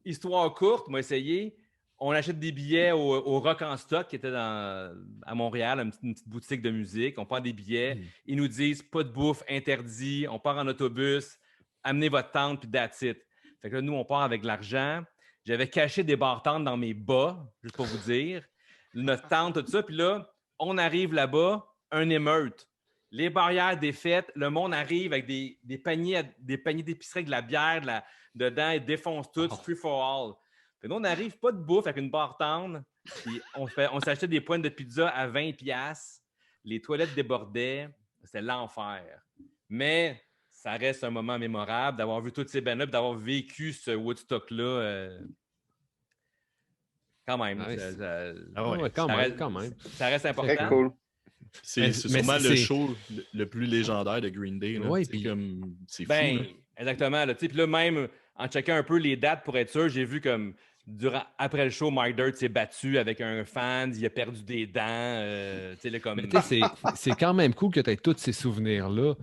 Speaker 3: histoire courte, moi essayé. On achète des billets au Rock en Stock qui était à Montréal, une petite boutique de musique. On prend des billets. Ils nous disent pas de bouffe, interdit. On part en autobus. Amenez votre tente, puis that's it. Fait que là, nous, on part avec de l'argent. J'avais caché des bartendes dans mes bas, juste pour vous dire. Notre tente, tout ça. Puis là, on arrive là-bas, un émeute. Les barrières défaites, le monde arrive avec des paniers d'épicerie avec de la bière dedans, ils défoncent tout, free for all. Fait que nous, on n'arrive pas de bouffe avec une bartende, puis on s'achetait des pointes de pizza à 20$. Les toilettes débordaient. C'était l'enfer. Mais ça reste un moment mémorable d'avoir vu toutes ces bands-là, d'avoir vécu ce Woodstock-là. Quand même.
Speaker 2: Nice. Quand même.
Speaker 3: Ça reste important.
Speaker 4: Très cool.
Speaker 1: C'est
Speaker 2: Mais
Speaker 1: sûrement
Speaker 2: c'est-
Speaker 1: le show le plus légendaire de Green Day. Là.
Speaker 2: Ouais,
Speaker 1: C'est
Speaker 2: puis-
Speaker 1: comme... C'est fou.
Speaker 3: Ben,
Speaker 1: là.
Speaker 3: exactement. Là, puis là, même en checkant un peu les dates pour être sûr, j'ai vu comme après le show, Mike Dirt s'est battu avec un fan, il a perdu des dents. Tu sais, là, comme...
Speaker 2: Mais tu sais, c'est quand même cool que tu aies tous ces souvenirs-là.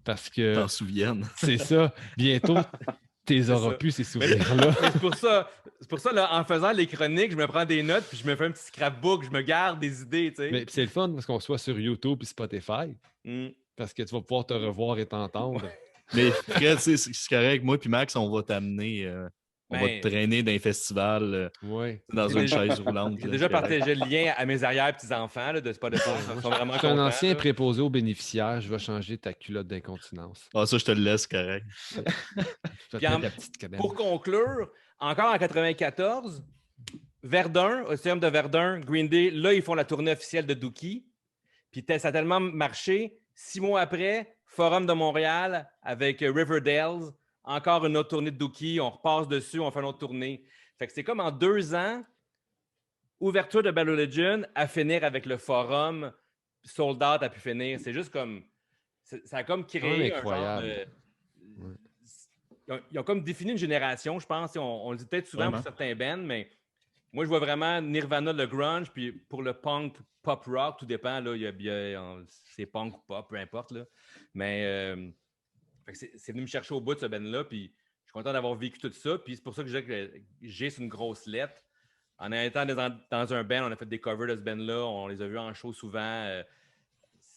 Speaker 2: Parce que
Speaker 1: T'en souviennes.
Speaker 2: c'est ça. Bientôt, tu
Speaker 3: ça.
Speaker 2: auras plus ces souvenirs-là.
Speaker 3: Mais c'est pour ça là, en faisant les chroniques, je me prends des notes puis je me fais un petit scrapbook, je me garde des idées, tu sais.
Speaker 2: Mais c'est le fun parce qu'on soit sur YouTube et Spotify.
Speaker 3: Mm.
Speaker 2: Parce que tu vas pouvoir te revoir et t'entendre.
Speaker 1: Mais Fred, c'est correct. Moi puis Max, on va t'amener. On va
Speaker 3: Ben-
Speaker 1: te traîner d'un festival
Speaker 2: Ouais.
Speaker 1: dans
Speaker 3: J'ai
Speaker 1: une
Speaker 3: déjà-
Speaker 1: chaise roulante.
Speaker 3: J'ai
Speaker 1: là,
Speaker 3: déjà
Speaker 1: c'est correct.
Speaker 3: partagé le lien à mes arrière-petits-enfants là, de Spotify. Ils sont vraiment
Speaker 2: Je suis un
Speaker 3: contents,
Speaker 2: ancien
Speaker 3: là.
Speaker 2: préposé aux bénéficiaires. Je vais changer ta culotte d'incontinence.
Speaker 1: Ah, ça, je te le laisse, correct.
Speaker 2: Je vais te
Speaker 3: Puis en-
Speaker 2: mettre la petite cadenne.
Speaker 3: Pour conclure, encore en 94, Verdun, au Stadium de Verdun, Green Day, là, ils font la tournée officielle de Dookie. Puis ça a tellement marché. 6 mois après, Forum de Montréal avec Riverdale, encore une autre tournée de Dookie. On repasse dessus, on fait une autre tournée. Fait que c'est comme en 2 ans, ouverture de Bad Religion à finir avec le Forum, sold out a pu finir. C'est juste comme... Ça a comme créé un genre
Speaker 2: incroyable.
Speaker 3: de...
Speaker 2: Ouais.
Speaker 3: Ils ont comme défini une génération, je pense. On le dit peut-être souvent
Speaker 1: Vraiment.
Speaker 3: pour certains bands, mais moi, je vois vraiment Nirvana, le grunge, puis pour le punk, pop rock, tout dépend. Là, c'est punk ou pop, peu importe. Là. Mais fait que c'est venu me chercher au bout de ce band-là, puis je suis content d'avoir vécu tout ça. Puis c'est pour ça que je dirais que j'ai c'est une grosse lettre. En étant dans un band, on a fait des covers de ce band-là, on les a vus en show souvent.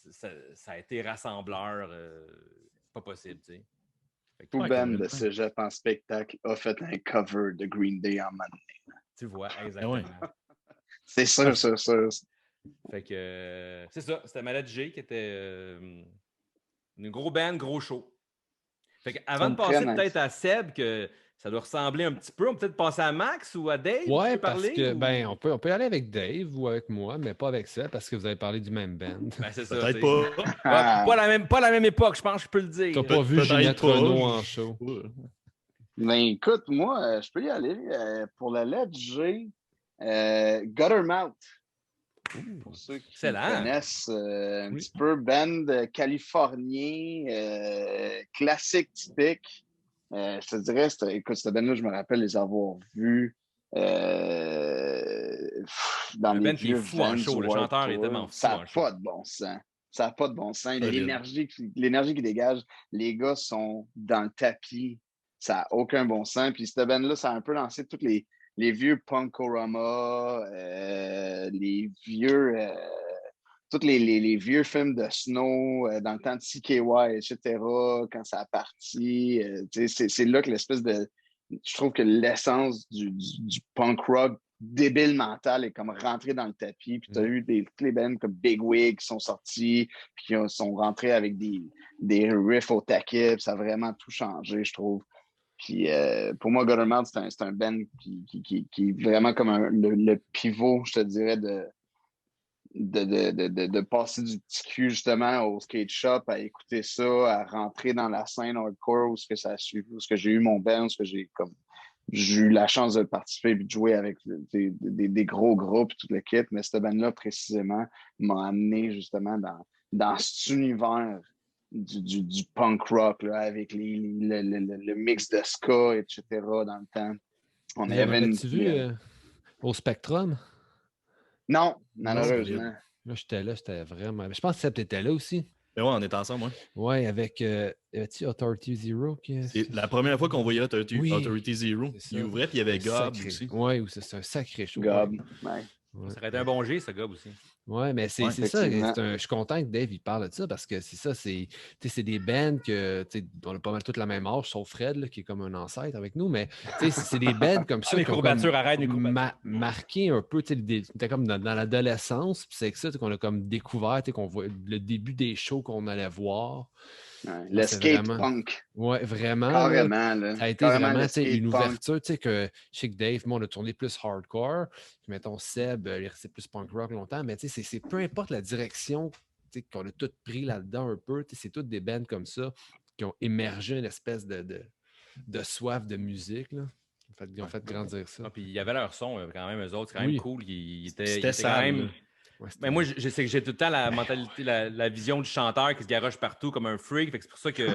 Speaker 3: Ça a été rassembleur. C'est pas possible, tu sais. Fait que,
Speaker 4: Tout
Speaker 1: Ouais,
Speaker 4: band
Speaker 1: carrément.
Speaker 4: de cégep en spectacle a fait un cover de Green Day en man.
Speaker 3: tu vois, exactement.
Speaker 1: ouais.
Speaker 4: C'est sûr, sûr, sûr.
Speaker 3: Fait que c'est ça, c'était Malade G qui était une gros band, gros show. Fait avant de passer peut-être à Seb, que ça doit ressembler un petit peu, on peut peut-être passer à Max ou à Dave?
Speaker 2: Ouais,
Speaker 3: tu peux
Speaker 2: parce
Speaker 3: parler,
Speaker 2: que,
Speaker 3: ou...
Speaker 2: on peut aller avec Dave ou avec moi, mais pas avec ça, parce que vous avez parlé du même band.
Speaker 3: Ben, c'est ça.
Speaker 1: Peut-être pas.
Speaker 3: Pas la même époque, je pense, je peux le dire.
Speaker 2: T'as pas vu
Speaker 1: Peut-être
Speaker 2: Ginette
Speaker 1: pas.
Speaker 2: Renault en show.
Speaker 1: Ouais.
Speaker 4: Mais écoute, moi, je peux y aller. Pour la lettre G, Guttermouth. Pour ceux qui connaissent un petit peu, band californien, classique typique. Je te dirais, écoute, cette band-là, je me rappelle les avoir vus dans les vieux
Speaker 3: fou en show. Le chanteur est tellement fou.
Speaker 4: Ça n'a pas de bon sens. Ça n'a pas de bon sens. L'énergie qui dégage, les gars sont dans le tapis. Ça n'a aucun bon sens. Puis cette band-là, ça a un peu lancé toutes les vieux Punkorama, les vieux... tous les vieux films de Snow, dans le temps de CKY, etc., quand ça a parti, c'est là que l'espèce de... Je trouve que l'essence du punk rock débile mental est comme rentré dans le tapis. Puis tu as eu toutes les bands comme Big Wig qui sont sortis, puis qui sont rentrés avec des riffs au taquet. Ça a vraiment tout changé, je trouve. Puis pour moi, Guttermouth, c'est un band qui est vraiment comme le pivot, je te dirais, de passer du petit cul justement au skate shop, à écouter ça, à rentrer dans la scène hardcore où ce que j'ai eu mon band, où ce que j'ai eu la chance de participer et de jouer avec des gros groupes, tout le kit, mais cette band-là précisément m'a amené justement dans cet univers du punk rock là, avec le mix de ska, etc. dans le temps.
Speaker 2: On avait vu au Spectrum?
Speaker 4: Non, malheureusement.
Speaker 2: Là, j'étais là, c'était vraiment... Je pense que Seb était là aussi.
Speaker 1: Mais ouais, on était ensemble, moi.
Speaker 2: Ouais, avec Authority Zero.
Speaker 1: C'est la première fois qu'on voyait Authority Zero. Il ouvrait, puis il y avait Gob aussi.
Speaker 2: Oui, c'est un sacré show.
Speaker 4: Gob, ouais.
Speaker 3: Ça aurait été un bon G, ce Gob aussi.
Speaker 2: Oui, mais c'est ça. Je suis content que Dave il parle de ça parce que c'est ça, c'est des bands que on a pas mal toute la même âge, sauf Fred, là, qui est comme un ancêtre avec nous, mais c'est des bands comme ça qui ont marqué un peu, c'était comme dans l'adolescence, puis c'est avec ça qu'on a comme découvert, qu'on voit le début des shows qu'on allait voir.
Speaker 4: Ouais, le skate punk.
Speaker 2: Oui, vraiment.
Speaker 4: Carrément. Là,
Speaker 2: ça a été vraiment une ouverture. Que je sais que Dave, moi, on a tourné plus hardcore. Puis, mettons, Seb, c'est plus punk rock longtemps. Mais c'est peu importe la direction qu'on a toutes pris là-dedans un peu. C'est toutes des bands comme ça qui ont émergé une espèce de soif de musique. Là. Ils ont fait grandir ça.
Speaker 3: Puis il y avait leur son quand même, eux autres. C'est quand même cool.
Speaker 1: C'était quand même...
Speaker 3: Mais moi, je sais que j'ai tout le temps la mentalité, la vision du chanteur qui se garoche partout comme un freak. Fait que c'est pour ça que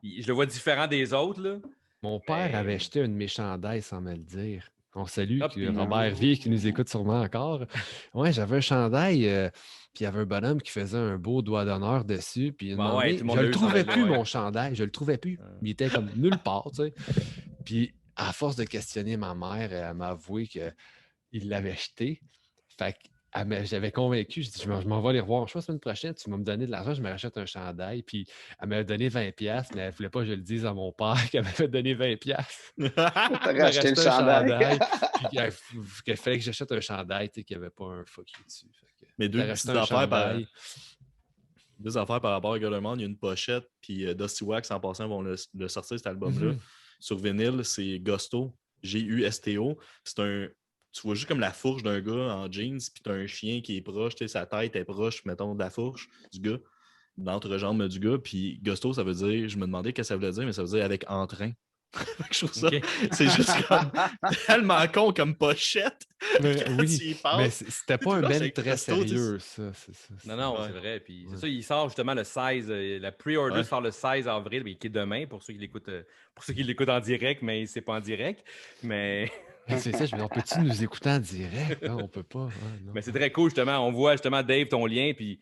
Speaker 3: je le vois différent des autres. Là.
Speaker 2: Mon père avait acheté une de mes chandails sans me le dire. On salue Robert Vie qui nous écoute sûrement encore. Ouais, j'avais un chandail, puis il y avait un bonhomme qui faisait un beau doigt d'honneur dessus. Puis je le trouvais plus, mon chandail. Je le trouvais plus. Il était comme nulle part, tu sais. Puis à force de questionner ma mère, elle m'a avoué qu'il l'avait acheté. Fait que j'avais convaincu, je dis, je m'en vais les revoir. Je pense que la semaine prochaine, tu vas me donner de l'argent, je me rachète un chandail. Puis elle m'avait donné 20$, mais elle ne voulait pas que je le dise à mon père qu'elle m'avait donné 20$.
Speaker 4: T'as racheté le chandail.
Speaker 2: Puis qu'il fallait que j'achète un chandail, qu'il n'y avait pas un fuck you dessus.
Speaker 1: Mais deux affaires par rapport à Guttermouth, il y a une pochette, puis Dusty Wax, en passant, vont le sortir, cet album-là. Sur vinyle, c'est Gusto, Gusto. Tu vois juste comme la fourche d'un gars en jeans, puis tu as un chien qui est proche, sa tête est proche, mettons, de la fourche du gars, de l'entrejambe du gars. Puis Gusto, ça veut dire, je me demandais ce que ça voulait dire, mais ça veut dire avec entrain. Je trouve ça, c'est juste comme tellement con comme pochette.
Speaker 2: Oui, mais c'était pas un band très sérieux, ça.
Speaker 3: Non, c'est vrai. Puis c'est ça, il sort justement le 16, la pre-order sort le 16 avril, mais qui est demain pour ceux qui l'écoutent en direct, mais c'est pas en direct. Mais...
Speaker 2: C'est ça, on peut-tu nous écouter en direct? Non, on peut pas. Non.
Speaker 3: Mais c'est très cool, justement. On voit justement, Dave, ton lien, puis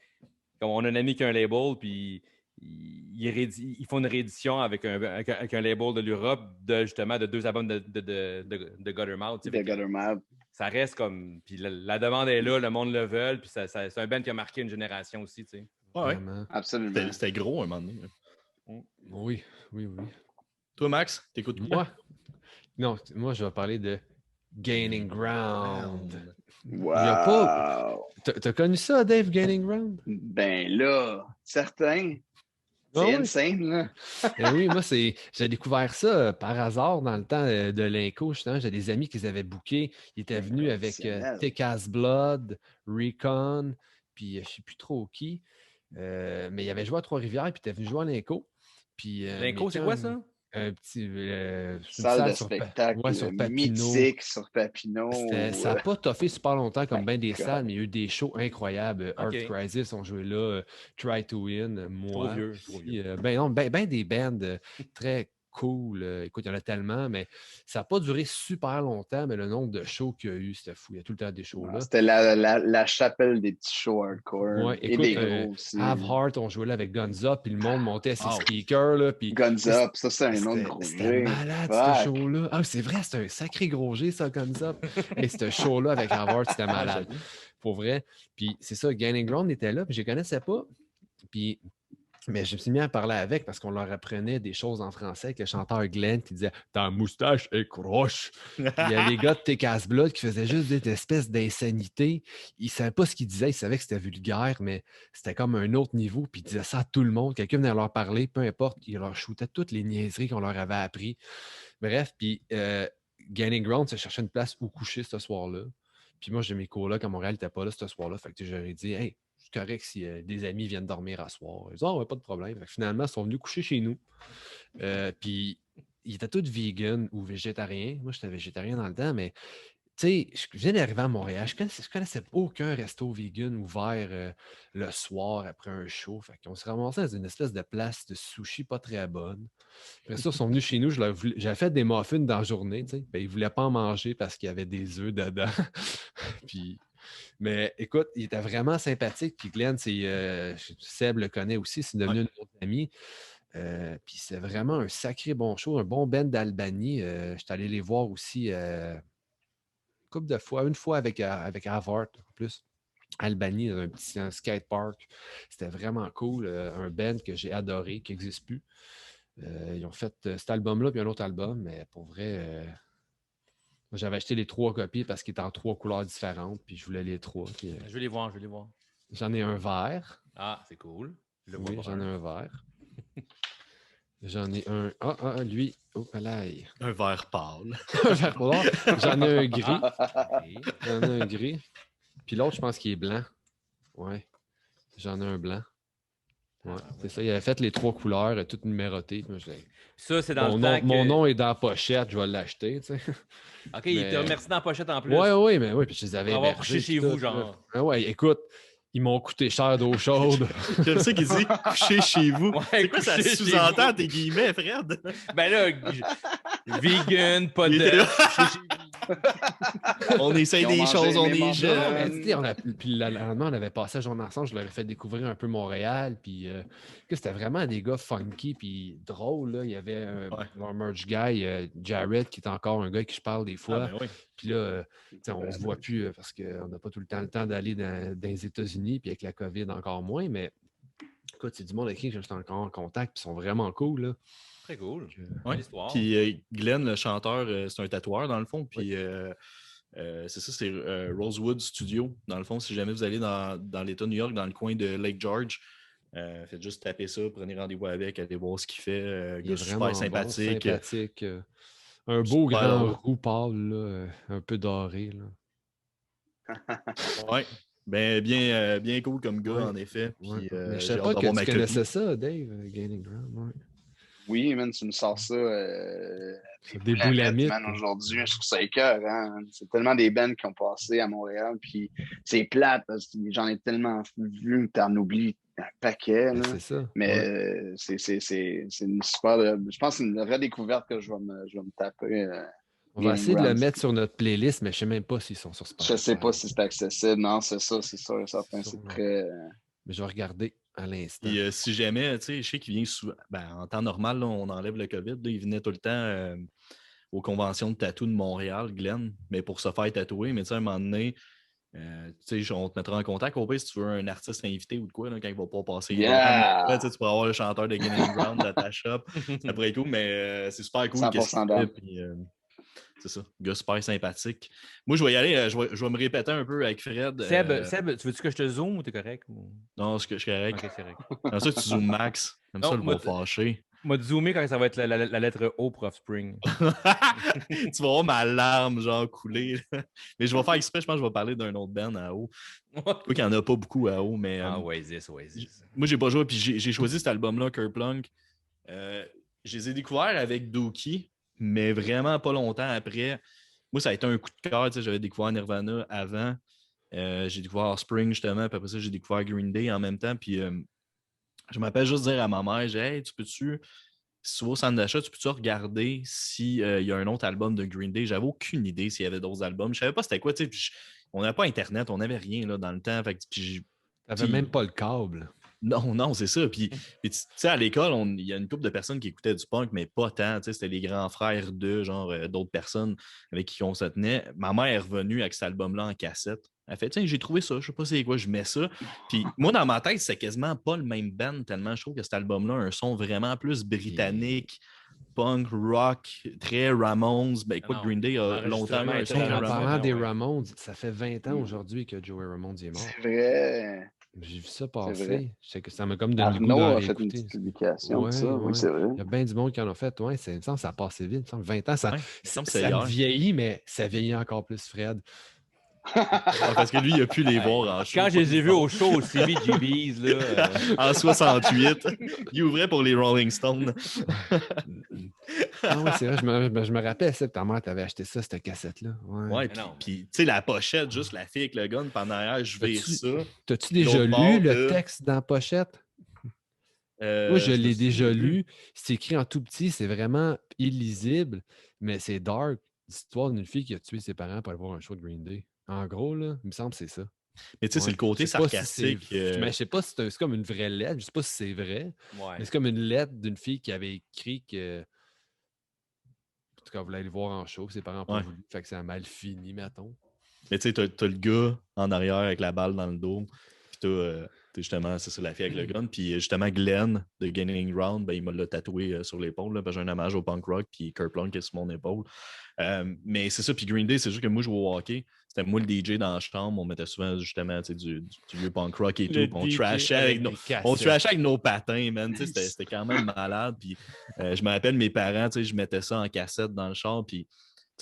Speaker 3: comme on a un ami qui a un label, puis ils font une réédition avec un label de l'Europe, justement, de 2 albums de Guttermouth.
Speaker 4: De Guttermouth.
Speaker 3: Ça reste comme... Puis la demande est là, le monde le veut, puis c'est un band qui a marqué une génération aussi, tu sais.
Speaker 1: Ouais,
Speaker 4: absolument.
Speaker 1: C'était gros un moment donné.
Speaker 2: Oui.
Speaker 1: Toi, Max, t'écoutes quoi?
Speaker 2: Non, moi, je vais parler de Gaining Ground.
Speaker 4: Wow!
Speaker 2: T'as connu ça, Dave, Gaining Ground?
Speaker 4: Ben là, certain. C'est
Speaker 2: oui.
Speaker 4: insane, là.
Speaker 2: Oui, moi, j'ai découvert ça par hasard dans le temps de l'Inco. Justement, j'ai des amis qui les avaient bookés. Ils étaient venus avec Tekaz Blood, Recon, puis je ne sais plus trop qui. Mais ils avaient joué à Trois-Rivières, puis ils étaient venus jouer à l'Inco. Puis,
Speaker 3: L'inco, c'est quoi ça?
Speaker 2: Un petit. C'est une
Speaker 4: Salle de
Speaker 2: sur,
Speaker 4: spectacle
Speaker 2: sur Papineau.
Speaker 4: mythique sur Papineau.
Speaker 2: Ça n'a pas toffé super longtemps comme bien des
Speaker 4: God.
Speaker 2: salles, mais il y a eu des shows incroyables. Art
Speaker 3: Ok.
Speaker 2: Crisis ont joué là, Try to Win, moi.
Speaker 3: Trop vieux.
Speaker 2: Des bands très cool. Écoute, il y en a tellement, mais ça n'a pas duré super longtemps, mais le nombre de shows qu'il y a eu, c'était fou. Il y a tout le temps des shows là.
Speaker 4: C'était la chapelle des petits shows hardcore.
Speaker 2: Ouais,
Speaker 4: et
Speaker 2: écoute,
Speaker 4: des gros aussi.
Speaker 2: Have Heart, on jouait là avec Guns Up, puis le monde montait à ses speakers. Là, puis
Speaker 4: Guns Up, ça c'est un autre gros
Speaker 2: C'était
Speaker 4: G.
Speaker 2: malade,
Speaker 4: Fuck.
Speaker 2: ce show-là. Ah, c'est vrai, c'était un sacré gros G, ça, Guns Up. Et ce show-là avec Have Heart, c'était malade. Pour vrai. Puis c'est ça, Gaining Ground était là, puis je les connaissais pas. Puis mais je me suis mis à parler avec parce qu'on leur apprenait des choses en français avec le chanteur Glenn qui disait « Ta moustache est croche ». Il y a les gars de Tekaz Blood qui faisaient juste des espèces d'insanité. Ils ne savaient pas ce qu'ils disaient, ils savaient que c'était vulgaire, mais c'était comme un autre niveau. Puis ils disaient ça à tout le monde. Quelqu'un venait leur parler, peu importe, ils leur shootaient toutes les niaiseries qu'on leur avait appris. Bref, puis Gaining Ground se cherchait une place où coucher ce soir-là. Puis moi, j'ai mes colocs à Montréal, ils n'étaient pas là ce soir-là. Fait que j'aurais dit « Hey, c'est correct si des amis viennent dormir à soir. » Ils disent « Ah, ouais, pas de problème. » Finalement, ils sont venus coucher chez nous. Puis, ils étaient tous vegan ou végétariens. Moi, j'étais végétarien dans le temps, mais tu sais, je viens d'arriver à Montréal. Je connaissais aucun resto vegan ouvert le soir après un show. Fait qu'on s'est ramassé dans une espèce de place de sushi pas très bonne. Après ça, ils sont venus chez nous. J'avais fait des muffins dans la journée. Tu sais. Ben, ils ne voulaient pas en manger parce qu'il y avait des œufs dedans. Puis. Mais écoute, il était vraiment sympathique. Puis Glenn, Seb le connaît aussi, c'est devenu une autre amie. Puis c'est vraiment un sacré bon show, un bon band d'Albanie. Je suis allé les voir aussi une couple de fois, une fois avec Havard en plus. Albanie, dans un skatepark. C'était vraiment cool. Un band que j'ai adoré, qui n'existe plus. Ils ont fait cet album-là, puis un autre album, mais pour vrai. J'avais acheté les 3 copies parce qu'ils étaient en 3 couleurs différentes, puis je voulais les 3. Puis,
Speaker 3: Je vais les voir, je vais les voir.
Speaker 2: j'en ai un vert.
Speaker 3: Ah, c'est cool.
Speaker 2: Oui, j'en ai un vert. J'en ai un. Lui. Oh, là.
Speaker 1: Un vert pâle.
Speaker 2: Un vert pâle. J'en ai un gris. J'en ai un gris. Puis l'autre, je pense qu'il est blanc. Ouais. J'en ai un blanc. Ouais, c'est ça. Il avait fait les 3 couleurs, toutes numérotées.
Speaker 3: Ça, c'est dans
Speaker 2: mon
Speaker 3: le
Speaker 2: nom,
Speaker 3: temps que...
Speaker 2: Mon nom est dans la pochette, je vais l'acheter, tu sais.
Speaker 3: OK, il te remercie dans la pochette en plus.
Speaker 2: Oui, mais oui, puis je les avais
Speaker 3: avoir couché chez vous, genre.
Speaker 2: Ah ouais, écoute, ils m'ont coûté cher d'eau chaude.
Speaker 1: J'aime ça qu'il dit « coucher chez vous
Speaker 3: Ouais, ».
Speaker 1: C'est quoi ça
Speaker 3: coucher chez
Speaker 1: sous-entend,
Speaker 3: vous.
Speaker 1: tes guillemets, Fred?
Speaker 3: Ben là, vegan, pas
Speaker 1: Il était
Speaker 3: de...
Speaker 1: là. On essaye
Speaker 4: Ils ont
Speaker 1: des
Speaker 4: mangé
Speaker 1: choses, on
Speaker 4: les
Speaker 1: est
Speaker 4: mamans.
Speaker 1: jeunes.
Speaker 2: Puis le lendemain, on avait passé la journée ensemble, je leur ai fait découvrir un peu Montréal, puis que c'était vraiment des gars funky, puis drôles, là. Il y avait leur merch guy, Jared, qui est encore un gars qui je parle des fois.
Speaker 1: Ah, ben oui.
Speaker 2: Puis là, on se voit plus parce qu'on n'a pas tout le temps d'aller dans les États-Unis, puis avec la COVID encore moins, mais écoute, c'est du monde avec qui je suis encore en contact, puis ils sont vraiment cool, là.
Speaker 3: Très cool.
Speaker 1: Ouais.
Speaker 3: L'histoire.
Speaker 1: Puis Glenn, le chanteur, c'est un tatoueur dans le fond. Puis c'est ça, c'est Rosewood Studio. Dans le fond, si jamais vous allez dans l'État de New York, dans le coin de Lake George, faites juste taper ça, prenez rendez-vous avec, allez voir ce qu'il fait.
Speaker 2: Il est
Speaker 1: Gars
Speaker 2: vraiment
Speaker 1: super sympathique.
Speaker 2: bon, sympathique. Un beau
Speaker 1: Super
Speaker 2: grand
Speaker 1: drôle.
Speaker 2: roux pâle, là, un peu doré. Là.
Speaker 1: Ouais. Ben, bien cool comme gars,
Speaker 2: Ouais.
Speaker 1: en effet. Puis,
Speaker 2: Ouais. Mais je
Speaker 1: j'ai
Speaker 2: savais
Speaker 1: hâte
Speaker 2: pas
Speaker 1: d'avoir
Speaker 2: que
Speaker 1: ma
Speaker 2: tu
Speaker 1: copie.
Speaker 2: connaissais ça, Dave, Gaining Ground. Ouais.
Speaker 4: Oui, man, tu me sors ça.
Speaker 2: Des boulamites.
Speaker 4: Man, aujourd'hui, je trouve ça écœurant. C'est tellement des bands qui ont passé à Montréal, puis c'est plate parce que j'en ai tellement vu que t'en oublies un paquet. Là.
Speaker 2: C'est ça.
Speaker 4: Mais c'est une super. Je pense que c'est une vraie découverte que je vais me taper.
Speaker 2: On va
Speaker 4: Gaining
Speaker 2: essayer de le
Speaker 4: Ground.
Speaker 2: mettre sur notre playlist, mais je ne sais même pas s'ils sont sur Spotify.
Speaker 4: Je sais pas si c'est accessible. Non, c'est ça, c'est sûr et certain. C'est
Speaker 2: Sûrement.
Speaker 4: très.
Speaker 2: Mais je vais regarder à l'instant.
Speaker 1: Puis si jamais, tu sais, je sais qu'il vient souvent. Ben, en temps normal, là, on enlève le COVID. Là, il venait tout le temps aux conventions de tatou de Montréal, Glenn, mais pour se faire tatouer. Mais tu sais, à un moment donné, tu sais, on te mettra en contact. Au pire, si tu veux un artiste invité ou de quoi, là, quand il va pas passer.
Speaker 4: Yeah!
Speaker 1: Là, tu pourras avoir le chanteur de Gaining Ground de ta shop. Ça pourrait être cool, mais c'est super cool.
Speaker 4: 100% down.
Speaker 1: C'est ça, gars super sympathique. Moi, je vais y aller, je vais me répéter un peu avec Fred.
Speaker 3: Seb, tu veux-tu que je te zoome ou t'es correct? Ou...
Speaker 1: Non, je suis correct.
Speaker 3: Ok, c'est correct.
Speaker 1: Comme ça, tu zoomes max. Comme
Speaker 3: Non,
Speaker 1: ça, le
Speaker 3: moi,
Speaker 1: voir fâché.
Speaker 3: M'a zoomé quand ça va être la lettre O pour Offspring.
Speaker 1: Tu vas voir ma larme, genre, couler. Mais je vais faire exprès, je pense que je vais parler d'un autre band à haut. Quoi qu'il n'y en a pas beaucoup à haut, mais
Speaker 3: Oasis.
Speaker 1: moi, j'ai pas joué. Puis j'ai choisi cet album-là, Kerplunk. Je les ai découverts avec Dookie, mais vraiment pas longtemps après. Moi, ça a été un coup de cœur. J'avais découvert Nirvana avant. J'ai découvert Offspring, justement. Puis après ça, j'ai découvert Green Day en même temps. Puis je m'appelle juste dire à ma mère, j'ai hey, si tu vas au centre d'achat, tu peux-tu regarder s'il y a un autre album de Green Day? J'avais aucune idée s'il y avait d'autres albums. Je savais pas c'était quoi. On n'avait pas Internet, on n'avait rien là, dans le temps.
Speaker 2: T'avais même pas le câble.
Speaker 1: Non, c'est ça. Puis tu sais, à l'école, il y a une couple de personnes qui écoutaient du punk, mais pas tant. C'était les grands frères de d'autres personnes avec qui on se tenait. Ma mère est revenue avec cet album-là en cassette. Elle fait, tiens, j'ai trouvé ça, je sais pas c'est quoi, je mets ça. Puis moi, dans ma tête, c'est quasiment pas le même band, tellement je trouve que cet album-là a un son vraiment plus britannique, punk, rock, très Ramones. Ben, quoi, Green Day a longtemps eu un son
Speaker 2: En
Speaker 1: de
Speaker 2: parlant
Speaker 1: Ramones.
Speaker 2: des Ramones, ça fait 20 ans aujourd'hui que Joey Ramones est mort.
Speaker 4: C'est vrai.
Speaker 2: J'ai vu ça
Speaker 4: C'est
Speaker 2: passer.
Speaker 4: vrai.
Speaker 2: Je sais que ça m'a comme donné le goût
Speaker 4: Arnaud
Speaker 2: de
Speaker 4: a fait une
Speaker 2: réécouter.
Speaker 4: petite publication de ça.
Speaker 2: Ouais.
Speaker 4: Oui, c'est vrai.
Speaker 2: Il y a bien du monde qui en a fait. Ouais, il me semble que ça a passé vite. Il me semble que 20 ans, ça,
Speaker 1: Ouais, il me semble que c'est
Speaker 2: ça
Speaker 1: hier.
Speaker 2: vieillit, mais ça vieillit encore plus, Fred.
Speaker 1: Parce que lui, il a pu les voir en show.
Speaker 3: Quand je les ai vus au show au CBGB's, là.
Speaker 1: En 68, il ouvrait pour les Rolling Stones.
Speaker 2: Ah oui, c'est vrai, je me rappelle ça que ta mère t'avait acheté ça, cette cassette-là.
Speaker 1: Ouais, puis tu sais, la pochette, juste la fille avec le gun, pendant hier, je vais ça.
Speaker 2: T'as-tu déjà
Speaker 1: L'autre bord
Speaker 2: lu le
Speaker 1: de-
Speaker 2: texte dans la pochette? Moi, je
Speaker 1: me
Speaker 2: l'ai
Speaker 1: souviens
Speaker 2: déjà
Speaker 1: plus.
Speaker 2: lu. C'est écrit en tout petit, c'est vraiment illisible, mais c'est dark. L'histoire d'une fille qui a tué ses parents pour aller voir un show de Green Day. En gros, là, il me semble que c'est ça.
Speaker 1: Mais tu sais, c'est le côté
Speaker 2: Je sais pas si
Speaker 1: sarcastique.
Speaker 2: mais je sais pas si c'est comme une vraie lettre. Je sais pas si c'est vrai.
Speaker 3: Ouais.
Speaker 2: Mais c'est comme une lettre d'une fille qui avait écrit que. En tout cas, elle voulait aller le voir en show. Ses parents n'ont pas voulu. Fait que ça a mal fini, mettons.
Speaker 1: Mais tu sais, t'as le gars en arrière avec la balle dans le dos. Puis t'as justement, c'est ça, la fille avec le gun. Puis justement, Glenn de Gaining Ground, ben, il m'a l'a tatoué sur l'épaule. Là, parce que j'ai un hommage au punk rock. Puis Kerplunk est sur mon épaule. Mais c'est ça. Puis Green Day, c'est juste que moi, je jouais au hockey. C'était moi le DJ dans la chambre. On mettait souvent justement du vieux punk rock et tout. Puis on trashait avec nos patins, man. C'était quand même malade. Puis je me rappelle mes parents, je mettais ça en cassette dans le char. Puis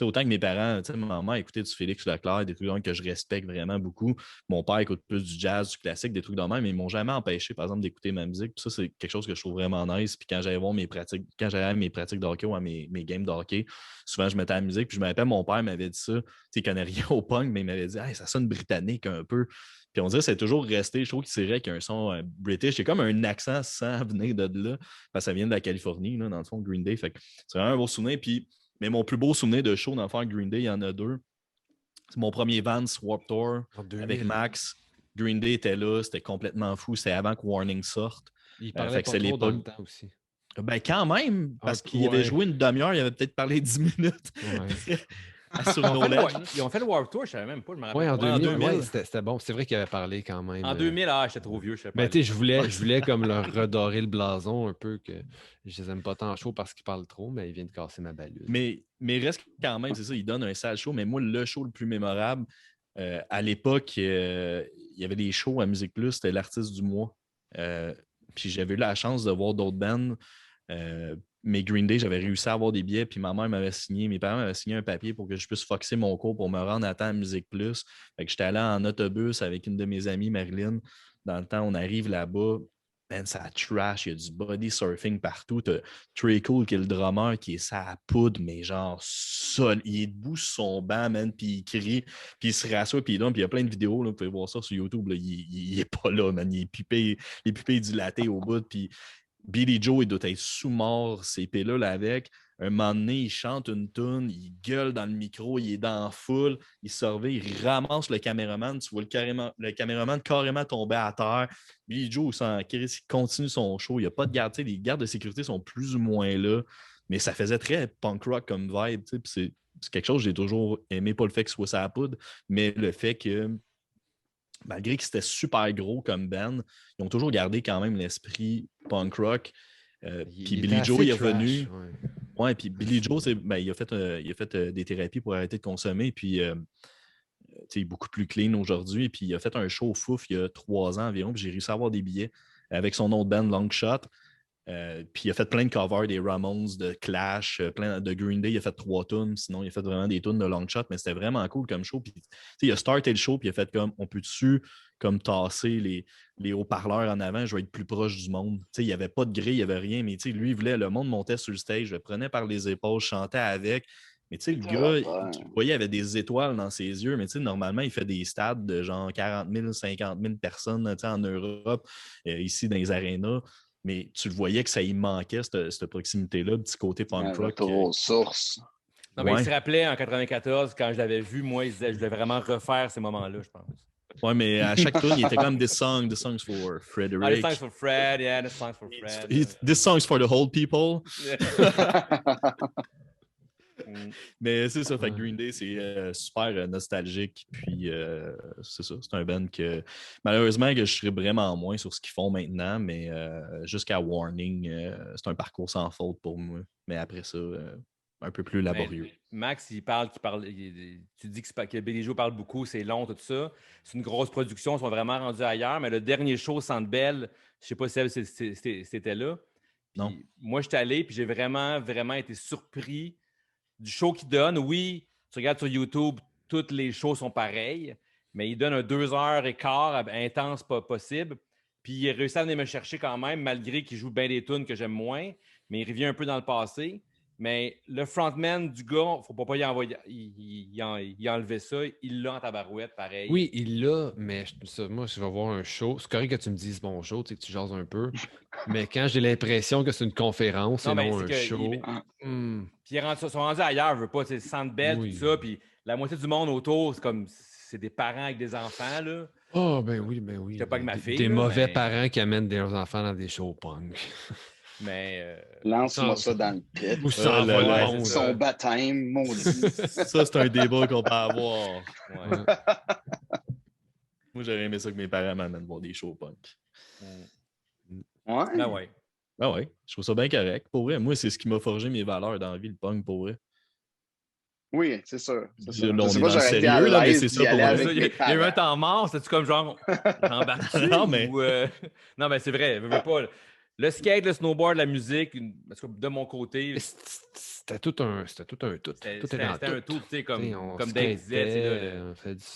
Speaker 1: autant que mes parents, ma maman écoutait du Félix Leclerc, des trucs que je respecte vraiment beaucoup. Mon père écoute plus du jazz, du classique, des trucs de même, mais ils m'ont jamais empêché, par exemple, d'écouter ma musique. Puis ça, c'est quelque chose que je trouve vraiment nice. Puis quand j'allais voir mes pratiques de hockey ou à mes games de hockey, souvent je mettais la musique. Puis je me rappelle, mon père m'avait dit ça. Il connaît rien au punk, mais il m'avait dit hey, ça sonne britannique un peu. Puis on dirait que c'est toujours resté. Je trouve que c'est vrai qu'il y a un son british. C'est comme un accent sans venir de là. Parce que ça vient de la Californie, là, dans le fond, Green Day. Fait que c'est vraiment un beau souvenir. Puis mais mon plus beau souvenir de show dans le fond Green Day, il y en a deux. C'est mon premier Vans Warped Tour avec Max. Green Day était là, c'était complètement fou. C'était avant que Warning sorte.
Speaker 2: Il parlait pas trop dans le temps aussi.
Speaker 1: Ben quand même, parce qu'il avait joué une demi-heure, il avait peut-être parlé 10 minutes.
Speaker 2: Ouais.
Speaker 3: Ils ont fait le Warped Tour, je savais même pas. Je me rappelle.
Speaker 2: Oui, en 2000. C'était bon. C'est vrai qu'il avait parlé quand même.
Speaker 3: En 2000, j'étais trop vieux. Je sais pas.
Speaker 2: Mais tu sais, je voulais comme leur redorer le blason un peu, que je les aime pas tant chaud parce qu'ils parlent trop, mais ils viennent de casser ma balule.
Speaker 1: Mais reste quand même, c'est ça, ils donnent un sale show. Mais moi, le show le plus mémorable, à l'époque, il y avait des shows à Musique Plus, c'était l'artiste du mois. Puis j'avais eu la chance de voir d'autres bands. Mais Green Day, j'avais réussi à avoir des billets, puis mes parents m'avaient signé un papier pour que je puisse foxer mon cours pour me rendre à temps à Musique Plus. Fait que j'étais allé en autobus avec une de mes amies, Marilyn. Dans le temps, on arrive là-bas, man, ça trash, il y a du body surfing partout. T'as Trey Cool qui est le drummer qui est sa poudre, mais genre sol. Il est debout sur son banc, man, puis il crie, puis il se rassoit, puis il donne, puis il y a plein de vidéos, là, vous pouvez voir ça sur YouTube, là, il est pas là, man, il est pupé dilaté au bout, puis Billy Joe, il doit être sous-mort, ces pilules avec. Un moment donné, il chante une toune, il gueule dans le micro, il est dans la foule, il surveille, il ramasse le caméraman. Tu vois le caméraman carrément tomber à terre. Billy Joe, il continue son show. Il n'y a pas de garde. Les gardes de sécurité sont plus ou moins là, mais ça faisait très punk rock comme vibe. C'est quelque chose que j'ai toujours aimé, pas le fait que ce soit sa poudre, mais le fait que malgré que c'était super gros comme band, ils ont toujours gardé quand même l'esprit punk rock. Puis Billy Joe, il est revenu. Ouais, puis Billy Joe, il a fait des thérapies pour arrêter de consommer. Puis, il est beaucoup plus clean aujourd'hui. Puis, il a fait un show au Fouf il y a 3 ans environ. Puis, j'ai réussi à avoir des billets avec son autre band, Long Shot. Puis il a fait plein de covers des Ramones, de Clash, plein de Green Day. Il a fait 3 tunes. Sinon, il a fait vraiment des tunes de long shot, mais c'était vraiment cool comme show. Puis, il a starté le show, puis il a fait comme on peut dessus comme tasser les haut-parleurs en avant, je vais être plus proche du monde. Il n'y avait pas de grille, il n'y avait rien, mais lui, il voulait, le monde montait sur le stage, je le prenais par les épaules, je chantais avec. Mais le gars, tu voyais, il avait des étoiles dans ses yeux, mais normalement, il fait des stades de genre 40 000, 50 000 personnes en Europe, ici dans les arénas. Mais tu le voyais que ça y manquait, cette proximité-là, le petit côté punk rock.
Speaker 4: Aux sources.
Speaker 3: Non, mais il se rappelait en 94, quand je l'avais vu, moi, il disait je devais vraiment refaire ces moments-là, je pense.
Speaker 1: Ouais, mais à chaque tune, il était comme This Songs for Frederick.
Speaker 3: This Songs for Fred, yeah, This Songs for Fred.
Speaker 1: This Songs for the whole people. Mais c'est ça, fait que Green Day, c'est super nostalgique. Puis c'est ça, c'est un band que malheureusement que je serais vraiment moins sur ce qu'ils font maintenant, mais jusqu'à Warning, c'est un parcours sans faute pour moi. Mais après ça, un peu plus laborieux.
Speaker 3: Max, tu dis que Billy Joe parle beaucoup, c'est long, tout ça. C'est une grosse production, ils sont vraiment rendus ailleurs, mais le dernier show, Centre Bell, je sais pas si c'était là. Puis,
Speaker 1: non.
Speaker 3: Moi, j'étais allé, puis j'ai vraiment, vraiment été surpris du show qu'il donne. Oui, tu regardes sur YouTube, toutes les shows sont pareilles, mais il donne un 2h15 intense pas possible. Puis il réussit à venir me chercher quand même, malgré qu'il joue bien des tunes que j'aime moins, mais il revient un peu dans le passé. Mais le frontman du gars, il ne faut pas y envoyer, il enlever ça. Il l'a en tabarouette, pareil.
Speaker 2: Oui, il l'a, mais moi, je vais voir un show. C'est correct que tu me dises bon show, que tu jases un peu. Mais quand j'ai l'impression que c'est une conférence et non un show...
Speaker 3: Puis ils sont rendus ailleurs, je veux pas, c'est Centre Bell, tout ça. Puis la moitié du monde autour, c'est des parents avec des enfants, là.
Speaker 2: Oh, ben oui.
Speaker 3: J'étais pas avec ma fille.
Speaker 2: Des mauvais parents qui amènent des enfants dans des shows punk.
Speaker 3: Mais.
Speaker 4: Lance-moi ça dans le pit.
Speaker 2: Ou ça va
Speaker 4: son baptême, maudit.
Speaker 1: Ça, c'est un débat qu'on peut avoir. Ouais. Moi, j'aurais aimé ça que mes parents m'amènent voir des shows punk.
Speaker 4: Ouais.
Speaker 3: Ben ouais.
Speaker 1: Ben ouais, je trouve ça bien correct. Pour vrai, moi, c'est ce qui m'a forgé mes valeurs dans la vie, le punk, pour vrai.
Speaker 4: Oui, c'est sûr.
Speaker 1: Je sais pas, j'aurais été à
Speaker 4: l'aise
Speaker 1: mais c'est ça pour moi.
Speaker 3: Il y a eu un temps mort, c'est-tu comme genre embarqué?
Speaker 1: Non, mais...
Speaker 3: Non, mais c'est vrai, je veux pas... Le skate, le snowboard, la musique, parce que de mon côté...
Speaker 2: C'était tout un tout. C'était un
Speaker 3: tout, tu sais, comme Dave disait,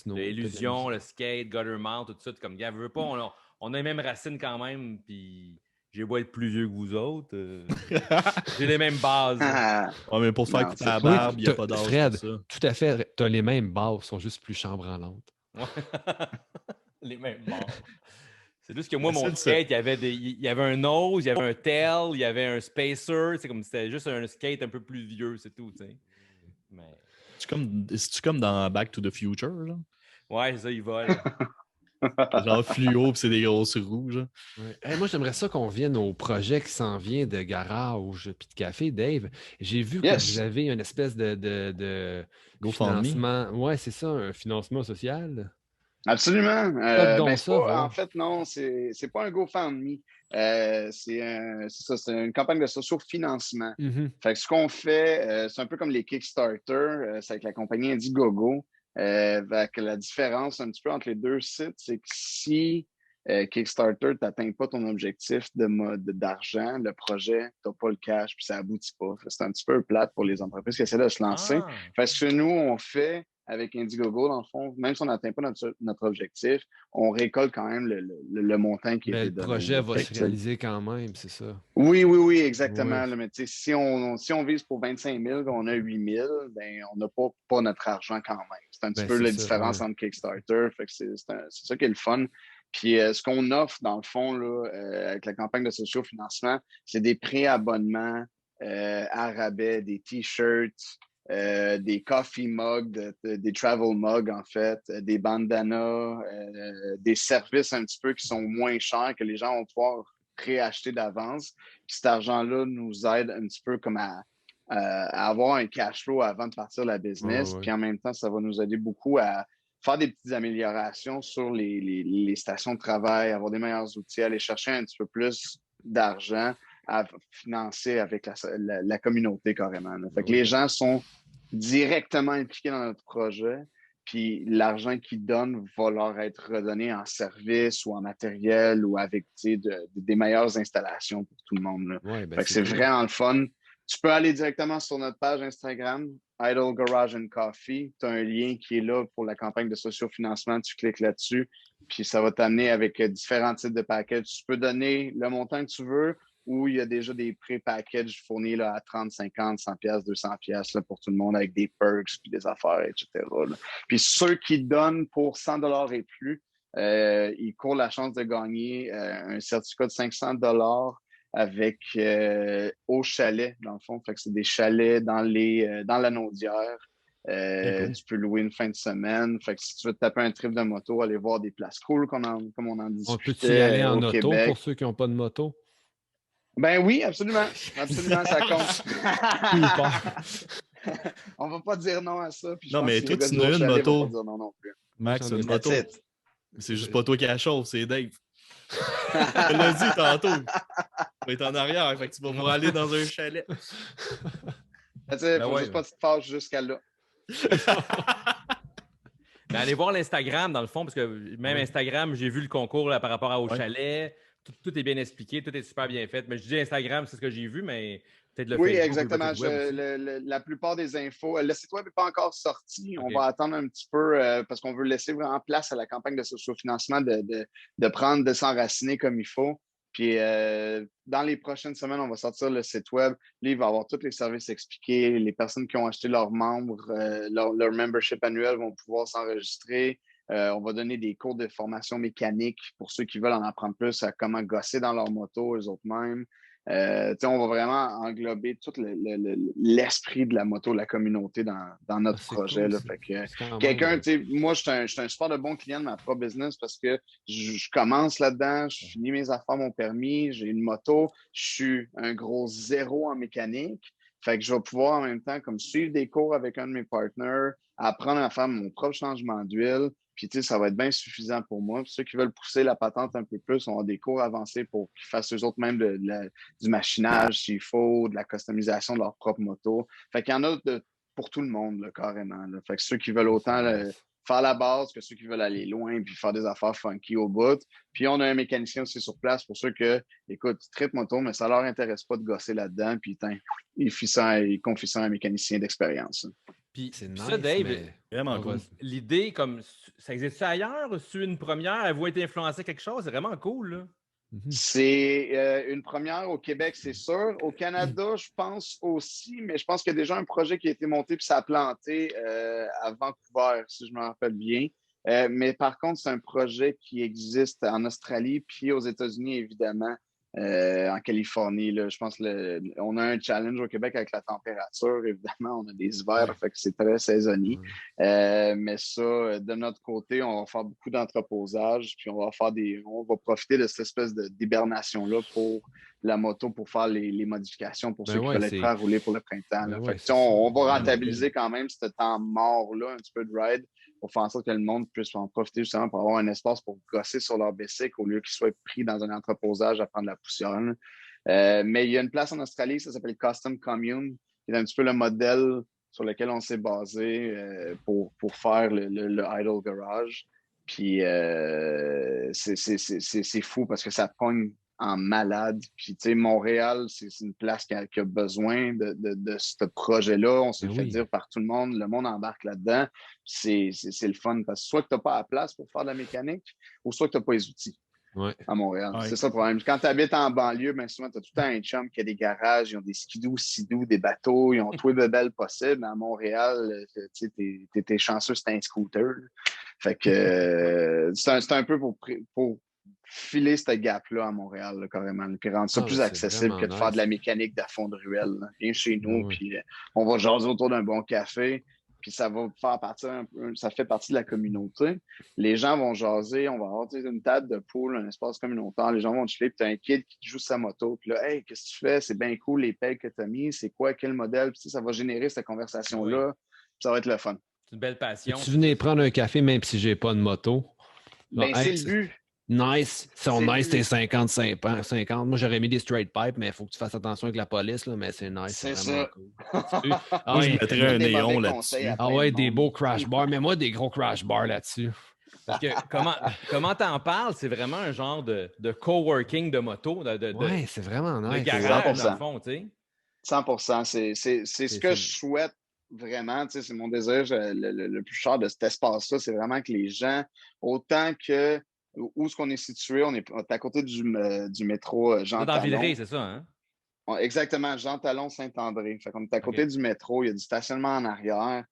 Speaker 3: l'illusion, le skate, Guttermouth, tout ça, comme gars, je veux pas, on a les mêmes racines quand même, puis j'ai beau être plus vieux que vous autres, j'ai les mêmes bases.
Speaker 1: Ouais, mais pour se faire couper la barbe, il n'y a pas d'âge
Speaker 2: Fred,
Speaker 1: pour ça.
Speaker 2: Tout à fait, tu as les mêmes bases, sont juste plus chambranlantes.
Speaker 3: Les mêmes bases. C'est juste que moi, mon skate, il y avait un nose, il y avait un tail, il y avait un spacer. C'était juste un skate un peu plus vieux, c'est tout. T'sais. Mais...
Speaker 1: C'est-tu comme dans Back to the Future? Là?
Speaker 3: Ouais, c'est ça, il vole.
Speaker 1: Genre fluo, puis c'est des grosses roues.
Speaker 2: Ouais. Hey, moi, j'aimerais ça qu'on vienne au projet qui s'en vient de garage puis de café, Dave. J'ai vu que vous avez une espèce de financement. Ouais, c'est ça, un financement social.
Speaker 4: Absolument.
Speaker 2: En
Speaker 4: fait, non, c'est pas un GoFundMe. C'est une campagne de socio-financement. Fait que ce qu'on fait, c'est un peu comme les Kickstarter, c'est avec la compagnie Indiegogo. Que la différence un petit peu entre les deux sites, c'est que si Kickstarter n'atteint pas ton objectif d'argent, le projet, tu n'as pas le cash, puis ça aboutit pas. C'est un petit peu plate pour les entreprises qui essaient de se lancer. Parce que nous, on fait avec Indiegogo, dans le fond, même si on n'atteint pas notre objectif, on récolte quand même le montant qui est donné.
Speaker 2: Le projet va se réaliser quand même, c'est ça.
Speaker 4: Oui, exactement. Oui. Mais si on vise pour 25 000, on a 8 000, ben, on n'a pas notre argent quand même. C'est un petit peu la différence entre Kickstarter. Fait que c'est ça qui est le fun. Puis ce qu'on offre, dans le fond, là, avec la campagne de socio-financement, c'est des pré-abonnements à rabais, des T-shirts, des coffee mugs, des travel mugs, en fait, des bandanas, des services un petit peu qui sont moins chers, que les gens vont pouvoir préacheter d'avance. Puis cet argent-là nous aide un petit peu comme à avoir un cash flow avant de partir la business. Puis en même temps, ça va nous aider beaucoup à faire des petites améliorations sur les stations de travail, avoir des meilleurs outils, aller chercher un petit peu plus d'argent à financer avec la communauté carrément. Là. Fait que les gens sont directement impliqués dans notre projet. puis l'argent qu'ils donnent va leur être redonné en service ou en matériel ou avec des meilleures installations pour tout le monde. Là.
Speaker 2: Ouais, ben
Speaker 4: Fait que c'est
Speaker 2: cool.
Speaker 4: vraiment le fun. Tu peux aller directement sur notre page Instagram, Idle Garage and Coffee. Tu as un lien qui est là pour la campagne de sociofinancement. Tu cliques là-dessus, puis ça va t'amener avec différents types de packages. Tu peux donner le montant que tu veux ou il y a déjà des pré-packages fournis là, à 30, 50, 100 pièces, 200 pièces pour tout le monde avec des perks puis des affaires, etc. Là. Puis ceux qui donnent pour 100 $ et plus, ils courent la chance de gagner un certificat de 500 $ avec au chalet, dans le fond. Fait que c'est des chalets dans la Naudière. Tu peux louer une fin de semaine. Fait que si tu veux te taper un trip de moto, aller voir des places cool comme on en discutait
Speaker 2: On peut-y aller en
Speaker 4: au
Speaker 2: auto
Speaker 4: Québec.
Speaker 2: pour ceux qui n'ont pas de moto?
Speaker 4: Ben oui, absolument. Absolument, ça compte. On va pas dire non à ça. Puis
Speaker 1: Non, mais toi, tu
Speaker 4: n'as
Speaker 1: as une moto.
Speaker 4: Pas dire non plus.
Speaker 1: Max, une moto.
Speaker 4: That's it.
Speaker 1: C'est juste pas toi qui la chauffe, c'est Dave. Je l'ai dit tantôt. Tu vas être en arrière, fait que tu vas pouvoir aller dans un chalet.
Speaker 4: Il faut juste pas que tu te fâches jusqu'à là.
Speaker 3: Ben, allez voir l'Instagram, dans le fond, parce que même Instagram, j'ai vu le concours là, par rapport au chalet. Tout est bien expliqué, tout est super bien fait. Mais je dis Instagram, c'est ce que j'ai vu, mais peut-être le
Speaker 4: Oui,
Speaker 3: Facebook,
Speaker 4: exactement. La plupart des infos. Le site web n'est pas encore sorti. Okay. On va attendre un petit peu parce qu'on veut laisser vraiment place à la campagne de sociofinancement de s'enraciner comme il faut. Puis dans les prochaines semaines, on va sortir le site web. Là, il va y avoir tous les services expliqués. Les personnes qui ont acheté leurs membres, leur membership annuel vont pouvoir s'enregistrer. On va donner des cours de formation mécanique pour ceux qui veulent en apprendre plus à comment gosser dans leur moto, eux autres mêmes. On va vraiment englober tout l'esprit de la moto, de la communauté dans notre projet.
Speaker 2: Cool,
Speaker 4: là. Fait que, moi, je suis un super de bon client de ma propre business parce que je commence là-dedans, je finis mes affaires, mon permis, j'ai une moto, je suis un gros zéro en mécanique. Fait que je vais pouvoir en même temps comme suivre des cours avec un de mes partenaires, apprendre à faire mon propre changement d'huile. Puis, ça va être bien suffisant pour moi. Puis, ceux qui veulent pousser la patente un peu plus, on a des cours avancés pour qu'ils fassent eux autres même du machinage s'il faut, de la customisation de leur propre moto. Fait qu'il y en a pour tout le monde, là, carrément. Là. Fait que ceux qui veulent autant faire la base que ceux qui veulent aller loin puis faire des affaires funky au bout. Puis, on a un mécanicien aussi sur place pour ceux que, écoute, trip moto, mais ça leur intéresse pas de gosser là-dedans. Puis, ils confient ça à un mécanicien d'expérience.
Speaker 3: Puis
Speaker 2: c'est
Speaker 3: ça, Dave,
Speaker 1: vraiment cool.
Speaker 3: L'idée, comme ça existe ailleurs? C'est une première? Avez-vous été influencé quelque chose? C'est vraiment cool, là.
Speaker 4: C'est une première au Québec, c'est sûr. Au Canada, je pense aussi, mais je pense qu'il y a déjà un projet qui a été monté puis ça a planté à Vancouver, si je me rappelle bien. Mais par contre, c'est un projet qui existe en Australie puis aux États-Unis, évidemment. En Californie, là, je pense on a un challenge au Québec avec la température. Évidemment, on a des hivers, fait que c'est très saisonnier. Mais ça, de notre côté, on va faire beaucoup d'entreposage, puis on va profiter de cette espèce d'hibernation-là pour la moto pour faire les modifications pour ceux qui veulent être prêts à rouler pour le printemps. Là. Fait que, on va rentabiliser quand même ce temps mort-là, un petit peu de ride, pour faire en sorte que le monde puisse en profiter justement pour avoir un espace pour gosser sur leur bicycle au lieu qu'ils soient pris dans un entreposage à prendre la poussière. Mais il y a une place en Australie, ça s'appelle Custom Commune, qui est un petit peu le modèle sur lequel on s'est basé pour faire le Idle Garage. Puis c'est fou parce que ça pogne en malade. Puis, tu sais, Montréal, c'est une place qui a besoin de ce projet-là. On s'est fait dire par tout le monde embarque là-dedans. C'est le fun parce que soit que tu n'as pas la place pour faire de la mécanique ou soit que tu n'as pas les outils à Montréal. C'est ça le problème. Quand tu habites en banlieue, bien souvent, tu as tout le temps un chum qui a des garages, ils ont des skidoo, sidou, des bateaux, ils ont tout le bebel possible. À Montréal, tu sais, t'es chanceux, c'est un scooter. Fait que c'est un peu pour filer ce gap-là à Montréal, là, carrément. Puis rendre ça plus accessible que de faire de la mécanique de fond de ruelle. Là. Viens chez nous, puis on va jaser autour d'un bon café, puis ça va faire ça fait partie de la communauté. Les gens vont jaser, on va avoir une table de pool, un espace communautaire, les gens vont chiller, puis tu as un kid qui joue sa moto, puis là, hey, qu'est-ce que tu fais? C'est bien cool, les pegs que tu as mis, c'est quoi, quel modèle? Puis ça va générer cette conversation-là, puis ça va être le fun.
Speaker 3: C'est une belle passion.
Speaker 2: Tu venais prendre un café même si j'ai pas de moto.
Speaker 4: Ben, c'est le but.
Speaker 2: Nice. Ils sont
Speaker 4: C'est
Speaker 2: nice,
Speaker 4: lui.
Speaker 2: t'es 50. Moi, j'aurais mis des straight pipes, mais il faut que tu fasses attention avec la police, là, mais c'est nice.
Speaker 4: C'est
Speaker 2: vraiment
Speaker 4: ça.
Speaker 2: cool. Ah
Speaker 1: Moi, je
Speaker 2: ouais,
Speaker 1: mettrais un
Speaker 4: Donne des
Speaker 1: néon
Speaker 4: mauvais conseils
Speaker 1: là-dessus.
Speaker 4: à
Speaker 2: ah
Speaker 4: plein
Speaker 2: ouais,
Speaker 4: de
Speaker 2: des
Speaker 4: monde.
Speaker 2: beaux crash bars. Mais moi, des gros crash bars là-dessus.
Speaker 3: Parce que comment t'en parles, c'est vraiment un genre de coworking de moto,
Speaker 2: Ouais, c'est vraiment
Speaker 3: de
Speaker 2: nice.
Speaker 3: garage, dans le
Speaker 4: 100%.
Speaker 3: fond, tu sais.
Speaker 4: 100%. C'est ce que je souhaite vraiment. Tu sais, c'est mon désir le plus cher de cet espace-là. C'est vraiment que les gens, autant que où est-ce qu'on est situé, on est à côté du métro
Speaker 3: Vous
Speaker 4: Jean
Speaker 3: êtes dans Villeray,
Speaker 4: Talon.
Speaker 3: c'est ça, hein?
Speaker 4: Exactement, Jean Talon, Saint-André. Fait qu'on est à côté
Speaker 3: OK.
Speaker 4: du métro, il y a du stationnement en arrière.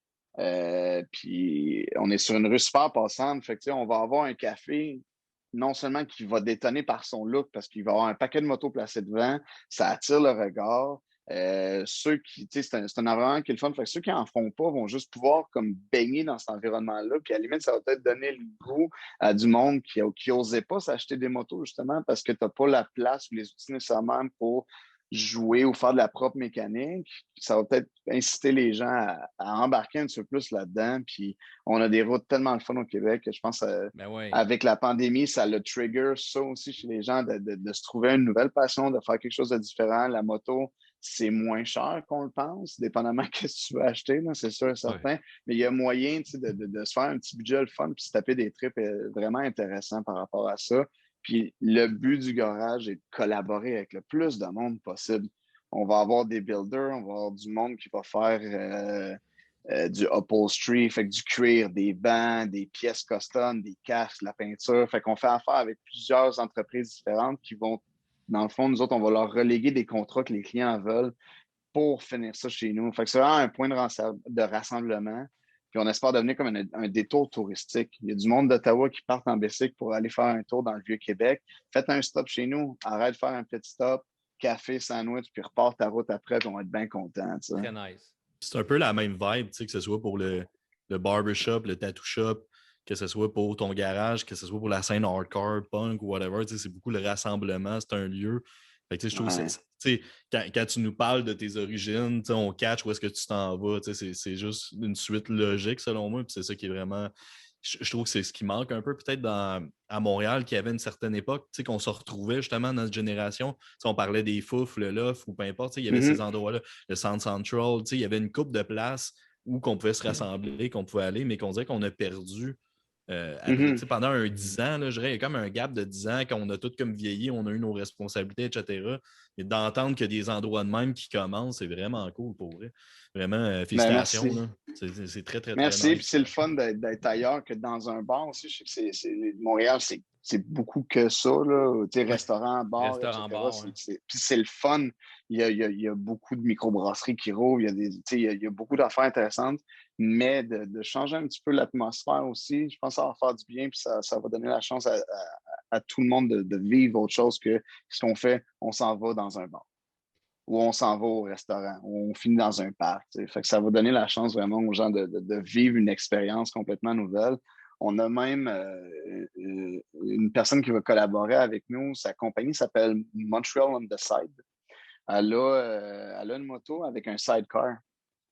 Speaker 4: Puis on est sur une rue super passante. Fait que, tu sais, on va avoir un café, non seulement qui va détonner par son look, parce qu'il va avoir un paquet de motos placées devant, ça attire le regard. Ceux qui, tu sais, c'est un environnement qui est le fun. Fait que ceux qui en font pas vont juste pouvoir comme baigner dans cet environnement-là. Puis à la limite, ça va peut-être donner le goût à du monde qui osait pas s'acheter des motos, justement, parce que tu n'as pas la place ou les outils nécessairement pour jouer ou faire de la propre mécanique. Ça va peut-être inciter les gens à embarquer un petit peu plus là-dedans. Puis on a des routes tellement le fun au Québec que je pense
Speaker 3: Ben oui.
Speaker 4: avec la pandémie, ça le trigger ça aussi chez les gens de se trouver une nouvelle passion, de faire quelque chose de différent. La moto, c'est moins cher qu'on le pense, dépendamment de ce que tu veux acheter, là, c'est sûr et certain. Mais il y a moyen de se faire un petit budget le fun puis se taper des trips vraiment intéressants par rapport à ça. Puis le but du garage est de collaborer avec le plus de monde possible. On va avoir des builders, on va avoir du monde qui va faire du upholstery, fait que du cuir, des bancs, des pièces custom, des casques, de la peinture. Fait qu'on fait affaire avec plusieurs entreprises différentes qui vont, dans le fond, nous autres, on va leur reléguer des contrats que les clients veulent pour finir ça chez nous. Fait que c'est vraiment un point de rassemblement. Puis on espère devenir comme un détour touristique. Il y a du monde d'Ottawa qui part en bicycle pour aller faire un tour dans le Vieux-Québec. Faites un stop chez nous, arrête de faire un petit stop, café, sandwich, puis repart ta route après, puis on va être bien content.
Speaker 3: Très nice.
Speaker 1: C'est un peu la même vibe, tu sais, que ce soit pour le barbershop, le tattoo shop, que ce soit pour ton garage, que ce soit pour la scène hardcore, punk ou whatever. Tu sais, c'est beaucoup le rassemblement, c'est un lieu. Fait que, tu sais, je trouve que tu sais, quand tu nous parles de tes origines, tu sais, on catch où est-ce que tu t'en vas. Tu sais, c'est juste une suite logique, selon moi. Puis c'est ça qui est vraiment. Je trouve que c'est ce qui manque un peu peut-être à Montréal, qui avait une certaine époque, tu sais, qu'on se retrouvait justement dans notre génération. Tu sais, on parlait des Fouf, le Loft ou peu importe, tu sais, il y avait ces endroits-là, le Sound Central, tu sais, il y avait une couple de places où qu'on pouvait se rassembler, qu'on pouvait aller, mais qu'on dirait qu'on a perdu après, tu sais, pendant 10 ans. Là, je dirais, il y a comme un gap de 10 ans qu'on a tous comme vieilli, on a eu nos responsabilités, etc. Et d'entendre qu'il y a des endroits de même qui commencent, c'est vraiment cool pour vrai. Vraiment, félicitations.
Speaker 4: Merci.
Speaker 1: Là. C'est très, très, très
Speaker 4: Merci.
Speaker 1: nice.
Speaker 4: Puis c'est le fun d'être ailleurs que dans un bar aussi. Je sais que Montréal, c'est beaucoup que ça, là. Tu sais, restaurant, bar,
Speaker 3: Restaurant,
Speaker 4: etc.
Speaker 3: bar, ouais.
Speaker 4: Puis c'est le fun. Il y a beaucoup de microbrasseries qui roulent. Il y a beaucoup d'affaires intéressantes. Mais de changer un petit peu l'atmosphère aussi, je pense que ça va faire du bien. Puis ça va donner la chance à tout le monde de vivre autre chose que ce qu'on fait. On s'en va dans un bar, ou on s'en va au restaurant, ou on finit dans un parc. Fait que ça va donner la chance vraiment aux gens de vivre une expérience complètement nouvelle. On a même une personne qui va collaborer avec nous. Sa compagnie s'appelle Montreal on the Side. Elle a une moto avec un sidecar.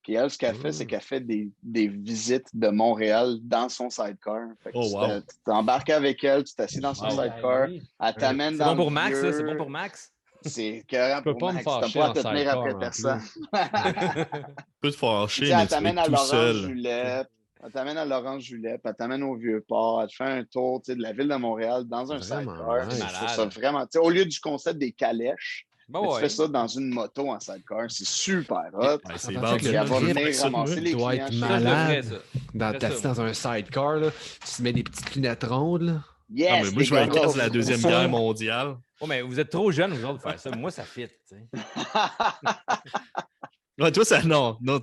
Speaker 4: Puis elle, ce qu'elle fait, c'est qu'elle fait des visites de Montréal dans son sidecar. Fait que tu t'embarques avec elle, tu t'assis dans son sidecar, elle t'amène dans
Speaker 3: C'est bon pour
Speaker 4: le
Speaker 3: Max,
Speaker 4: vieux.
Speaker 3: ça? C'est bon pour Max?
Speaker 4: C'est carrément
Speaker 2: Je peux
Speaker 4: pour
Speaker 2: pas me
Speaker 4: Max. T'as
Speaker 2: fâcher
Speaker 4: pas à
Speaker 2: en
Speaker 4: te tenir
Speaker 2: sidecar,
Speaker 4: après
Speaker 2: en
Speaker 4: personne.
Speaker 1: Tu peux te fâcher,
Speaker 4: Elle
Speaker 1: mais tu vas
Speaker 4: t'amène
Speaker 1: être
Speaker 4: à
Speaker 1: tout
Speaker 4: l'Orange
Speaker 1: seul.
Speaker 4: Julep. Elle t'amène à l'Orange Julep. Elle t'amène au Vieux-Port. Elle te fait un tour de la ville de Montréal dans un
Speaker 2: Vraiment
Speaker 4: sidecar.
Speaker 2: nice.
Speaker 4: Je trouve ça vraiment. Au lieu du concept des calèches,
Speaker 3: Ben
Speaker 4: mais tu
Speaker 3: ouais.
Speaker 4: fais ça dans une moto en sidecar. C'est super hot.
Speaker 1: Ouais, c'est
Speaker 2: Ça
Speaker 1: vendu.
Speaker 2: fait que
Speaker 4: Puis elle va
Speaker 2: le
Speaker 4: venir
Speaker 2: trip
Speaker 4: ramasser les
Speaker 2: doit
Speaker 4: clients.
Speaker 2: être
Speaker 4: chez
Speaker 3: Ça, je le ferais,
Speaker 2: malade.
Speaker 3: ça.
Speaker 2: T'assis dans un sidecar, là, tu te mets des petites lunettes rondes. Là.
Speaker 1: Ah, mais
Speaker 4: Yes,
Speaker 1: moi, je veux un casque de la
Speaker 4: goggles.
Speaker 1: Deuxième Guerre mondiale.
Speaker 3: Oh, mais vous êtes trop jeunes, vous autres, pour faire ça. Moi, ça fit. Tu sais.
Speaker 1: Ouais, toi, ça. Non, non,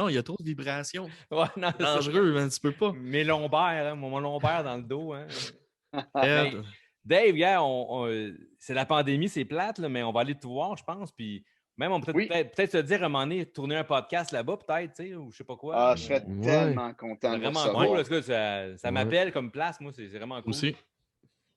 Speaker 1: il y a trop de vibrations.
Speaker 3: Ouais, non, c'est ça.
Speaker 1: Dangereux, man, tu peux pas.
Speaker 3: Mes lombaires, hein, mon lombaire dans le dos. Hein.
Speaker 1: Ed.
Speaker 3: Mais, Dave, gars, c'est la pandémie, c'est plate, là, mais on va aller te voir, je pense. Puis même, on peut
Speaker 4: Oui.
Speaker 3: peut-être se dire à un moment donné, tourner un podcast là-bas, peut-être, tu sais, ou je sais pas quoi.
Speaker 4: Ah, je serais
Speaker 2: Ouais.
Speaker 4: tellement content
Speaker 3: C'est
Speaker 4: de vous
Speaker 3: vraiment
Speaker 4: recevoir.
Speaker 3: cool. En tout cas, ça m'appelle comme place, moi, c'est vraiment cool.
Speaker 1: Aussi.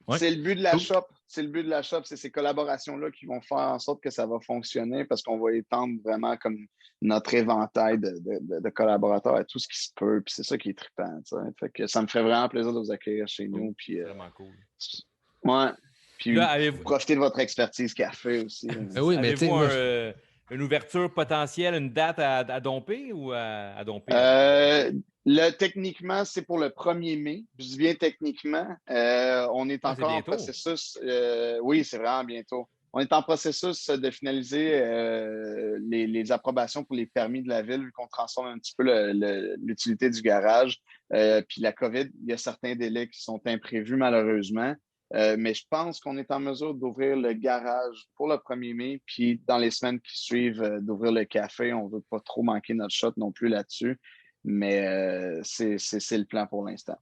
Speaker 1: Ouais.
Speaker 4: C'est le but de la
Speaker 1: Cool.
Speaker 4: shop. C'est le but de la shop. C'est ces collaborations-là qui vont faire en sorte que ça va fonctionner parce qu'on va étendre vraiment comme notre éventail de collaborateurs à tout ce qui se peut. Puis c'est ça qui est trippant. Fait que ça me ferait vraiment plaisir de vous accueillir chez nous. Puis,
Speaker 3: C'est vraiment cool.
Speaker 4: Ouais. Puis
Speaker 3: Là, avez-vous
Speaker 4: profitez de votre expertise café aussi.
Speaker 2: Ben oui, mais tu sais,
Speaker 3: avez-vous une ouverture potentielle, une date à domper ou à domper?
Speaker 4: Techniquement, c'est pour le 1er mai. Je dis bien techniquement. On est
Speaker 3: Ah, c'est
Speaker 4: encore en
Speaker 3: bientôt.
Speaker 4: processus. Oui, c'est vraiment bientôt. On est en processus de finaliser les approbations pour les permis de la ville, vu qu'on transforme un petit peu l'utilité du garage. Puis la COVID, il y a certains délais qui sont imprévus, malheureusement. Mais je pense qu'on est en mesure d'ouvrir le garage pour le 1er mai, puis dans les semaines qui suivent, d'ouvrir le café. On ne veut pas trop manquer notre shot non plus là-dessus, mais c'est le plan pour l'instant.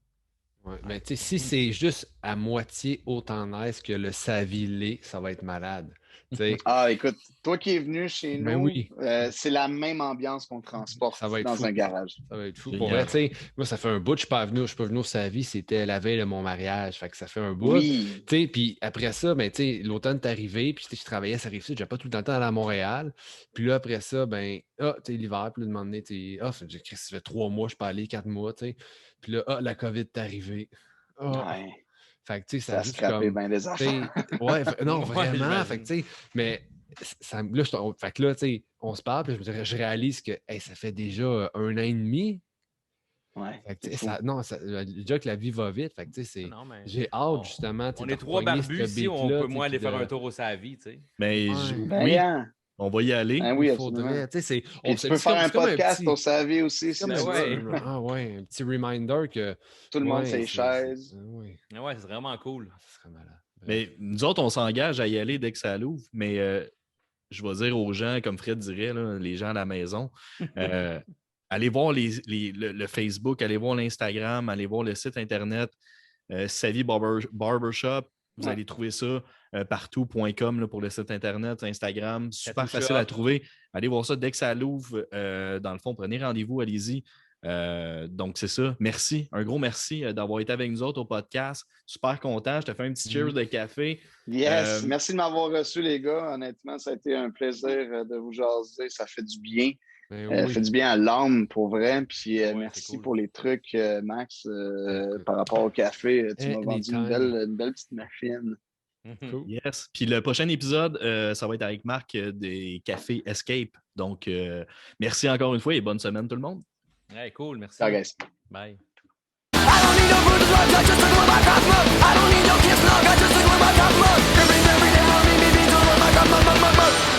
Speaker 2: Ouais, mais tu sais, si c'est juste à moitié autant nice que le Savy, ça va être malade. Tu sais,
Speaker 4: Ah, écoute, toi qui es venu chez
Speaker 2: Ben
Speaker 4: nous,
Speaker 2: oui.
Speaker 4: c'est la même ambiance qu'on transporte
Speaker 2: Ça va être
Speaker 4: dans
Speaker 2: fou.
Speaker 4: un garage.
Speaker 2: Ça va être fou.
Speaker 1: Génial.
Speaker 2: Pour vrai, tu sais, moi, ça fait un bout, je suis pas venu au Savy, c'était la veille de mon mariage. Fait que ça fait un bout.
Speaker 4: Oui.
Speaker 2: Tu sais, puis après ça, ben, tu sais, l'automne est arrivé, puis tu sais, je travaillais, ça arrive ça, j'avais pas tout le temps aller à Montréal. Puis là, après ça, ben, tu sais, l'hiver, puis là, de m'en donné, tu sais, ça fait 3 mois, je suis pas allé, 4 mois, tu sais. Puis là, la COVID est arrivée.
Speaker 4: Ouais.
Speaker 2: Fait que, tu sais,
Speaker 4: Ça
Speaker 2: ça
Speaker 4: a
Speaker 2: a juste
Speaker 4: scrappé
Speaker 2: comme.
Speaker 4: bien des
Speaker 2: tu
Speaker 4: affaires.
Speaker 2: sais, ouais, non,
Speaker 3: Ouais,
Speaker 2: vraiment.
Speaker 3: j'imagine.
Speaker 2: Fait que, tu sais, mais là, fait que là, tu sais, on se parle, puis je réalise que hey, ça fait déjà 1 an et demi.
Speaker 4: Ouais,
Speaker 2: Fait que, tu
Speaker 4: c'est
Speaker 2: sais,
Speaker 4: fou.
Speaker 2: non, déjà que la vie va vite. Fait que, tu sais,
Speaker 3: Non, mais
Speaker 2: j'ai
Speaker 3: on-
Speaker 2: hâte, justement, tu sais,
Speaker 3: On
Speaker 2: de
Speaker 3: est 3
Speaker 2: repogner
Speaker 3: barbus
Speaker 2: cette
Speaker 3: ici, on
Speaker 2: bête-là,
Speaker 3: peut
Speaker 2: tu sais,
Speaker 3: moins aller
Speaker 2: puis
Speaker 3: faire
Speaker 2: de.
Speaker 3: un tour au Savy, tu sais.
Speaker 1: Mais
Speaker 2: Ouais.
Speaker 4: Ben,
Speaker 1: oui,
Speaker 4: hein.
Speaker 1: on va y aller.
Speaker 4: Ben oui,
Speaker 2: Il
Speaker 4: absolument.
Speaker 2: faudrait, tu sais,
Speaker 4: Puis tu peux faire un
Speaker 2: c'est comme
Speaker 4: podcast
Speaker 2: petit.
Speaker 4: au Savy aussi,
Speaker 2: C'est
Speaker 4: si
Speaker 2: comme
Speaker 3: Ben
Speaker 4: tu
Speaker 3: ouais.
Speaker 4: veux.
Speaker 2: Ah ouais, un petit reminder que.
Speaker 4: Tout le monde
Speaker 2: Ouais,
Speaker 4: ses chaises.
Speaker 2: ouais,
Speaker 3: Ah ouais, c'est vraiment cool.
Speaker 2: ça serait malade. Bref.
Speaker 1: Mais nous autres, on s'engage à y aller dès que ça l'ouvre. Mais je vais dire aux gens, comme Fred dirait, là, les gens à la maison, allez voir le Facebook, allez voir l'Instagram, allez voir le site Internet, Savy Barbershop. Vous
Speaker 4: Ouais.
Speaker 1: allez trouver ça partout.com là, pour le site Internet, Instagram. Super
Speaker 3: Tattoo
Speaker 1: facile
Speaker 3: shop.
Speaker 1: à trouver. Allez voir ça dès que ça l'ouvre. Dans le fond, prenez rendez-vous, allez-y. Donc, c'est ça. Merci. Un gros merci d'avoir été avec nous autres au podcast. Super content. Je te fais un petit cheers de café.
Speaker 4: Yes, merci de m'avoir reçu, les gars. Honnêtement, ça a été un plaisir de vous jaser. Ça fait du bien.
Speaker 2: Ben
Speaker 4: Ça
Speaker 2: oui.
Speaker 4: fait du bien à l'âme, pour vrai. Puis
Speaker 3: Ouais,
Speaker 4: merci
Speaker 3: c'est cool.
Speaker 4: pour les trucs, Max,
Speaker 2: Écoute.
Speaker 4: par rapport au café. Tu m'as vendu
Speaker 2: Anytime.
Speaker 4: une belle petite machine.
Speaker 2: Cool.
Speaker 1: Yes. Puis le prochain épisode, ça va être avec Marc des Cafés Escape. Donc, merci encore une fois et bonne semaine tout le monde.
Speaker 3: Ouais, cool, merci.
Speaker 4: Ciao, guys.
Speaker 3: Bye.
Speaker 5: I don't need no food to love, I just look like I smoke. I don't need no kiss, no, I just look like I smoke. Every day, I don't need me to look like I'm